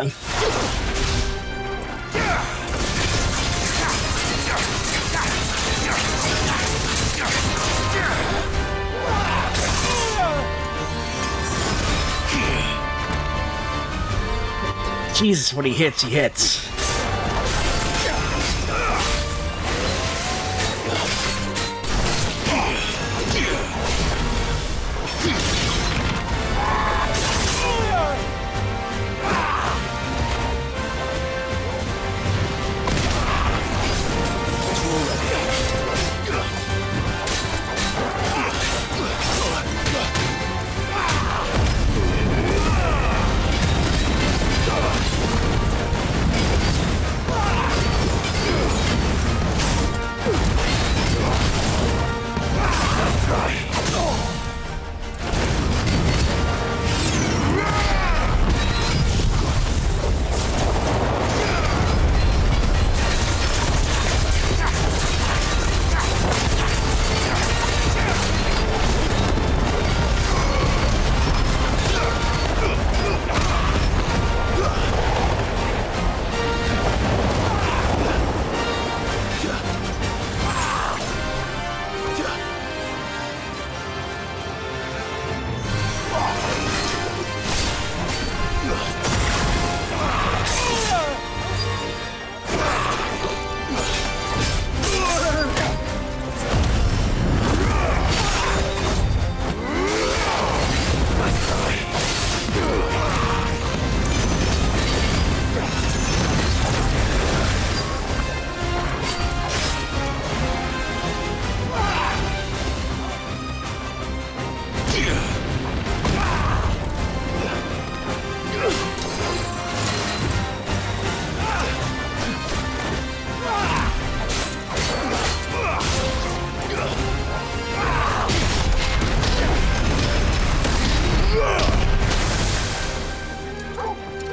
Speaker 1: Jesus, when he hits, he hits.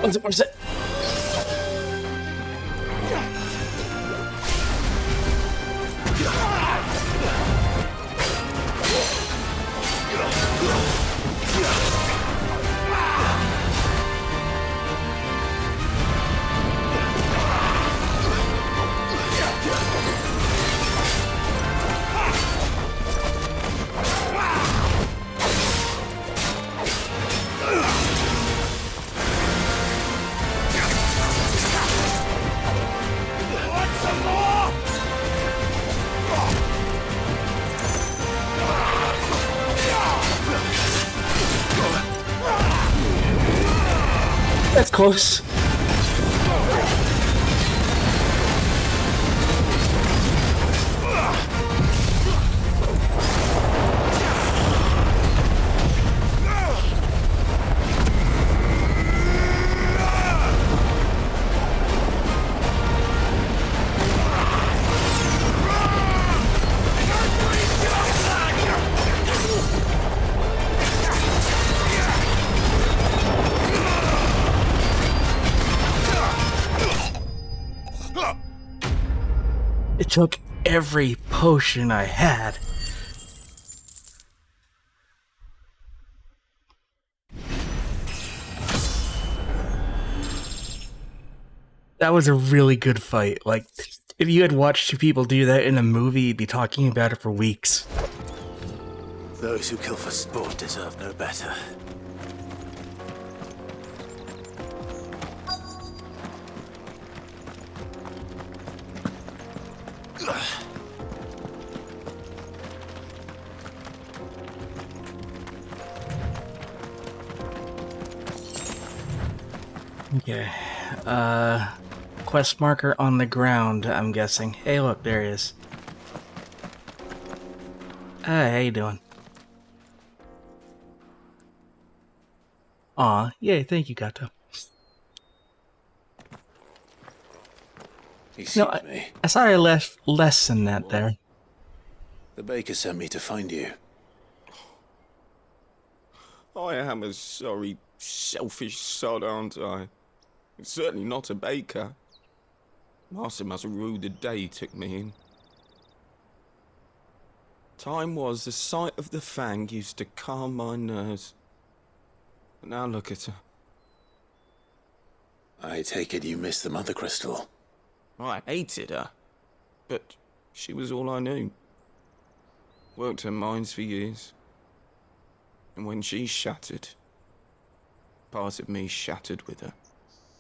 Speaker 1: Where's it? That's close. It took every potion I had. That was a really good fight. Like, if you had watched two people do that in a movie, you'd be talking about it for weeks.
Speaker 4: Those who kill for sport deserve no better.
Speaker 1: Okay. Quest marker on the ground, I'm guessing. Hey, look, there he is. Hey, how you doing? Aw, yay, thank you, Gato.
Speaker 4: Excuse
Speaker 1: No,
Speaker 4: me.
Speaker 1: I thought I left less than that there.
Speaker 4: The baker sent me to find you.
Speaker 18: I am a sorry, selfish sod, aren't I? Certainly not a baker. Master must have ruled the day he took me in. Time was the sight of the fang used to calm my nerves. But now look at her.
Speaker 4: I take it you missed the Mother Crystal.
Speaker 18: I hated her, but she was all I knew. Worked her mines for years. And when she shattered, part of me shattered with her.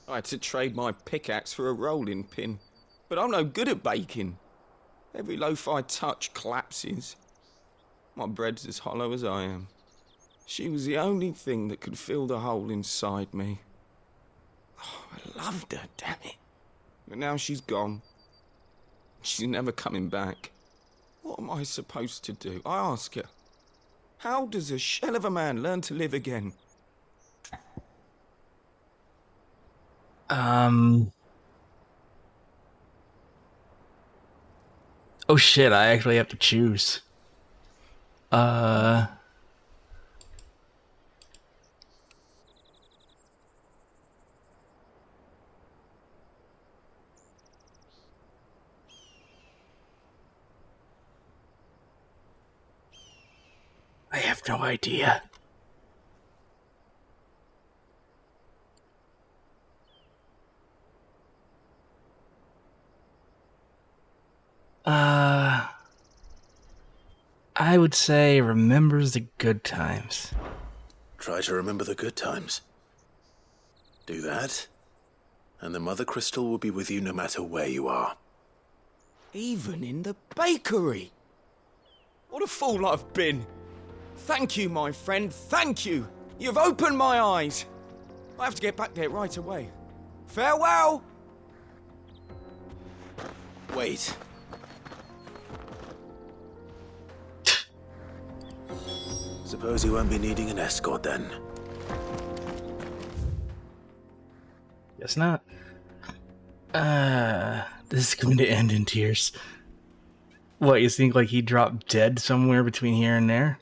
Speaker 18: I had to trade my pickaxe for a rolling pin, but I'm no good at baking. Every loaf I touch collapses. My bread's as hollow as I am. She was the only thing that could fill the hole inside me. Oh, I loved her, damn it. But now she's gone. She's never coming back. What am I supposed to do? I ask her. How does a shell of a man learn to live again?
Speaker 1: Oh shit, I actually have to choose. I have no idea. I would say remembers the good times.
Speaker 4: Try to remember the good times. Do that, and the Mother Crystal will be with you no matter where you are.
Speaker 18: Even in the bakery. What a fool I've been. Thank you, my friend, thank you. You've opened my eyes. I have to get back there right away. Farewell!
Speaker 4: Wait. Suppose you won't be needing an escort then.
Speaker 1: Guess not. This is going to end in tears. What, you think like he dropped dead somewhere between here and there?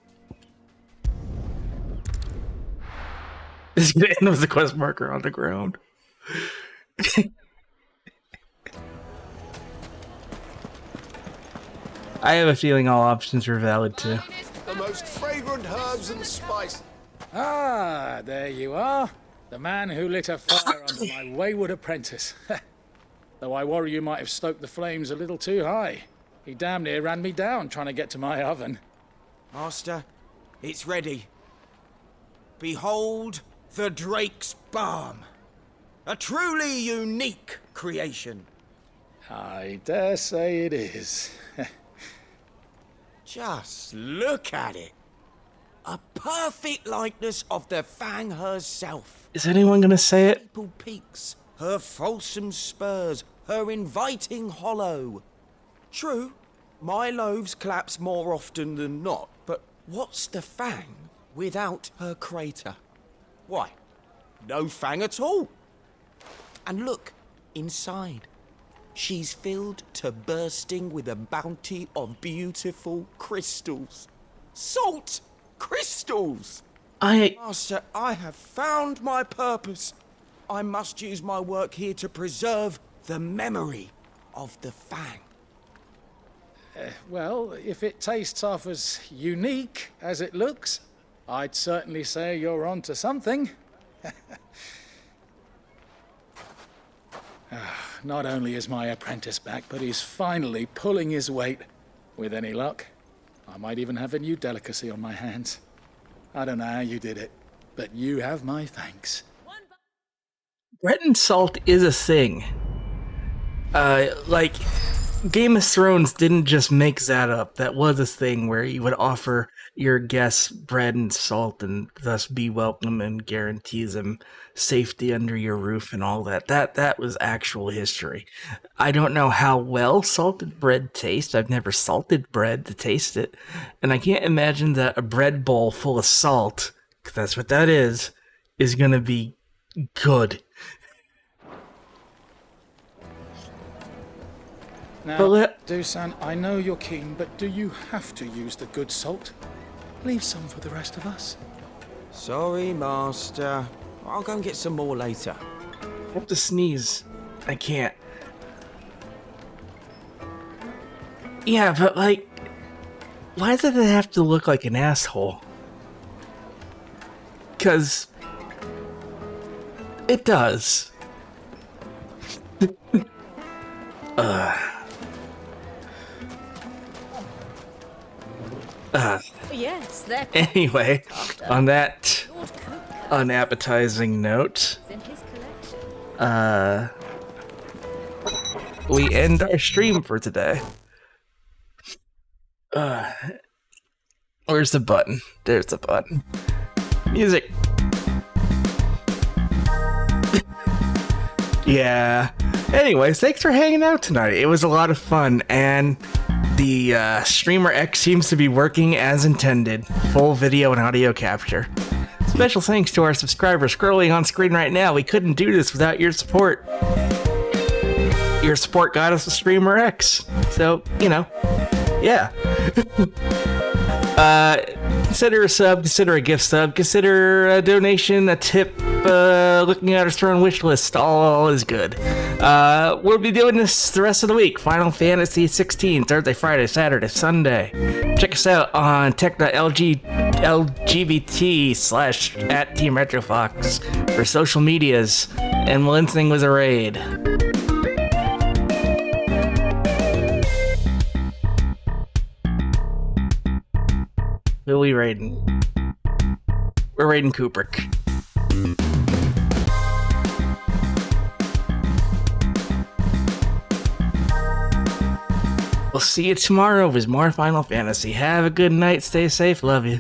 Speaker 1: This is going to end with the quest marker on the ground. I have a feeling all options are valid too.
Speaker 17: The most fragrant herbs and spice.
Speaker 8: Ah, there you are. The man who lit a fire under my wayward apprentice. Though I worry you might have stoked the flames a little too high. He damn near ran me down trying to get to my oven.
Speaker 18: Master, it's ready. Behold the Drake's Balm. A truly unique creation.
Speaker 8: I dare say it is.
Speaker 18: Just look at it. A perfect likeness of the Fang herself.
Speaker 1: Is anyone gonna say it?
Speaker 18: Maple peaks, her fulsome spurs, her inviting hollow. True, my loaves collapse more often than not, but what's the Fang without her crater? Why, no Fang at all. And look, inside. She's filled to bursting with a bounty of beautiful crystals. Salt crystals! Master, I have found my purpose. I must use my work here to preserve the memory of the Fang.
Speaker 8: Well, if it tastes half as unique as it looks, I'd certainly say you're onto something. Not only is my apprentice back, but he's finally pulling his weight. With any luck, I might even have a new delicacy on my hands. I don't know how you did it, but you have my thanks.
Speaker 1: Bread and salt is a thing. Like, Game of Thrones didn't just make that up. That was a thing where you would offer your guests bread and salt and thus be welcome and guarantee them safety under your roof and all that. That was actual history. I don't know how well salted bread tastes. I've never salted bread to taste it. And I can't imagine that a bread bowl full of salt, 'cause that's what that is gonna be good.
Speaker 8: Now, Dusan, I know you're keen, but do you have to use the good salt? Leave some for the rest of us.
Speaker 18: Sorry, Master. I'll go and get some more later.
Speaker 1: I have to sneeze. I can't. Yeah, but like, why does it have to look like an asshole? 'Cause it does.
Speaker 5: Yes, they're
Speaker 1: Anyway, on that unappetizing note, we end our stream for today. Where's the button? There's the button. Music. Yeah. Anyways, thanks for hanging out tonight. It was a lot of fun, and the Streamer X seems to be working as intended. Full video and audio capture. Special thanks to our subscribers scrolling on screen right now. We couldn't do this without your support. Your support got us a Streamer X. So, you know, yeah. Consider a sub, consider a gift sub, consider a donation, a tip, looking at our throne wish list. All is good. We'll be doing this the rest of the week. Final Fantasy 16, Thursday, Friday, Saturday, Sunday. Check us out on tech.lgbt/@TeamRetroFox for social medias. And Linsing was a raid. Who are we raiding? We're raiding Kubrick. We'll see you tomorrow with more Final Fantasy. Have a good night. Stay safe. Love you.